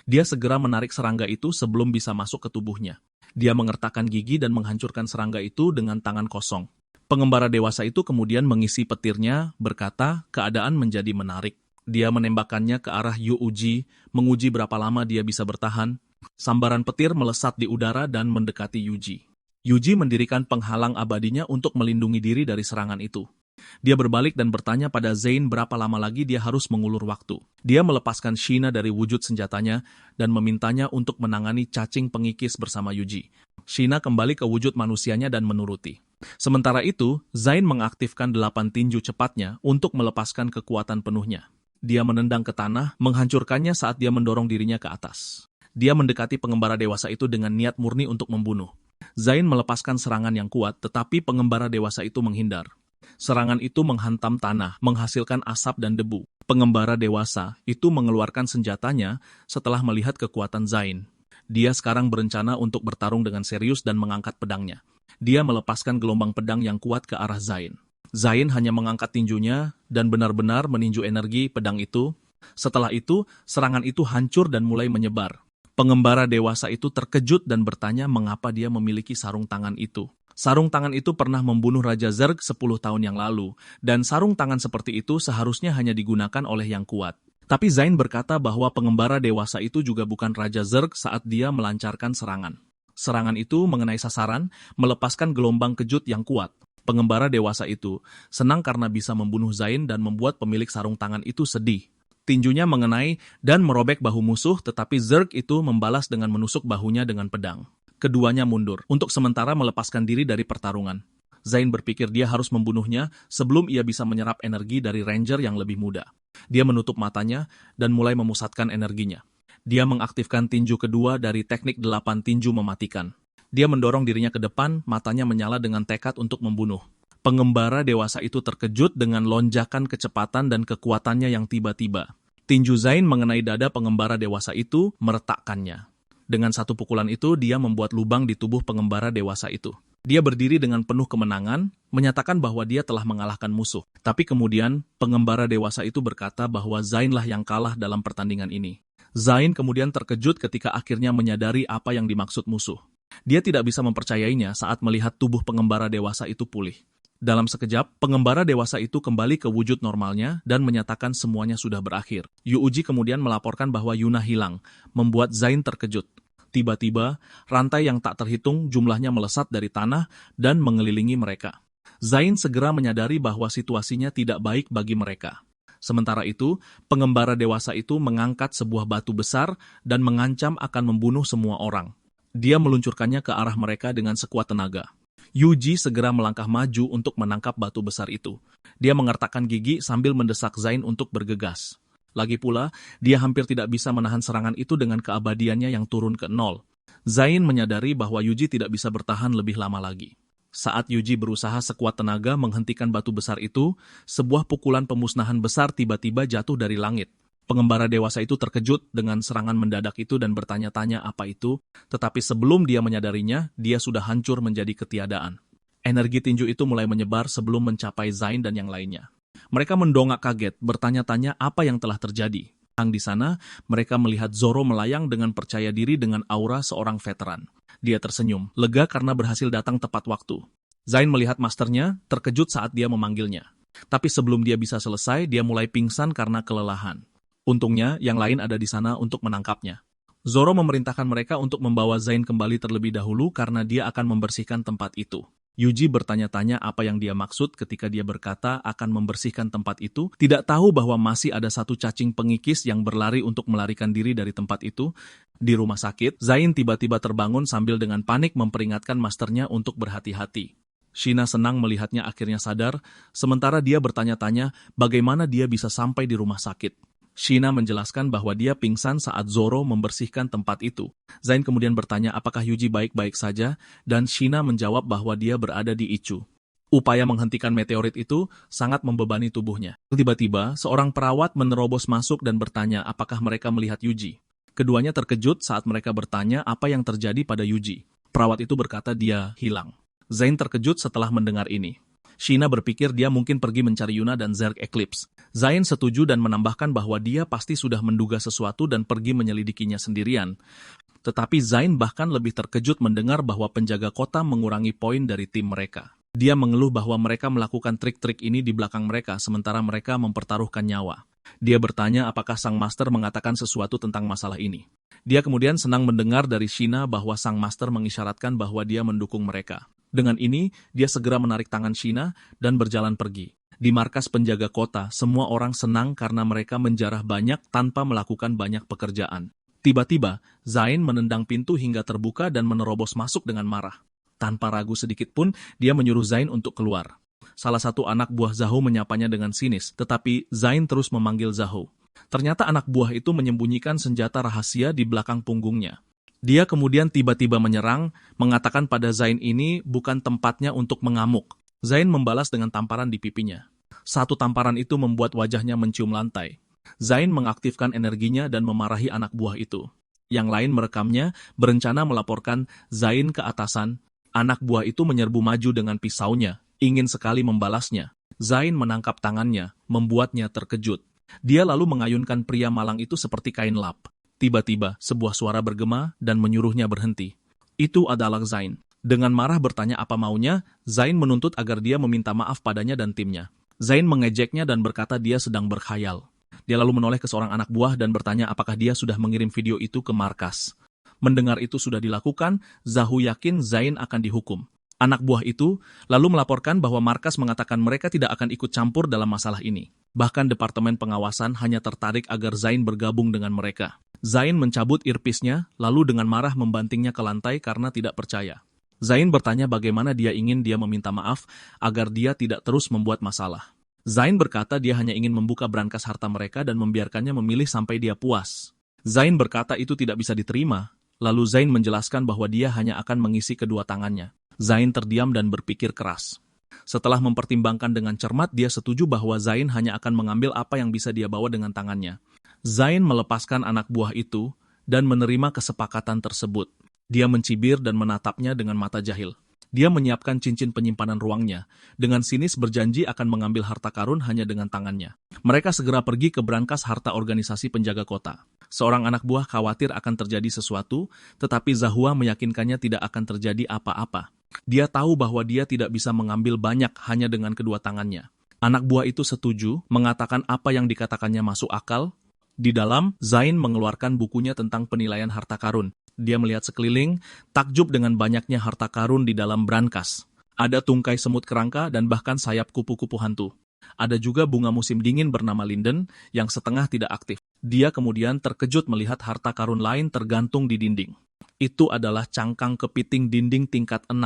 Dia segera menarik serangga itu sebelum bisa masuk ke tubuhnya. Dia mengertakkan gigi dan menghancurkan serangga itu dengan tangan kosong. Pengembara dewasa itu kemudian mengisi petirnya, berkata keadaan menjadi menarik. Dia menembakkannya ke arah Yuuji, menguji berapa lama dia bisa bertahan. Sambaran petir melesat di udara dan mendekati Yuji. Yuji mendirikan penghalang abadinya untuk melindungi diri dari serangan itu. Dia berbalik dan bertanya pada Zain berapa lama lagi dia harus mengulur waktu. Dia melepaskan Shina dari wujud senjatanya dan memintanya untuk menangani cacing pengikis bersama Yuji. Shina kembali ke wujud manusianya dan menuruti. Sementara itu, Zain mengaktifkan 8 tinju cepatnya untuk melepaskan kekuatan penuhnya. Dia menendang ke tanah, menghancurkannya saat dia mendorong dirinya ke atas. Dia mendekati pengembara dewasa itu dengan niat murni untuk membunuh. Zain melepaskan serangan yang kuat, tetapi pengembara dewasa itu menghindar. Serangan itu menghantam tanah, menghasilkan asap dan debu. Pengembara dewasa itu mengeluarkan senjatanya setelah melihat kekuatan Zain. Dia sekarang berencana untuk bertarung dengan serius dan mengangkat pedangnya. Dia melepaskan gelombang pedang yang kuat ke arah Zain. Zain hanya mengangkat tinjunya dan benar-benar meninju energi pedang itu. Setelah itu, serangan itu hancur dan mulai menyebar. Pengembara dewasa itu terkejut dan bertanya mengapa dia memiliki sarung tangan itu. Sarung tangan itu pernah membunuh Raja Zerg 10 tahun yang lalu, dan sarung tangan seperti itu seharusnya hanya digunakan oleh yang kuat. Tapi Zain berkata bahwa pengembara dewasa itu juga bukan Raja Zerg saat dia melancarkan serangan. Serangan itu mengenai sasaran, melepaskan gelombang kejut yang kuat. Pengembara dewasa itu senang karena bisa membunuh Zain dan membuat pemilik sarung tangan itu sedih. Tinjunya mengenai dan merobek bahu musuh, tetapi Zerg itu membalas dengan menusuk bahunya dengan pedang. Keduanya mundur, untuk sementara melepaskan diri dari pertarungan. Zain berpikir dia harus membunuhnya sebelum ia bisa menyerap energi dari Ranger yang lebih muda. Dia menutup matanya dan mulai memusatkan energinya. Dia mengaktifkan tinju kedua dari teknik 8 tinju mematikan. Dia mendorong dirinya ke depan, matanya menyala dengan tekad untuk membunuh. Pengembara dewasa itu terkejut dengan lonjakan kecepatan dan kekuatannya yang tiba-tiba. Tinju Zain mengenai dada pengembara dewasa itu meretakkannya. Dengan satu pukulan itu, dia membuat lubang di tubuh pengembara dewasa itu. Dia berdiri dengan penuh kemenangan, menyatakan bahwa dia telah mengalahkan musuh. Tapi kemudian, pengembara dewasa itu berkata bahwa Zainlah yang kalah dalam pertandingan ini. Zain kemudian terkejut ketika akhirnya menyadari apa yang dimaksud musuh. Dia tidak bisa mempercayainya saat melihat tubuh pengembara dewasa itu pulih. Dalam sekejap, pengembara dewasa itu kembali ke wujud normalnya dan menyatakan semuanya sudah berakhir. Yuuji kemudian melaporkan bahwa Yuna hilang, membuat Zain terkejut. Tiba-tiba, rantai yang tak terhitung jumlahnya melesat dari tanah dan mengelilingi mereka. Zain segera menyadari bahwa situasinya tidak baik bagi mereka. Sementara itu, pengembara dewasa itu mengangkat sebuah batu besar dan mengancam akan membunuh semua orang. Dia meluncurkannya ke arah mereka dengan sekuat tenaga. Yuji segera melangkah maju untuk menangkap batu besar itu. Dia mengertakkan gigi sambil mendesak Zain untuk bergegas. Lagi pula, dia hampir tidak bisa menahan serangan itu dengan keabadiannya yang turun ke 0. Zain menyadari bahwa Yuji tidak bisa bertahan lebih lama lagi. Saat Yuji berusaha sekuat tenaga menghentikan batu besar itu, sebuah pukulan pemusnahan besar tiba-tiba jatuh dari langit. Pengembara dewasa itu terkejut dengan serangan mendadak itu dan bertanya-tanya apa itu, tetapi sebelum dia menyadarinya, dia sudah hancur menjadi ketiadaan. Energi tinju itu mulai menyebar sebelum mencapai Zain dan yang lainnya. Mereka mendongak kaget, bertanya-tanya apa yang telah terjadi. Di sana, mereka melihat Zoro melayang dengan percaya diri dengan aura seorang veteran. Dia tersenyum, lega karena berhasil datang tepat waktu. Zain melihat masternya, terkejut saat dia memanggilnya. Tapi sebelum dia bisa selesai, dia mulai pingsan karena kelelahan. Untungnya, yang lain ada di sana untuk menangkapnya. Zoro memerintahkan mereka untuk membawa Zain kembali terlebih dahulu karena dia akan membersihkan tempat itu. Yuji bertanya-tanya apa yang dia maksud ketika dia berkata akan membersihkan tempat itu, tidak tahu bahwa masih ada satu cacing pengikis yang berlari untuk melarikan diri dari tempat itu. Di rumah sakit, Zain tiba-tiba terbangun sambil dengan panik memperingatkan masternya untuk berhati-hati. Sheena senang melihatnya akhirnya sadar, sementara dia bertanya-tanya bagaimana dia bisa sampai di rumah sakit. Sheena menjelaskan bahwa dia pingsan saat Zoro membersihkan tempat itu. Zain kemudian bertanya apakah Yuji baik-baik saja, dan Sheena menjawab bahwa dia berada di Ichu. Upaya menghentikan meteorit itu sangat membebani tubuhnya. Tiba-tiba, seorang perawat menerobos masuk dan bertanya apakah mereka melihat Yuji. Keduanya terkejut saat mereka bertanya apa yang terjadi pada Yuji. Perawat itu berkata dia hilang. Zain terkejut setelah mendengar ini. Sheena berpikir dia mungkin pergi mencari Yuna dan Zerg Eclipse. Zain setuju dan menambahkan bahwa dia pasti sudah menduga sesuatu dan pergi menyelidikinya sendirian. Tetapi Zain bahkan lebih terkejut mendengar bahwa penjaga kota mengurangi poin dari tim mereka. Dia mengeluh bahwa mereka melakukan trik-trik ini di belakang mereka sementara mereka mempertaruhkan nyawa. Dia bertanya apakah Sang Master mengatakan sesuatu tentang masalah ini. Dia kemudian senang mendengar dari Sheena bahwa Sang Master mengisyaratkan bahwa dia mendukung mereka. Dengan ini, dia segera menarik tangan Sheena dan berjalan pergi. Di markas penjaga kota, semua orang senang karena mereka menjarah banyak tanpa melakukan banyak pekerjaan. Tiba-tiba, Zain menendang pintu hingga terbuka dan menerobos masuk dengan marah. Tanpa ragu sedikit pun, dia menyuruh Zain untuk keluar. Salah satu anak buah Zhao menyapanya dengan sinis, tetapi Zain terus memanggil Zhao. Ternyata anak buah itu menyembunyikan senjata rahasia di belakang punggungnya. Dia kemudian tiba-tiba menyerang, mengatakan pada Zain ini bukan tempatnya untuk mengamuk. Zain membalas dengan tamparan di pipinya. Satu tamparan itu membuat wajahnya mencium lantai. Zain mengaktifkan energinya dan memarahi anak buah itu. Yang lain merekamnya, berencana melaporkan Zain ke atasan. Anak buah itu menyerbu maju dengan pisaunya, ingin sekali membalasnya. Zain menangkap tangannya, membuatnya terkejut. Dia lalu mengayunkan pria malang itu seperti kain lap. Tiba-tiba, sebuah suara bergema dan menyuruhnya berhenti. Itu adalah Zain. Dengan marah bertanya apa maunya, Zain menuntut agar dia meminta maaf padanya dan timnya. Zain mengejeknya dan berkata dia sedang berkhayal. Dia lalu menoleh ke seorang anak buah dan bertanya apakah dia sudah mengirim video itu ke markas. Mendengar itu sudah dilakukan, Zhao yakin Zain akan dihukum. Anak buah itu lalu melaporkan bahwa markas mengatakan mereka tidak akan ikut campur dalam masalah ini. Bahkan Departemen Pengawasan hanya tertarik agar Zain bergabung dengan mereka. Zain mencabut earpiece-nya, lalu dengan marah membantingnya ke lantai karena tidak percaya. Zain bertanya bagaimana dia meminta maaf agar dia tidak terus membuat masalah. Zain berkata dia hanya ingin membuka brankas harta mereka dan membiarkannya memilih sampai dia puas. Zain berkata itu tidak bisa diterima. Lalu Zain menjelaskan bahwa dia hanya akan mengisi kedua tangannya. Zain terdiam dan berpikir keras. Setelah mempertimbangkan dengan cermat, dia setuju bahwa Zain hanya akan mengambil apa yang bisa dia bawa dengan tangannya. Zain melepaskan anak buah itu dan menerima kesepakatan tersebut. Dia mencibir dan menatapnya dengan mata jahil. Dia menyiapkan cincin penyimpanan ruangnya, dengan sinis berjanji akan mengambil harta karun hanya dengan tangannya. Mereka segera pergi ke brankas harta organisasi penjaga kota. Seorang anak buah khawatir akan terjadi sesuatu, tetapi Zahua meyakinkannya tidak akan terjadi apa-apa. Dia tahu bahwa dia tidak bisa mengambil banyak hanya dengan kedua tangannya. Anak buah itu setuju, mengatakan apa yang dikatakannya masuk akal. Di dalam, Zain mengeluarkan bukunya tentang penilaian harta karun. Dia melihat sekeliling, takjub dengan banyaknya harta karun di dalam brankas. Ada tungkai semut kerangka dan bahkan sayap kupu-kupu hantu. Ada juga bunga musim dingin bernama linden yang setengah tidak aktif. Dia kemudian terkejut melihat harta karun lain tergantung di dinding. Itu adalah cangkang kepiting dinding tingkat 6.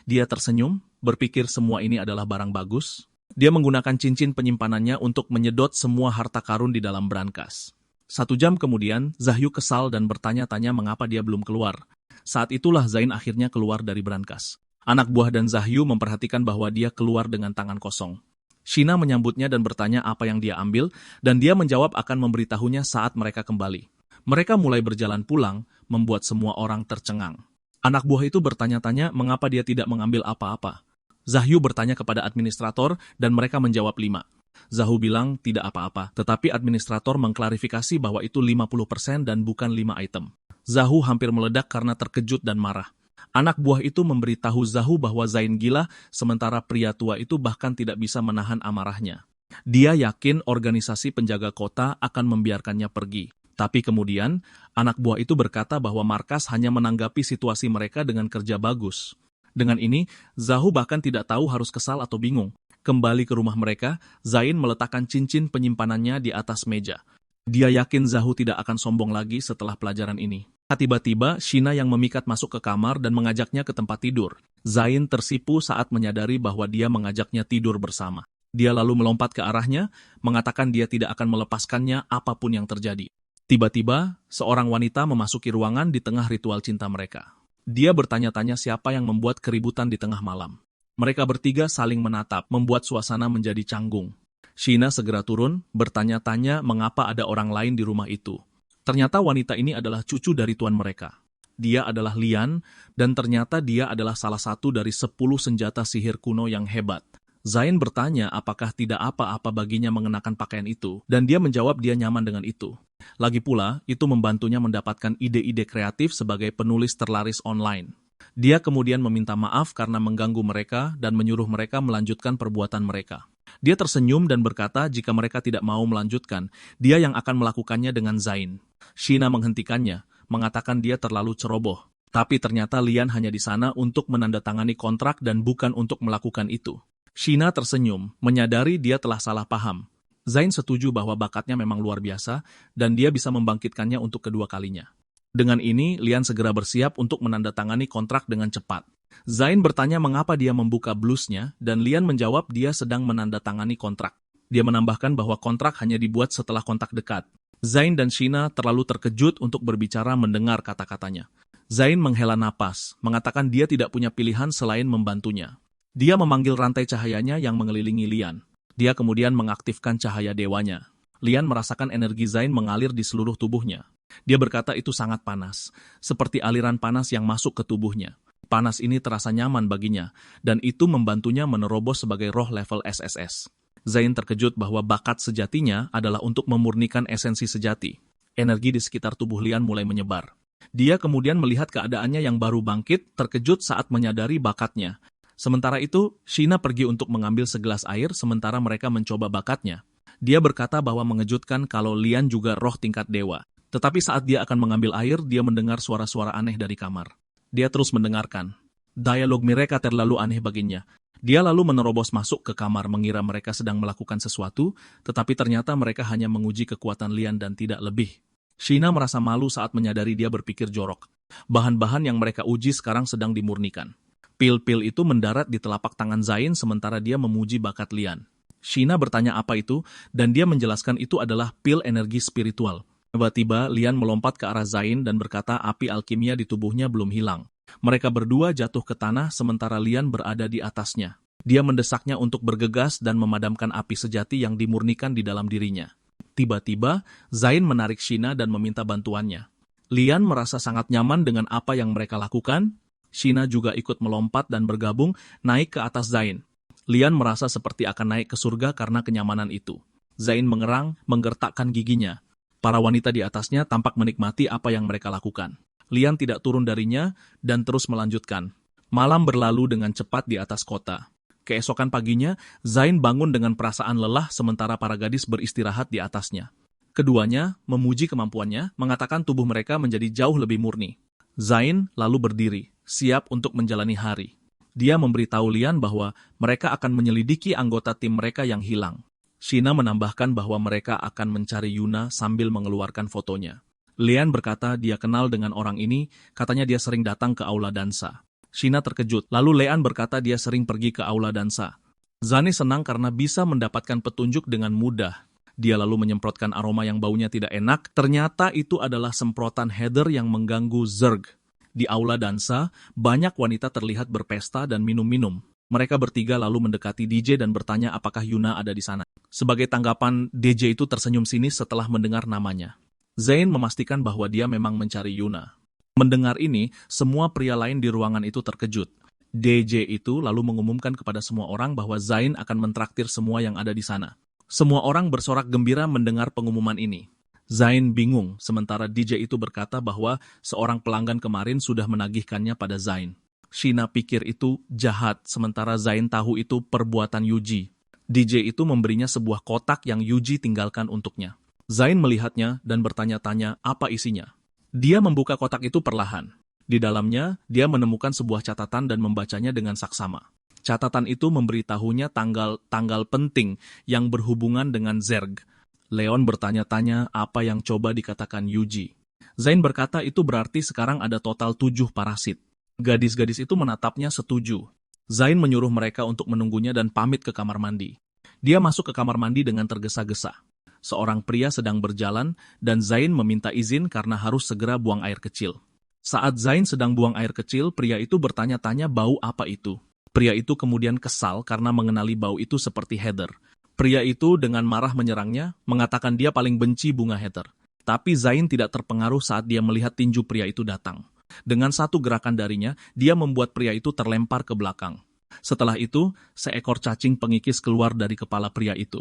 Dia tersenyum, berpikir semua ini adalah barang bagus. Dia menggunakan cincin penyimpanannya untuk menyedot semua harta karun di dalam brankas. 1 jam kemudian, Zahyu kesal dan bertanya-tanya mengapa dia belum keluar. Saat itulah Zain akhirnya keluar dari brankas. Anak buah dan Zahyu memperhatikan bahwa dia keluar dengan tangan kosong. Sheena menyambutnya dan bertanya apa yang dia ambil, dan dia menjawab akan memberitahunya saat mereka kembali. Mereka mulai berjalan pulang, membuat semua orang tercengang. Anak buah itu bertanya-tanya mengapa dia tidak mengambil apa-apa. Zahyu bertanya kepada administrator dan mereka menjawab 5. Zahyu bilang tidak apa-apa, tetapi administrator mengklarifikasi bahwa itu 50% dan bukan 5 item. Zahyu hampir meledak karena terkejut dan marah. Anak buah itu memberitahu Zahyu bahwa Zain gila, sementara pria tua itu bahkan tidak bisa menahan amarahnya. Dia yakin organisasi penjaga kota akan membiarkannya pergi. Tapi kemudian, anak buah itu berkata bahwa markas hanya menanggapi situasi mereka dengan kerja bagus. Dengan ini, Zahyu bahkan tidak tahu harus kesal atau bingung. Kembali ke rumah mereka, Zain meletakkan cincin penyimpanannya di atas meja. Dia yakin Zahyu tidak akan sombong lagi setelah pelajaran ini. Tiba-tiba, Shina yang memikat masuk ke kamar dan mengajaknya ke tempat tidur. Zain tersipu saat menyadari bahwa dia mengajaknya tidur bersama. Dia lalu melompat ke arahnya, mengatakan dia tidak akan melepaskannya apapun yang terjadi. Tiba-tiba, seorang wanita memasuki ruangan di tengah ritual cinta mereka. Dia bertanya-tanya siapa yang membuat keributan di tengah malam. Mereka bertiga saling menatap, membuat suasana menjadi canggung. Shina segera turun, bertanya-tanya mengapa ada orang lain di rumah itu. Ternyata wanita ini adalah cucu dari tuan mereka. Dia adalah Lian, dan ternyata dia adalah salah satu dari 10 senjata sihir kuno yang hebat. Zain bertanya apakah tidak apa-apa baginya mengenakan pakaian itu, dan dia menjawab dia nyaman dengan itu. Lagi pula, itu membantunya mendapatkan ide-ide kreatif sebagai penulis terlaris online. Dia kemudian meminta maaf karena mengganggu mereka dan menyuruh mereka melanjutkan perbuatan mereka. Dia tersenyum dan berkata jika mereka tidak mau melanjutkan, dia yang akan melakukannya dengan Zain. Shina menghentikannya, mengatakan dia terlalu ceroboh. Tapi ternyata Lian hanya di sana untuk menandatangani kontrak dan bukan untuk melakukan itu. Shina tersenyum, menyadari dia telah salah paham. Zain setuju bahwa bakatnya memang luar biasa, dan dia bisa membangkitkannya untuk kedua kalinya. Dengan ini, Lian segera bersiap untuk menandatangani kontrak dengan cepat. Zain bertanya mengapa dia membuka blusnya, dan Lian menjawab dia sedang menandatangani kontrak. Dia menambahkan bahwa kontrak hanya dibuat setelah kontak dekat. Zain dan Shina terlalu terkejut untuk berbicara mendengar kata-katanya. Zain menghela napas, mengatakan dia tidak punya pilihan selain membantunya. Dia memanggil rantai cahayanya yang mengelilingi Lian. Dia kemudian mengaktifkan cahaya dewanya. Lian merasakan energi Zain mengalir di seluruh tubuhnya. Dia berkata itu sangat panas, seperti aliran panas yang masuk ke tubuhnya. Panas ini terasa nyaman baginya, dan itu membantunya menerobos sebagai roh level SSS. Zain terkejut bahwa bakat sejatinya adalah untuk memurnikan esensi sejati. Energi di sekitar tubuh Lian mulai menyebar. Dia kemudian melihat keadaannya yang baru bangkit, terkejut saat menyadari bakatnya. Sementara itu, Shina pergi untuk mengambil segelas air sementara mereka mencoba bakatnya. Dia berkata bahwa mengejutkan kalau Lian juga roh tingkat dewa. Tetapi saat dia akan mengambil air, dia mendengar suara-suara aneh dari kamar. Dia terus mendengarkan. Dialog mereka terlalu aneh baginya. Dia lalu menerobos masuk ke kamar mengira mereka sedang melakukan sesuatu, tetapi ternyata mereka hanya menguji kekuatan Lian dan tidak lebih. Shina merasa malu saat menyadari dia berpikir jorok. Bahan-bahan yang mereka uji sekarang sedang dimurnikan. Pil-pil itu mendarat di telapak tangan Zain sementara dia memuji bakat Lian. Shina bertanya apa itu, dan dia menjelaskan itu adalah pil energi spiritual. Tiba-tiba, Lian melompat ke arah Zain dan berkata api alkimia di tubuhnya belum hilang. Mereka berdua jatuh ke tanah sementara Lian berada di atasnya. Dia mendesaknya untuk bergegas dan memadamkan api sejati yang dimurnikan di dalam dirinya. Tiba-tiba, Zain menarik Shina dan meminta bantuannya. Lian merasa sangat nyaman dengan apa yang mereka lakukan. Shina juga ikut melompat dan bergabung naik ke atas Zain. Lian merasa seperti akan naik ke surga karena kenyamanan itu. Zain mengerang, menggertakkan giginya. Para wanita di atasnya tampak menikmati apa yang mereka lakukan. Lian tidak turun darinya dan terus melanjutkan. Malam berlalu dengan cepat di atas kota. Keesokan paginya, Zain bangun dengan perasaan lelah sementara para gadis beristirahat di atasnya. Keduanya memuji kemampuannya, mengatakan tubuh mereka menjadi jauh lebih murni. Zain lalu berdiri, siap untuk menjalani hari. Dia memberitahu Lian bahwa mereka akan menyelidiki anggota tim mereka yang hilang. Shina menambahkan bahwa mereka akan mencari Yuna sambil mengeluarkan fotonya. Lian berkata dia kenal dengan orang ini, katanya dia sering datang ke aula dansa. Shina terkejut, lalu Lian berkata dia sering pergi ke aula dansa. Zani senang karena bisa mendapatkan petunjuk dengan mudah. Dia lalu menyemprotkan aroma yang baunya tidak enak, ternyata itu adalah semprotan Heather yang mengganggu Zerg. Di aula dansa, banyak wanita terlihat berpesta dan minum-minum. Mereka bertiga lalu mendekati DJ dan bertanya apakah Yuna ada di sana. Sebagai tanggapan, DJ itu tersenyum sinis setelah mendengar namanya. Zain memastikan bahwa dia memang mencari Yuna. Mendengar ini, semua pria lain di ruangan itu terkejut. DJ itu lalu mengumumkan kepada semua orang bahwa Zain akan mentraktir semua yang ada di sana. Semua orang bersorak gembira mendengar pengumuman ini. Zain bingung, sementara DJ itu berkata bahwa seorang pelanggan kemarin sudah menagihkannya pada Zain. Shina pikir itu jahat, sementara Zain tahu itu perbuatan Yuji. DJ itu memberinya sebuah kotak yang Yuji tinggalkan untuknya. Zain melihatnya dan bertanya-tanya apa isinya. Dia membuka kotak itu perlahan. Di dalamnya, dia menemukan sebuah catatan dan membacanya dengan saksama. Catatan itu memberitahunya tanggal penting yang berhubungan dengan Zerg. Leon bertanya-tanya apa yang coba dikatakan Yuji. Zain berkata itu berarti sekarang ada total 7 parasit. Gadis-gadis itu menatapnya setuju. Zain menyuruh mereka untuk menunggunya dan pamit ke kamar mandi. Dia masuk ke kamar mandi dengan tergesa-gesa. Seorang pria sedang berjalan dan Zain meminta izin karena harus segera buang air kecil. Saat Zain sedang buang air kecil, pria itu bertanya-tanya bau apa itu. Pria itu kemudian kesal karena mengenali bau itu seperti heather. Pria itu dengan marah menyerangnya, mengatakan dia paling benci bunga heather. Tapi Zain tidak terpengaruh saat dia melihat tinju pria itu datang. Dengan satu gerakan darinya, dia membuat pria itu terlempar ke belakang. Setelah itu, seekor cacing pengikis keluar dari kepala pria itu.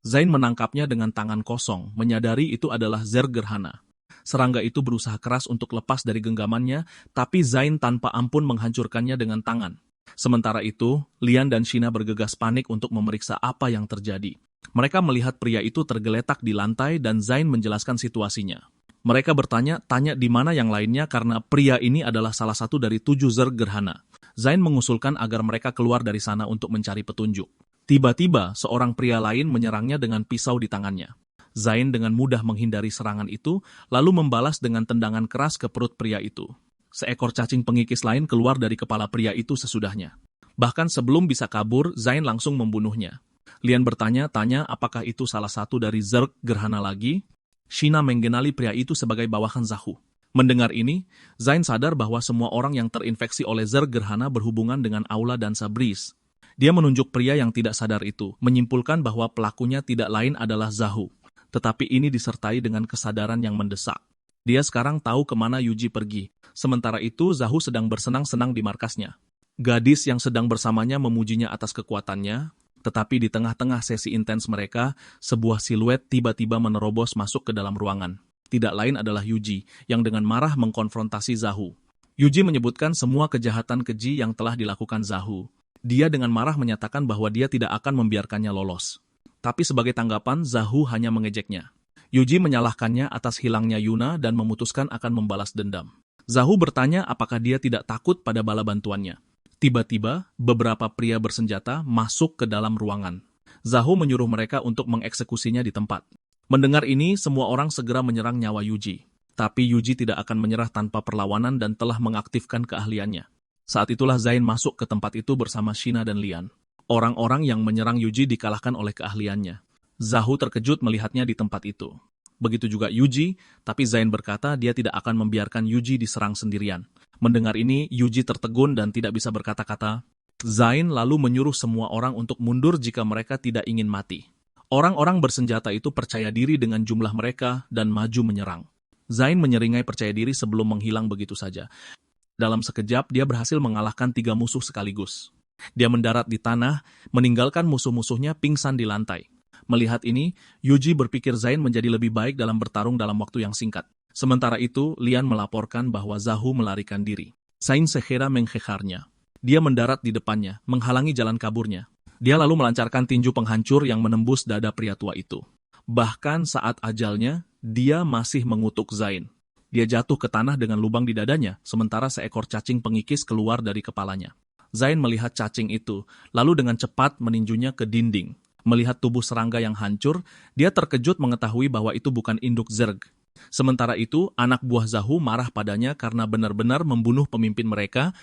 Zain menangkapnya dengan tangan kosong, menyadari itu adalah Zerg Gerhana. Serangga itu berusaha keras untuk lepas dari genggamannya, tapi Zain tanpa ampun menghancurkannya dengan tangan. Sementara itu, Lian dan Shina bergegas panik untuk memeriksa apa yang terjadi. Mereka melihat pria itu tergeletak di lantai dan Zain menjelaskan situasinya. Mereka bertanya-tanya di mana yang lainnya karena pria ini adalah salah satu dari 7 Zerg Gerhana. Zain mengusulkan agar mereka keluar dari sana untuk mencari petunjuk. Tiba-tiba, seorang pria lain menyerangnya dengan pisau di tangannya. Zain dengan mudah menghindari serangan itu, lalu membalas dengan tendangan keras ke perut pria itu. Seekor cacing pengikis lain keluar dari kepala pria itu sesudahnya. Bahkan sebelum bisa kabur, Zain langsung membunuhnya. Lian bertanya-tanya apakah itu salah satu dari Zerg Gerhana lagi. Shina mengenali pria itu sebagai bawahan Zahu. Mendengar ini, Zain sadar bahwa semua orang yang terinfeksi oleh Zerg Gerhana berhubungan dengan Aula dan Sabris. Dia menunjuk pria yang tidak sadar itu, menyimpulkan bahwa pelakunya tidak lain adalah Zahu. Tetapi ini disertai dengan kesadaran yang mendesak. Dia sekarang tahu kemana Yuji pergi. Sementara itu, Zahu sedang bersenang-senang di markasnya. Gadis yang sedang bersamanya memujinya atas kekuatannya, tetapi di tengah-tengah sesi intens mereka, sebuah siluet tiba-tiba menerobos masuk ke dalam ruangan. Tidak lain adalah Yuji, yang dengan marah mengkonfrontasi Zahu. Yuji menyebutkan semua kejahatan keji yang telah dilakukan Zahu. Dia dengan marah menyatakan bahwa dia tidak akan membiarkannya lolos. Tapi sebagai tanggapan, Zahu hanya mengejeknya. Yuji menyalahkannya atas hilangnya Yuna dan memutuskan akan membalas dendam. Zahu bertanya apakah dia tidak takut pada bala bantuannya. Tiba-tiba, beberapa pria bersenjata masuk ke dalam ruangan. Zahu menyuruh mereka untuk mengeksekusinya di tempat. Mendengar ini, semua orang segera menyerang nyawa Yuji. Tapi Yuji tidak akan menyerah tanpa perlawanan dan telah mengaktifkan keahliannya. Saat itulah Zain masuk ke tempat itu bersama Shina dan Lian. Orang-orang yang menyerang Yuji dikalahkan oleh keahliannya. Zahu terkejut melihatnya di tempat itu. Begitu juga Yuji, tapi Zain berkata dia tidak akan membiarkan Yuji diserang sendirian. Mendengar ini, Yuji tertegun dan tidak bisa berkata-kata. Zain lalu menyuruh semua orang untuk mundur jika mereka tidak ingin mati. Orang-orang bersenjata itu percaya diri dengan jumlah mereka dan maju menyerang. Zain menyeringai percaya diri sebelum menghilang begitu saja. Dalam sekejap, dia berhasil mengalahkan 3 musuh sekaligus. Dia mendarat di tanah, meninggalkan musuh-musuhnya pingsan di lantai. Melihat ini, Yuji berpikir Zain menjadi lebih baik dalam bertarung dalam waktu yang singkat. Sementara itu, Lian melaporkan bahwa Zahu melarikan diri. Zain segera mengkejarnya. Dia mendarat di depannya, menghalangi jalan kaburnya. Dia lalu melancarkan tinju penghancur yang menembus dada pria tua itu. Bahkan saat ajalnya, dia masih mengutuk Zain. Dia jatuh ke tanah dengan lubang di dadanya, sementara seekor cacing pengikis keluar dari kepalanya. Zain melihat cacing itu, lalu dengan cepat meninjunya ke dinding. Melihat tubuh serangga yang hancur, dia terkejut mengetahui bahwa itu bukan induk Zerg. Sementara itu, anak buah Zahu marah padanya karena benar-benar membunuh pemimpin mereka.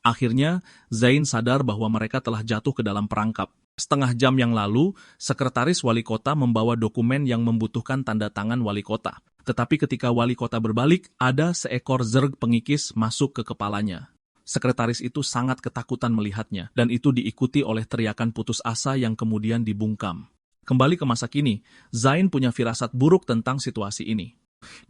Akhirnya, Zain sadar bahwa mereka telah jatuh ke dalam perangkap. Setengah jam yang lalu, sekretaris wali kota membawa dokumen yang membutuhkan tanda tangan wali kota. Tetapi ketika wali kota berbalik, ada seekor Zerg pengikis masuk ke kepalanya. Sekretaris itu sangat ketakutan melihatnya, dan itu diikuti oleh teriakan putus asa yang kemudian dibungkam. Kembali ke masa kini, Zain punya firasat buruk tentang situasi ini.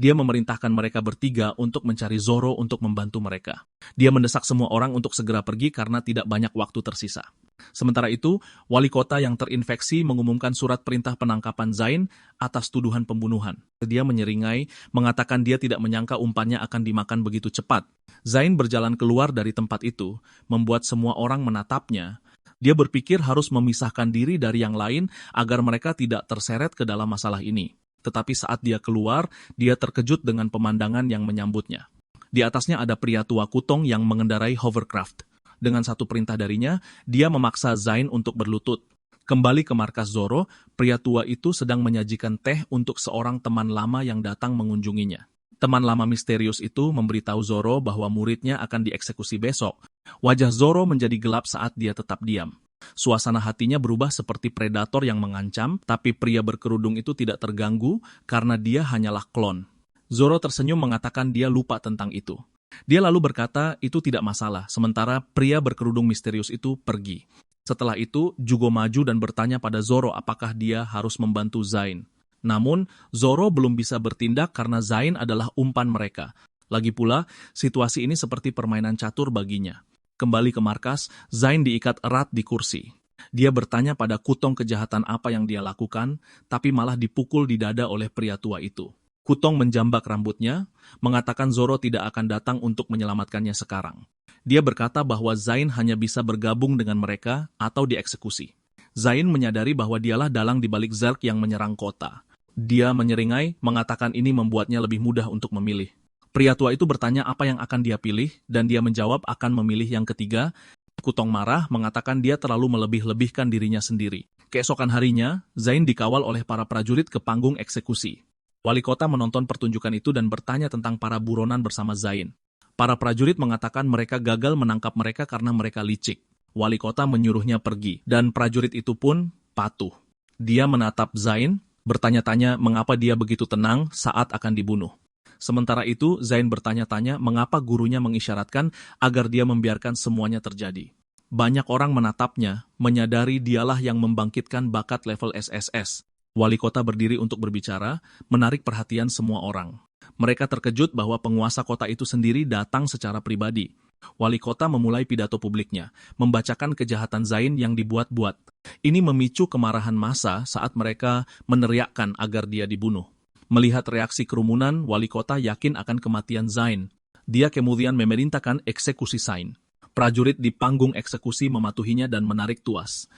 Dia memerintahkan mereka bertiga untuk mencari Zoro untuk membantu mereka. Dia mendesak semua orang untuk segera pergi karena tidak banyak waktu tersisa. Sementara itu, wali kota yang terinfeksi mengumumkan surat perintah penangkapan Zain atas tuduhan pembunuhan. Dia menyeringai, mengatakan dia tidak menyangka umpannya akan dimakan begitu cepat. Zain berjalan keluar dari tempat itu, membuat semua orang menatapnya. Dia berpikir harus memisahkan diri dari yang lain agar mereka tidak terseret ke dalam masalah ini. Tetapi saat dia keluar, dia terkejut dengan pemandangan yang menyambutnya. Di atasnya ada pria tua kutong yang mengendarai hovercraft. Dengan satu perintah darinya, dia memaksa Zain untuk berlutut. Kembali ke markas Zoro, pria tua itu sedang menyajikan teh untuk seorang teman lama yang datang mengunjunginya. Teman lama misterius itu memberitahu Zoro bahwa muridnya akan dieksekusi besok. Wajah Zoro menjadi gelap saat dia tetap diam. Suasana hatinya berubah seperti predator yang mengancam, tapi pria berkerudung itu tidak terganggu karena dia hanyalah klon. Zoro tersenyum mengatakan dia lupa tentang itu. Dia lalu berkata itu tidak masalah, sementara pria berkerudung misterius itu pergi. Setelah itu, Jugo maju dan bertanya pada Zoro apakah dia harus membantu Zain. Namun, Zoro belum bisa bertindak karena Zain adalah umpan mereka. Lagi pula, situasi ini seperti permainan catur baginya. Kembali ke markas, Zain diikat erat di kursi. Dia bertanya pada Kutong kejahatan apa yang dia lakukan, tapi malah dipukul di dada oleh pria tua itu. Kutong menjambak rambutnya, mengatakan Zoro tidak akan datang untuk menyelamatkannya sekarang. Dia berkata bahwa Zain hanya bisa bergabung dengan mereka atau dieksekusi. Zain menyadari bahwa dialah dalang di balik Zerg yang menyerang kota. Dia menyeringai, mengatakan ini membuatnya lebih mudah untuk memilih. Pria tua itu bertanya apa yang akan dia pilih, dan dia menjawab akan memilih yang ketiga. Kutong marah, mengatakan dia terlalu melebih-lebihkan dirinya sendiri. Keesokan harinya, Zain dikawal oleh para prajurit ke panggung eksekusi. Wali kota menonton pertunjukan itu dan bertanya tentang para buronan bersama Zain. Para prajurit mengatakan mereka gagal menangkap mereka karena mereka licik. Wali kota menyuruhnya pergi, dan prajurit itu pun patuh. Dia menatap Zain, bertanya-tanya mengapa dia begitu tenang saat akan dibunuh. Sementara itu, Zain bertanya-tanya mengapa gurunya mengisyaratkan agar dia membiarkan semuanya terjadi. Banyak orang menatapnya, menyadari dialah yang membangkitkan bakat level SSS. Wali kota berdiri untuk berbicara, menarik perhatian semua orang. Mereka terkejut bahwa penguasa kota itu sendiri datang secara pribadi. Wali kota memulai pidato publiknya, membacakan kejahatan Zain yang dibuat-buat. Ini memicu kemarahan massa saat mereka meneriakkan agar dia dibunuh. Melihat reaksi kerumunan, wali kota yakin akan kematian Zain. Dia kemudian memerintahkan eksekusi Zain. Prajurit di panggung eksekusi mematuhinya dan menarik tuas.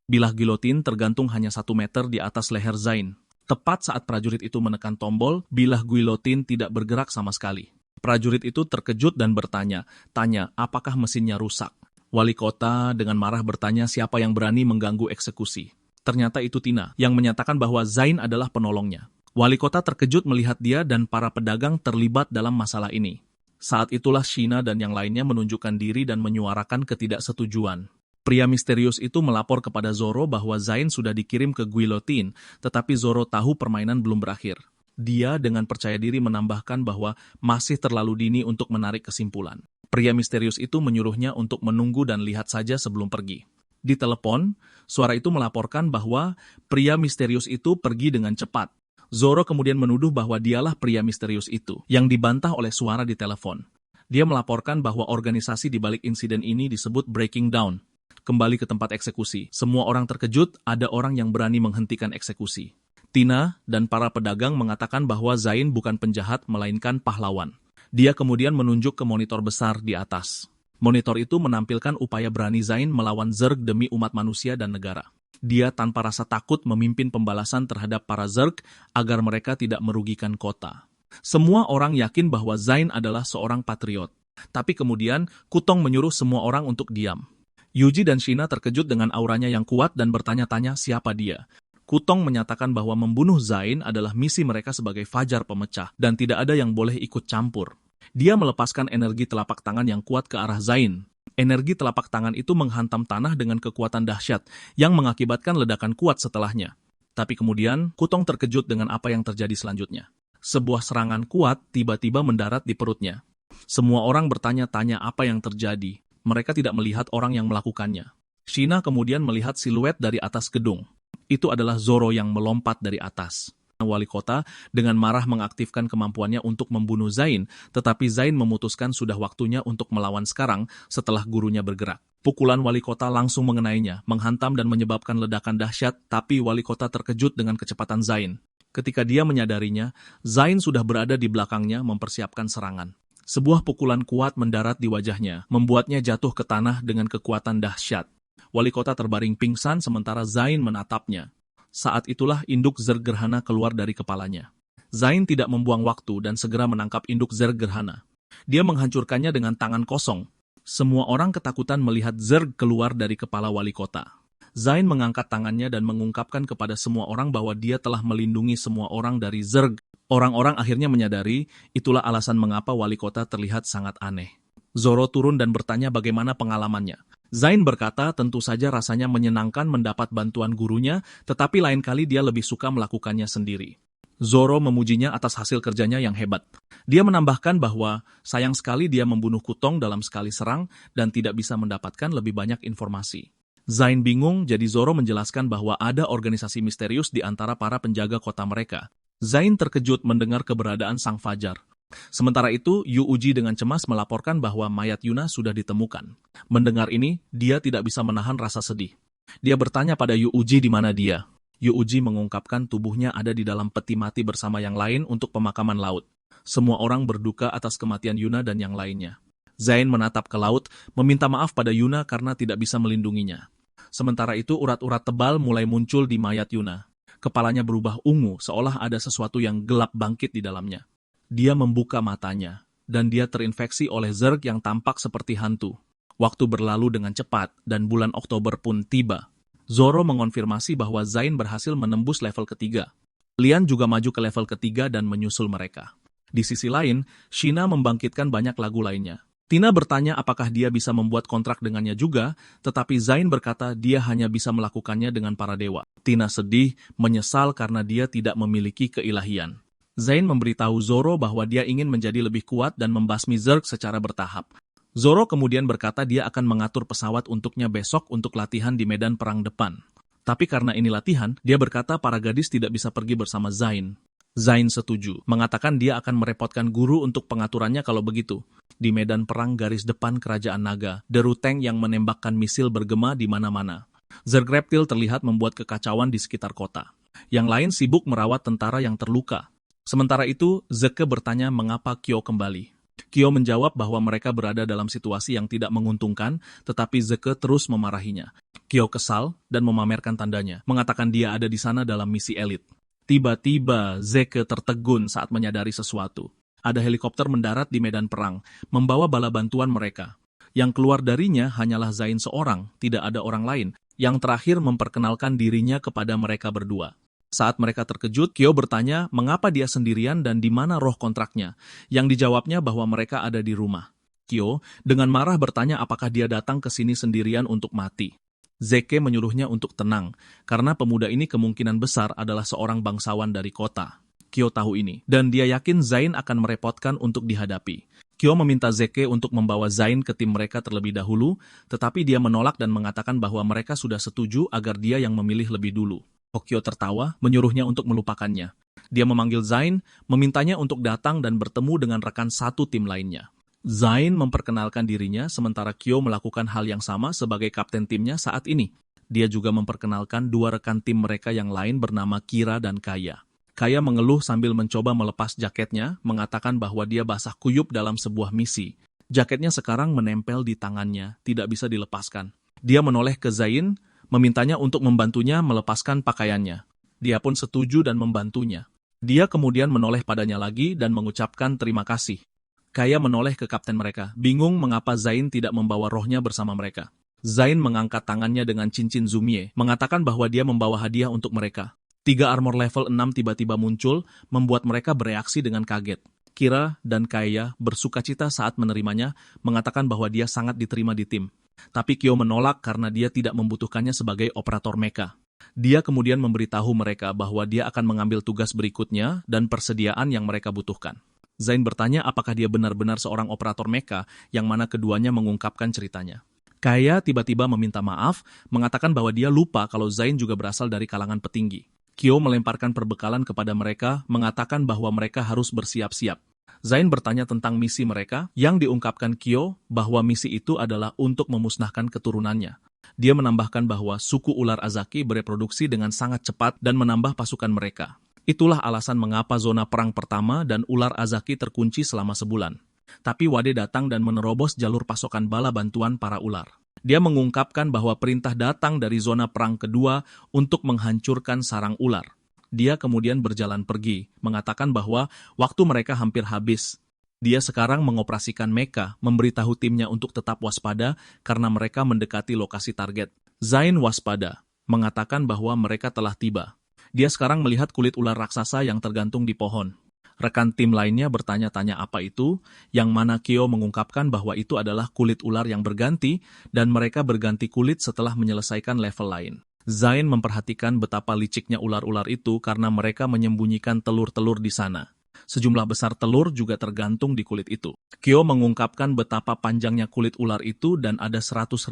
Bilah gilotin tergantung hanya 1 meter di atas leher Zain. Tepat saat prajurit itu menekan tombol, bilah gilotin tidak bergerak sama sekali. Prajurit itu terkejut dan bertanya, apakah mesinnya rusak? Wali kota dengan marah bertanya siapa yang berani mengganggu eksekusi. Ternyata itu Tina, yang menyatakan bahwa Zain adalah penolongnya. Wali kota terkejut melihat dia dan para pedagang terlibat dalam masalah ini. Saat itulah Shina dan yang lainnya menunjukkan diri dan menyuarakan ketidaksetujuan. Pria misterius itu melapor kepada Zoro bahwa Zain sudah dikirim ke Guillotine, tetapi Zoro tahu permainan belum berakhir. Dia dengan percaya diri menambahkan bahwa masih terlalu dini untuk menarik kesimpulan. Pria misterius itu menyuruhnya untuk menunggu dan lihat saja sebelum pergi. Di telepon, suara itu melaporkan bahwa pria misterius itu pergi dengan cepat. Zoro kemudian menuduh bahwa dialah pria misterius itu, yang dibantah oleh suara di telepon. Dia melaporkan bahwa organisasi di balik insiden ini disebut Breaking Down. Kembali ke tempat eksekusi, semua orang terkejut ada orang yang berani menghentikan eksekusi. Tina dan para pedagang mengatakan bahwa Zain bukan penjahat melainkan pahlawan. Dia kemudian menunjuk ke monitor besar di atas. Monitor itu menampilkan upaya berani Zain melawan Zerg demi umat manusia dan negara. Dia tanpa rasa takut memimpin pembalasan terhadap para Zerg agar mereka tidak merugikan kota. Semua orang yakin bahwa Zain adalah seorang patriot. Tapi kemudian Kutong menyuruh semua orang untuk diam. Yuji dan Shina terkejut dengan auranya yang kuat dan bertanya-tanya siapa dia. Kutong menyatakan bahwa membunuh Zain adalah misi mereka sebagai fajar pemecah dan tidak ada yang boleh ikut campur. Dia melepaskan energi telapak tangan yang kuat ke arah Zain. Energi telapak tangan itu menghantam tanah dengan kekuatan dahsyat yang mengakibatkan ledakan kuat setelahnya. Tapi kemudian, Kutong terkejut dengan apa yang terjadi selanjutnya. Sebuah serangan kuat tiba-tiba mendarat di perutnya. Semua orang bertanya-tanya apa yang terjadi. Mereka tidak melihat orang yang melakukannya. Shina kemudian melihat siluet dari atas gedung. Itu adalah Zoro yang melompat dari atas. Wali kota dengan marah mengaktifkan kemampuannya untuk membunuh Zain, tetapi Zain memutuskan sudah waktunya untuk melawan sekarang setelah gurunya bergerak. Pukulan wali kota langsung mengenainya, menghantam dan menyebabkan ledakan dahsyat, tapi wali kota terkejut dengan kecepatan Zain. Ketika dia menyadarinya, Zain sudah berada di belakangnya mempersiapkan serangan. Sebuah pukulan kuat mendarat di wajahnya, membuatnya jatuh ke tanah dengan kekuatan dahsyat. Wali kota terbaring pingsan sementara Zain menatapnya. Saat itulah induk Zerg Gerhana keluar dari kepalanya. Zain tidak membuang waktu dan segera menangkap induk Zerg Gerhana. Dia menghancurkannya dengan tangan kosong. Semua orang ketakutan melihat Zerg keluar dari kepala wali kota. Zain mengangkat tangannya dan mengungkapkan kepada semua orang bahwa dia telah melindungi semua orang dari Zerg. Orang-orang akhirnya menyadari itulah alasan mengapa wali kota terlihat sangat aneh. Zoro turun dan bertanya bagaimana pengalamannya. Zain berkata tentu saja rasanya menyenangkan mendapat bantuan gurunya, tetapi lain kali dia lebih suka melakukannya sendiri. Zoro memujinya atas hasil kerjanya yang hebat. Dia menambahkan bahwa sayang sekali dia membunuh Kutong dalam sekali serang dan tidak bisa mendapatkan lebih banyak informasi. Zain bingung, jadi Zoro menjelaskan bahwa ada organisasi misterius di antara para penjaga kota mereka. Zain terkejut mendengar keberadaan Sang Fajar. Sementara itu, Yu Uji dengan cemas melaporkan bahwa mayat Yuna sudah ditemukan. Mendengar ini, dia tidak bisa menahan rasa sedih. Dia bertanya pada Yu Uji di mana dia. Yu Uji mengungkapkan tubuhnya ada di dalam peti mati bersama yang lain untuk pemakaman laut. Semua orang berduka atas kematian Yuna dan yang lainnya. Zain menatap ke laut, meminta maaf pada Yuna karena tidak bisa melindunginya. Sementara itu, urat-urat tebal mulai muncul di mayat Yuna. Kepalanya berubah ungu, seolah ada sesuatu yang gelap bangkit di dalamnya. Dia membuka matanya, dan dia terinfeksi oleh Zerg yang tampak seperti hantu. Waktu berlalu dengan cepat, dan bulan Oktober pun tiba. Zoro mengonfirmasi bahwa Zain berhasil menembus level ketiga. Lian juga maju ke level ketiga dan menyusul mereka. Di sisi lain, Shina membangkitkan banyak lagu lainnya. Tina bertanya apakah dia bisa membuat kontrak dengannya juga, tetapi Zain berkata dia hanya bisa melakukannya dengan para dewa. Tina sedih, menyesal karena dia tidak memiliki keilahian. Zain memberitahu Zoro bahwa dia ingin menjadi lebih kuat dan membasmi Zerg secara bertahap. Zoro kemudian berkata dia akan mengatur pesawat untuknya besok untuk latihan di medan perang depan. Tapi karena ini latihan, dia berkata para gadis tidak bisa pergi bersama Zain. Zain setuju, mengatakan dia akan merepotkan guru untuk pengaturannya kalau begitu. Di medan perang garis depan kerajaan naga, deru tank yang menembakkan misil bergema di mana-mana. Zerg reptil terlihat membuat kekacauan di sekitar kota. Yang lain sibuk merawat tentara yang terluka. Sementara itu, Zeke bertanya mengapa Kyo kembali. Kyo menjawab bahwa mereka berada dalam situasi yang tidak menguntungkan, tetapi Zeke terus memarahinya. Kyo kesal dan memamerkan tandanya, mengatakan dia ada di sana dalam misi elit. Tiba-tiba, Zeke tertegun saat menyadari sesuatu. Ada helikopter mendarat di medan perang, membawa bala bantuan mereka. Yang keluar darinya hanyalah Zain seorang, tidak ada orang lain. Yang terakhir memperkenalkan dirinya kepada mereka berdua. Saat mereka terkejut, Kyo bertanya mengapa dia sendirian dan di mana roh kontraknya. Yang dijawabnya bahwa mereka ada di rumah. Kyo dengan marah bertanya apakah dia datang ke sini sendirian untuk mati. Zeke menyuruhnya untuk tenang, karena pemuda ini kemungkinan besar adalah seorang bangsawan dari kota. Kyo tahu ini, dan dia yakin Zain akan merepotkan untuk dihadapi. Kyo meminta Zeke untuk membawa Zain ke tim mereka terlebih dahulu, tetapi dia menolak dan mengatakan bahwa mereka sudah setuju agar dia yang memilih lebih dulu. Kyo tertawa, menyuruhnya untuk melupakannya. Dia memanggil Zain, memintanya untuk datang dan bertemu dengan rekan satu tim lainnya. Zain memperkenalkan dirinya, sementara Kyo melakukan hal yang sama sebagai kapten timnya saat ini. Dia juga memperkenalkan dua rekan tim mereka yang lain bernama Kira dan Kaya. Kaya mengeluh sambil mencoba melepas jaketnya, mengatakan bahwa dia basah kuyup dalam sebuah misi. Jaketnya sekarang menempel di tangannya, tidak bisa dilepaskan. Dia menoleh ke Zain, memintanya untuk membantunya melepaskan pakaiannya. Dia pun setuju dan membantunya. Dia kemudian menoleh padanya lagi dan mengucapkan terima kasih. Kaya menoleh ke kapten mereka, bingung mengapa Zain tidak membawa rohnya bersama mereka. Zain mengangkat tangannya dengan cincin Zumie, mengatakan bahwa dia membawa hadiah untuk mereka. 3 armor level 6 tiba-tiba muncul, membuat mereka bereaksi dengan kaget. Kira dan Kaya bersukacita saat menerimanya, mengatakan bahwa dia sangat diterima di tim. Tapi Kyo menolak karena dia tidak membutuhkannya sebagai operator mecha. Dia kemudian memberitahu mereka bahwa dia akan mengambil tugas berikutnya dan persediaan yang mereka butuhkan. Zain bertanya apakah dia benar-benar seorang operator mecha, yang mana keduanya mengungkapkan ceritanya. Kaya tiba-tiba meminta maaf, mengatakan bahwa dia lupa kalau Zain juga berasal dari kalangan petinggi. Kyo melemparkan perbekalan kepada mereka, mengatakan bahwa mereka harus bersiap-siap. Zain bertanya tentang misi mereka, yang diungkapkan Kyo bahwa misi itu adalah untuk memusnahkan keturunannya. Dia menambahkan bahwa suku ular Azaki bereproduksi dengan sangat cepat dan menambah pasukan mereka. Itulah alasan mengapa zona perang pertama dan ular Azaki terkunci selama sebulan. Tapi Wade datang dan menerobos jalur pasokan bala bantuan para ular. Dia mengungkapkan bahwa perintah datang dari zona perang kedua untuk menghancurkan sarang ular. Dia kemudian berjalan pergi, mengatakan bahwa waktu mereka hampir habis. Dia sekarang mengoperasikan mecha, memberitahu timnya untuk tetap waspada karena mereka mendekati lokasi target. Zain waspada, mengatakan bahwa mereka telah tiba. Dia sekarang melihat kulit ular raksasa yang tergantung di pohon. Rekan tim lainnya bertanya-tanya apa itu, yang mana Kyo mengungkapkan bahwa itu adalah kulit ular yang berganti, dan mereka berganti kulit setelah menyelesaikan level lain. Zain memperhatikan betapa liciknya ular-ular itu karena mereka menyembunyikan telur-telur di sana. Sejumlah besar telur juga tergantung di kulit itu. Kyo mengungkapkan betapa panjangnya kulit ular itu dan ada 100.000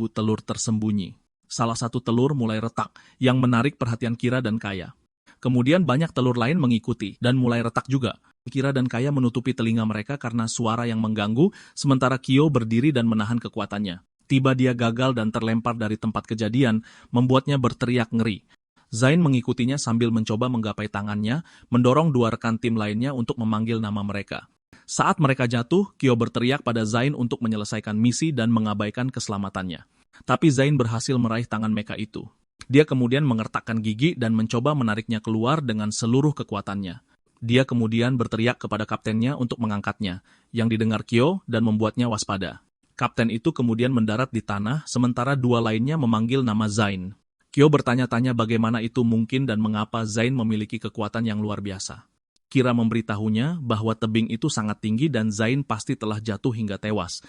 telur tersembunyi. Salah satu telur mulai retak, yang menarik perhatian Kira dan Kaya. Kemudian banyak telur lain mengikuti dan mulai retak juga. Kira dan Kaya menutupi telinga mereka karena suara yang mengganggu, sementara Kyo berdiri dan menahan kekuatannya. Tiba dia gagal dan terlempar dari tempat kejadian, membuatnya berteriak ngeri. Zain mengikutinya sambil mencoba menggapai tangannya, mendorong dua rekan tim lainnya untuk memanggil nama mereka. Saat mereka jatuh, Kyo berteriak pada Zain untuk menyelesaikan misi dan mengabaikan keselamatannya. Tapi Zain berhasil meraih tangan Mecha itu. Dia kemudian mengertakkan gigi dan mencoba menariknya keluar dengan seluruh kekuatannya. Dia kemudian berteriak kepada kaptennya untuk mengangkatnya, yang didengar Kyo dan membuatnya waspada. Kapten itu kemudian mendarat di tanah, sementara dua lainnya memanggil nama Zain. Kyo bertanya-tanya bagaimana itu mungkin dan mengapa Zain memiliki kekuatan yang luar biasa. Kira memberitahunya bahwa tebing itu sangat tinggi dan Zain pasti telah jatuh hingga tewas.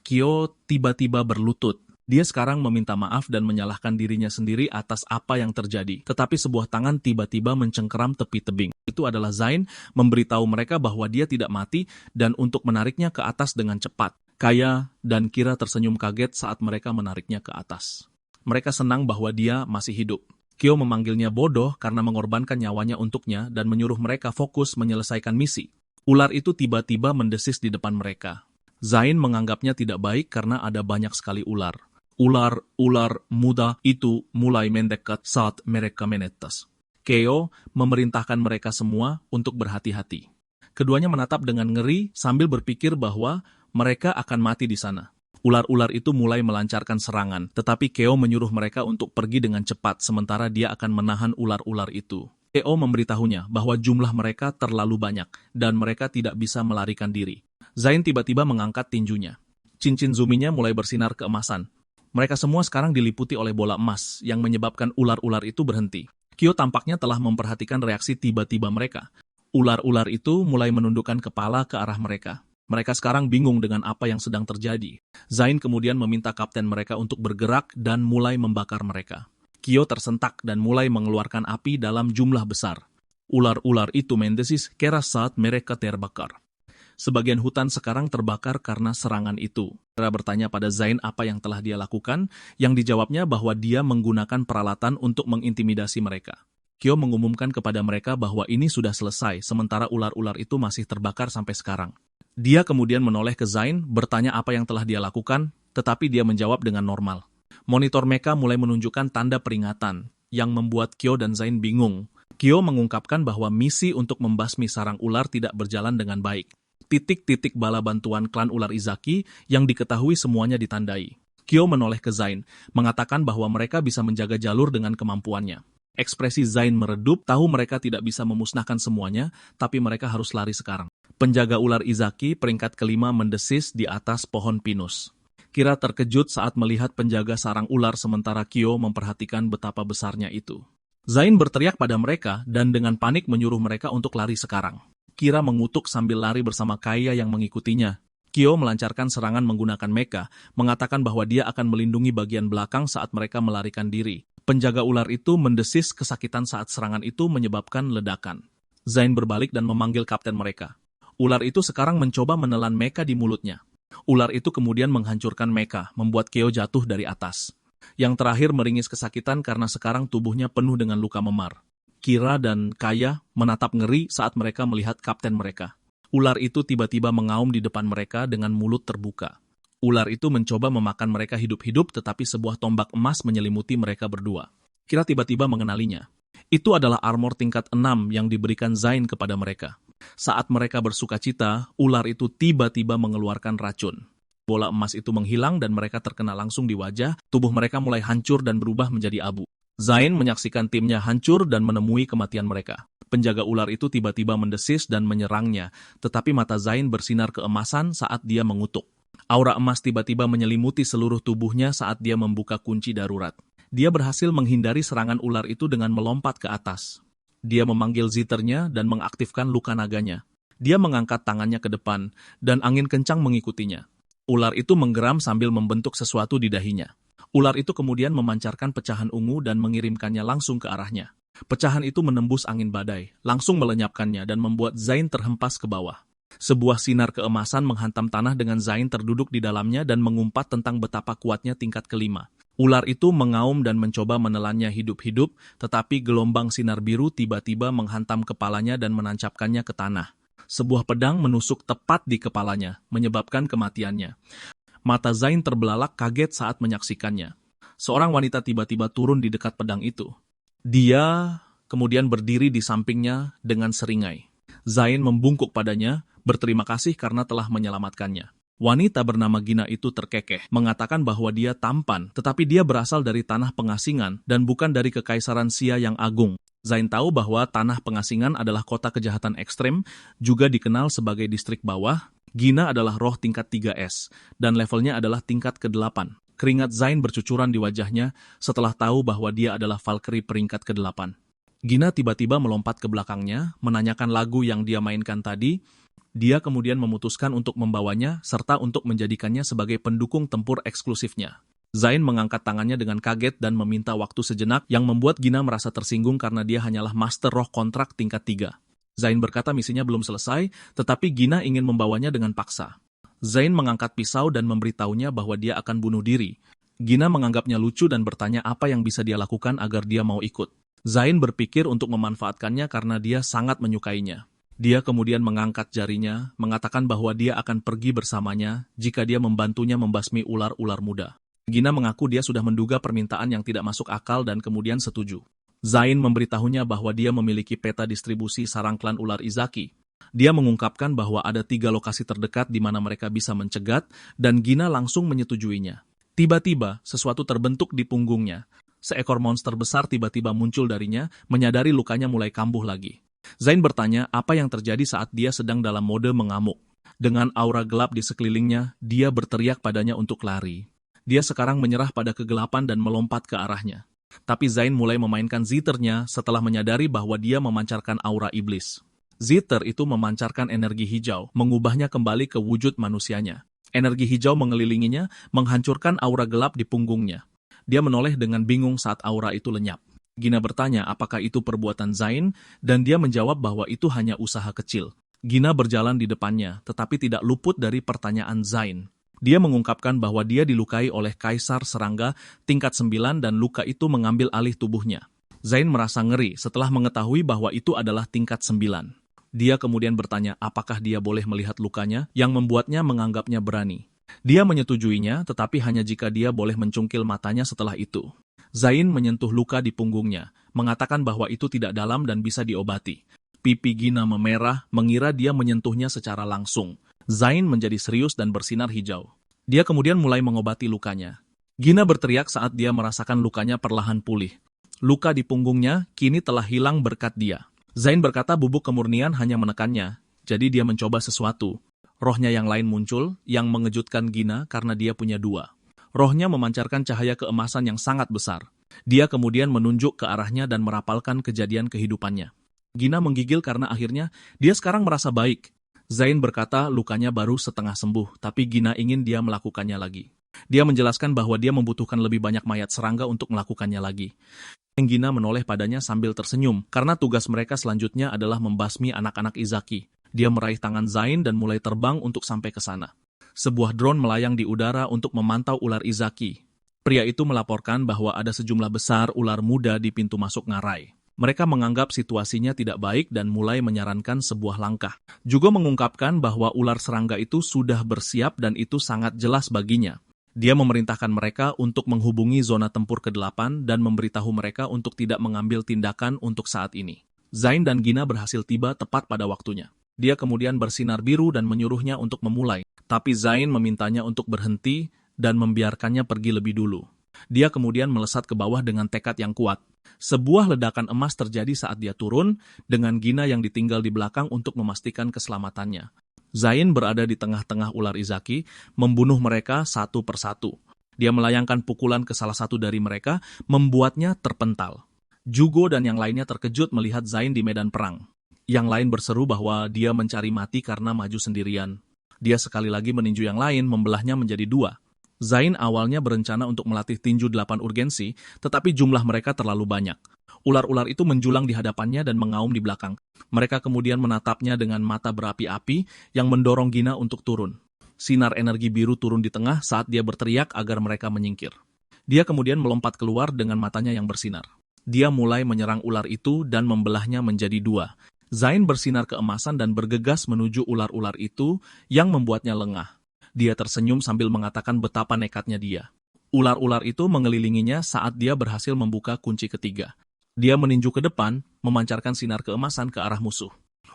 Kyo tiba-tiba berlutut. Dia sekarang meminta maaf dan menyalahkan dirinya sendiri atas apa yang terjadi. Tetapi sebuah tangan tiba-tiba mencengkeram tepi tebing. Itu adalah Zain memberitahu mereka bahwa dia tidak mati dan untuk menariknya ke atas dengan cepat. Kaya dan Kira tersenyum kaget saat mereka menariknya ke atas. Mereka senang bahwa dia masih hidup. Kyo memanggilnya bodoh karena mengorbankan nyawanya untuknya dan menyuruh mereka fokus menyelesaikan misi. Ular itu tiba-tiba mendesis di depan mereka. Zain menganggapnya tidak baik karena ada banyak sekali ular. Ular muda itu mulai mendekat saat mereka menetas. Kyo memerintahkan mereka semua untuk berhati-hati. Keduanya menatap dengan ngeri sambil berpikir bahwa mereka akan mati di sana. Ular-ular itu mulai melancarkan serangan, tetapi Kyo menyuruh mereka untuk pergi dengan cepat sementara dia akan menahan ular-ular itu. Kyo memberitahunya bahwa jumlah mereka terlalu banyak dan mereka tidak bisa melarikan diri. Zain tiba-tiba mengangkat tinjunya. Cincin zuminya mulai bersinar keemasan. Mereka semua sekarang diliputi oleh bola emas yang menyebabkan ular-ular itu berhenti. Kyo tampaknya telah memperhatikan reaksi tiba-tiba mereka. Ular-ular itu mulai menundukkan kepala ke arah mereka. Mereka sekarang bingung dengan apa yang sedang terjadi. Zain kemudian meminta kapten mereka untuk bergerak dan mulai membakar mereka. Kyo tersentak dan mulai mengeluarkan api dalam jumlah besar. Ular-ular itu mendesis keras saat mereka terbakar. Sebagian hutan sekarang terbakar karena serangan itu. Kira bertanya pada Zain apa yang telah dia lakukan, yang dijawabnya bahwa dia menggunakan peralatan untuk mengintimidasi mereka. Kyo mengumumkan kepada mereka bahwa ini sudah selesai, sementara ular-ular itu masih terbakar sampai sekarang. Dia kemudian menoleh ke Zain, bertanya apa yang telah dia lakukan, tetapi dia menjawab dengan normal. Monitor Mecha mulai menunjukkan tanda peringatan, yang membuat Kyo dan Zain bingung. Kyo mengungkapkan bahwa misi untuk membasmi sarang ular tidak berjalan dengan baik. Titik-titik bala bantuan klan ular Izaki yang diketahui semuanya ditandai. Kyo menoleh ke Zain, mengatakan bahwa mereka bisa menjaga jalur dengan kemampuannya. Ekspresi Zain meredup, tahu mereka tidak bisa memusnahkan semuanya, tapi mereka harus lari sekarang. Penjaga ular Izaki peringkat kelima mendesis di atas pohon pinus. Kira terkejut saat melihat penjaga sarang ular sementara Kyo memperhatikan betapa besarnya itu. Zain berteriak pada mereka dan dengan panik menyuruh mereka untuk lari sekarang. Kira mengutuk sambil lari bersama Kaya yang mengikutinya. Kyo melancarkan serangan menggunakan Mecha, mengatakan bahwa dia akan melindungi bagian belakang saat mereka melarikan diri. Penjaga ular itu mendesis kesakitan saat serangan itu menyebabkan ledakan. Zain berbalik dan memanggil kapten mereka. Ular itu sekarang mencoba menelan Mecha di mulutnya. Ular itu kemudian menghancurkan Mecha, membuat Kyo jatuh dari atas. Yang terakhir meringis kesakitan karena sekarang tubuhnya penuh dengan luka memar. Kira dan Kaya menatap ngeri saat mereka melihat kapten mereka. Ular itu tiba-tiba mengaum di depan mereka dengan mulut terbuka. Ular itu mencoba memakan mereka hidup-hidup tetapi sebuah tombak emas menyelimuti mereka berdua. Kira tiba-tiba mengenalinya. Itu adalah armor tingkat 6 yang diberikan Zain kepada mereka. Saat mereka bersukacita, ular itu tiba-tiba mengeluarkan racun. Bola emas itu menghilang dan mereka terkena langsung di wajah, tubuh mereka mulai hancur dan berubah menjadi abu. Zain menyaksikan timnya hancur dan menemui kematian mereka. Penjaga ular itu tiba-tiba mendesis dan menyerangnya, tetapi mata Zain bersinar keemasan saat dia mengutuk. Aura emas tiba-tiba menyelimuti seluruh tubuhnya saat dia membuka kunci darurat. Dia berhasil menghindari serangan ular itu dengan melompat ke atas. Dia memanggil zithernya dan mengaktifkan luka naganya. Dia mengangkat tangannya ke depan, dan angin kencang mengikutinya. Ular itu menggeram sambil membentuk sesuatu di dahinya. Ular itu kemudian memancarkan pecahan ungu dan mengirimkannya langsung ke arahnya. Pecahan itu menembus angin badai, langsung melenyapkannya dan membuat Zain terhempas ke bawah. Sebuah sinar keemasan menghantam tanah dengan Zain terduduk di dalamnya dan mengumpat tentang betapa kuatnya tingkat kelima. Ular itu mengaum dan mencoba menelannya hidup-hidup, tetapi gelombang sinar biru tiba-tiba menghantam kepalanya dan menancapkannya ke tanah. Sebuah pedang menusuk tepat di kepalanya, menyebabkan kematiannya. Mata Zain terbelalak kaget saat menyaksikannya. Seorang wanita tiba-tiba turun di dekat pedang itu. Dia kemudian berdiri di sampingnya dengan seringai. Zain membungkuk padanya, berterima kasih karena telah menyelamatkannya. Wanita bernama Gina itu terkekeh, mengatakan bahwa dia tampan, tetapi dia berasal dari tanah pengasingan dan bukan dari kekaisaran Xia yang agung. Zain tahu bahwa tanah pengasingan adalah kota kejahatan ekstrem, juga dikenal sebagai distrik bawah. Gina adalah roh tingkat 3S, dan levelnya adalah tingkat ke-8. Keringat Zain bercucuran di wajahnya setelah tahu bahwa dia adalah Valkyrie peringkat ke-8. Gina tiba-tiba melompat ke belakangnya, menanyakan lagu yang dia mainkan tadi. Dia kemudian memutuskan untuk membawanya serta untuk menjadikannya sebagai pendukung tempur eksklusifnya. Zain mengangkat tangannya dengan kaget dan meminta waktu sejenak yang membuat Gina merasa tersinggung karena dia hanyalah master roh kontrak tingkat 3. Zain berkata misinya belum selesai, tetapi Gina ingin membawanya dengan paksa. Zain mengangkat pisau dan memberitahunya bahwa dia akan bunuh diri. Gina menganggapnya lucu dan bertanya apa yang bisa dia lakukan agar dia mau ikut. Zain berpikir untuk memanfaatkannya karena dia sangat menyukainya. Dia kemudian mengangkat jarinya, mengatakan bahwa dia akan pergi bersamanya jika dia membantunya membasmi ular-ular muda. Gina mengaku dia sudah menduga permintaan yang tidak masuk akal dan kemudian setuju. Zain memberitahunya bahwa dia memiliki peta distribusi sarang klan ular Izaki. Dia mengungkapkan bahwa ada 3 lokasi terdekat di mana mereka bisa mencegat, dan Gina langsung menyetujuinya. Tiba-tiba, sesuatu terbentuk di punggungnya. Seekor monster besar tiba-tiba muncul darinya, menyadari lukanya mulai kambuh lagi. Zain bertanya apa yang terjadi saat dia sedang dalam mode mengamuk. Dengan aura gelap di sekelilingnya, dia berteriak padanya untuk lari. Dia sekarang menyerah pada kegelapan dan melompat ke arahnya. Tapi Zain mulai memainkan zithernya setelah menyadari bahwa dia memancarkan aura iblis. Zither itu memancarkan energi hijau, mengubahnya kembali ke wujud manusianya. Energi hijau mengelilinginya, menghancurkan aura gelap di punggungnya. Dia menoleh dengan bingung saat aura itu lenyap. Gina bertanya apakah itu perbuatan Zain, dan dia menjawab bahwa itu hanya usaha kecil. Gina berjalan di depannya, tetapi tidak luput dari pertanyaan Zain. Dia mengungkapkan bahwa dia dilukai oleh kaisar serangga tingkat 9 dan luka itu mengambil alih tubuhnya. Zain merasa ngeri setelah mengetahui bahwa itu adalah tingkat 9. Dia kemudian bertanya apakah dia boleh melihat lukanya yang membuatnya menganggapnya berani. Dia menyetujuinya, tetapi hanya jika dia boleh mencungkil matanya setelah itu. Zain menyentuh luka di punggungnya, mengatakan bahwa itu tidak dalam dan bisa diobati. Pipi Gina memerah, mengira dia menyentuhnya secara langsung. Zain menjadi serius dan bersinar hijau. Dia kemudian mulai mengobati lukanya. Gina berteriak saat dia merasakan lukanya perlahan pulih. Luka di punggungnya kini telah hilang berkat dia. Zain berkata bubuk kemurnian hanya menekannya, jadi dia mencoba sesuatu. Rohnya yang lain muncul, yang mengejutkan Gina karena dia punya 2. Rohnya memancarkan cahaya keemasan yang sangat besar. Dia kemudian menunjuk ke arahnya dan merapalkan kejadian kehidupannya. Gina menggigil karena akhirnya dia sekarang merasa baik. Zain berkata lukanya baru setengah sembuh, tapi Gina ingin dia melakukannya lagi. Dia menjelaskan bahwa dia membutuhkan lebih banyak mayat serangga untuk melakukannya lagi. Gina menoleh padanya sambil tersenyum, karena tugas mereka selanjutnya adalah membasmi anak-anak Izaki. Dia meraih tangan Zain dan mulai terbang untuk sampai ke sana. Sebuah drone melayang di udara untuk memantau ular Izaki. Pria itu melaporkan bahwa ada sejumlah besar ular muda di pintu masuk ngarai. Mereka menganggap situasinya tidak baik dan mulai menyarankan sebuah langkah. Juga mengungkapkan bahwa ular serangga itu sudah bersiap dan itu sangat jelas baginya. Dia memerintahkan mereka untuk menghubungi zona tempur ke-8 dan memberitahu mereka untuk tidak mengambil tindakan untuk saat ini. Zain dan Gina berhasil tiba tepat pada waktunya. Dia kemudian bersinar biru dan menyuruhnya untuk memulai. Tapi Zain memintanya untuk berhenti dan membiarkannya pergi lebih dulu. Dia kemudian melesat ke bawah dengan tekad yang kuat. Sebuah ledakan emas terjadi saat dia turun, dengan Gina yang ditinggal di belakang untuk memastikan keselamatannya. Zain berada di tengah-tengah ular Izaki, membunuh mereka satu persatu. Dia melayangkan pukulan ke salah satu dari mereka, membuatnya terpental. Jugo dan yang lainnya terkejut melihat Zain di medan perang. Yang lain berseru bahwa dia mencari mati karena maju sendirian. Dia sekali lagi meninju yang lain, membelahnya menjadi dua. Zain awalnya berencana untuk melatih tinju 8 urgensi, tetapi jumlah mereka terlalu banyak. Ular-ular itu menjulang di hadapannya dan mengaum di belakang. Mereka kemudian menatapnya dengan mata berapi-api yang mendorong Gina untuk turun. Sinar energi biru turun di tengah saat dia berteriak agar mereka menyingkir. Dia kemudian melompat keluar dengan matanya yang bersinar. Dia mulai menyerang ular itu dan membelahnya menjadi dua. Zain bersinar keemasan dan bergegas menuju ular-ular itu yang membuatnya lengah. Dia tersenyum sambil mengatakan betapa nekatnya dia. Ular-ular itu mengelilinginya saat dia berhasil membuka kunci ketiga. Dia meninju ke depan, memancarkan sinar keemasan ke arah musuh.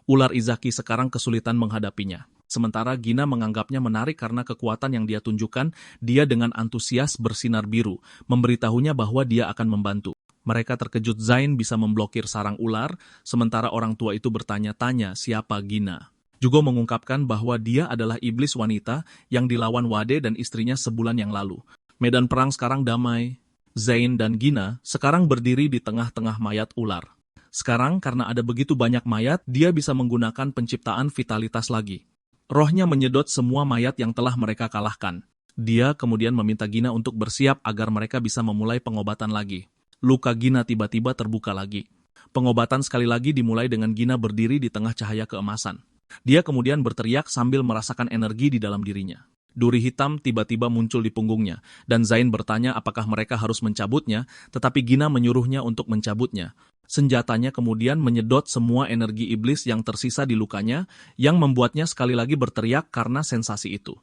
Ular Izaki sekarang kesulitan menghadapinya. Sementara Gina menganggapnya menarik karena kekuatan yang dia tunjukkan, dia dengan antusias bersinar biru, memberitahunya bahwa dia akan membantu. Mereka terkejut Zain bisa memblokir sarang ular, sementara orang tua itu bertanya-tanya siapa Gina. Jugo mengungkapkan bahwa dia adalah iblis wanita yang dilawan Wade dan istrinya sebulan yang lalu. Medan perang sekarang damai. Zain dan Gina sekarang berdiri di tengah-tengah mayat ular. Sekarang karena ada begitu banyak mayat, dia bisa menggunakan penciptaan vitalitas lagi. Rohnya menyedot semua mayat yang telah mereka kalahkan. Dia kemudian meminta Gina untuk bersiap agar mereka bisa memulai pengobatan lagi. Luka Gina tiba-tiba terbuka lagi. Pengobatan sekali lagi dimulai dengan Gina berdiri di tengah cahaya keemasan. Dia kemudian berteriak sambil merasakan energi di dalam dirinya. Duri hitam tiba-tiba muncul di punggungnya, dan Zain bertanya apakah mereka harus mencabutnya, tetapi Gina menyuruhnya untuk mencabutnya. Senjatanya kemudian menyedot semua energi iblis yang tersisa di lukanya, yang membuatnya sekali lagi berteriak karena sensasi itu.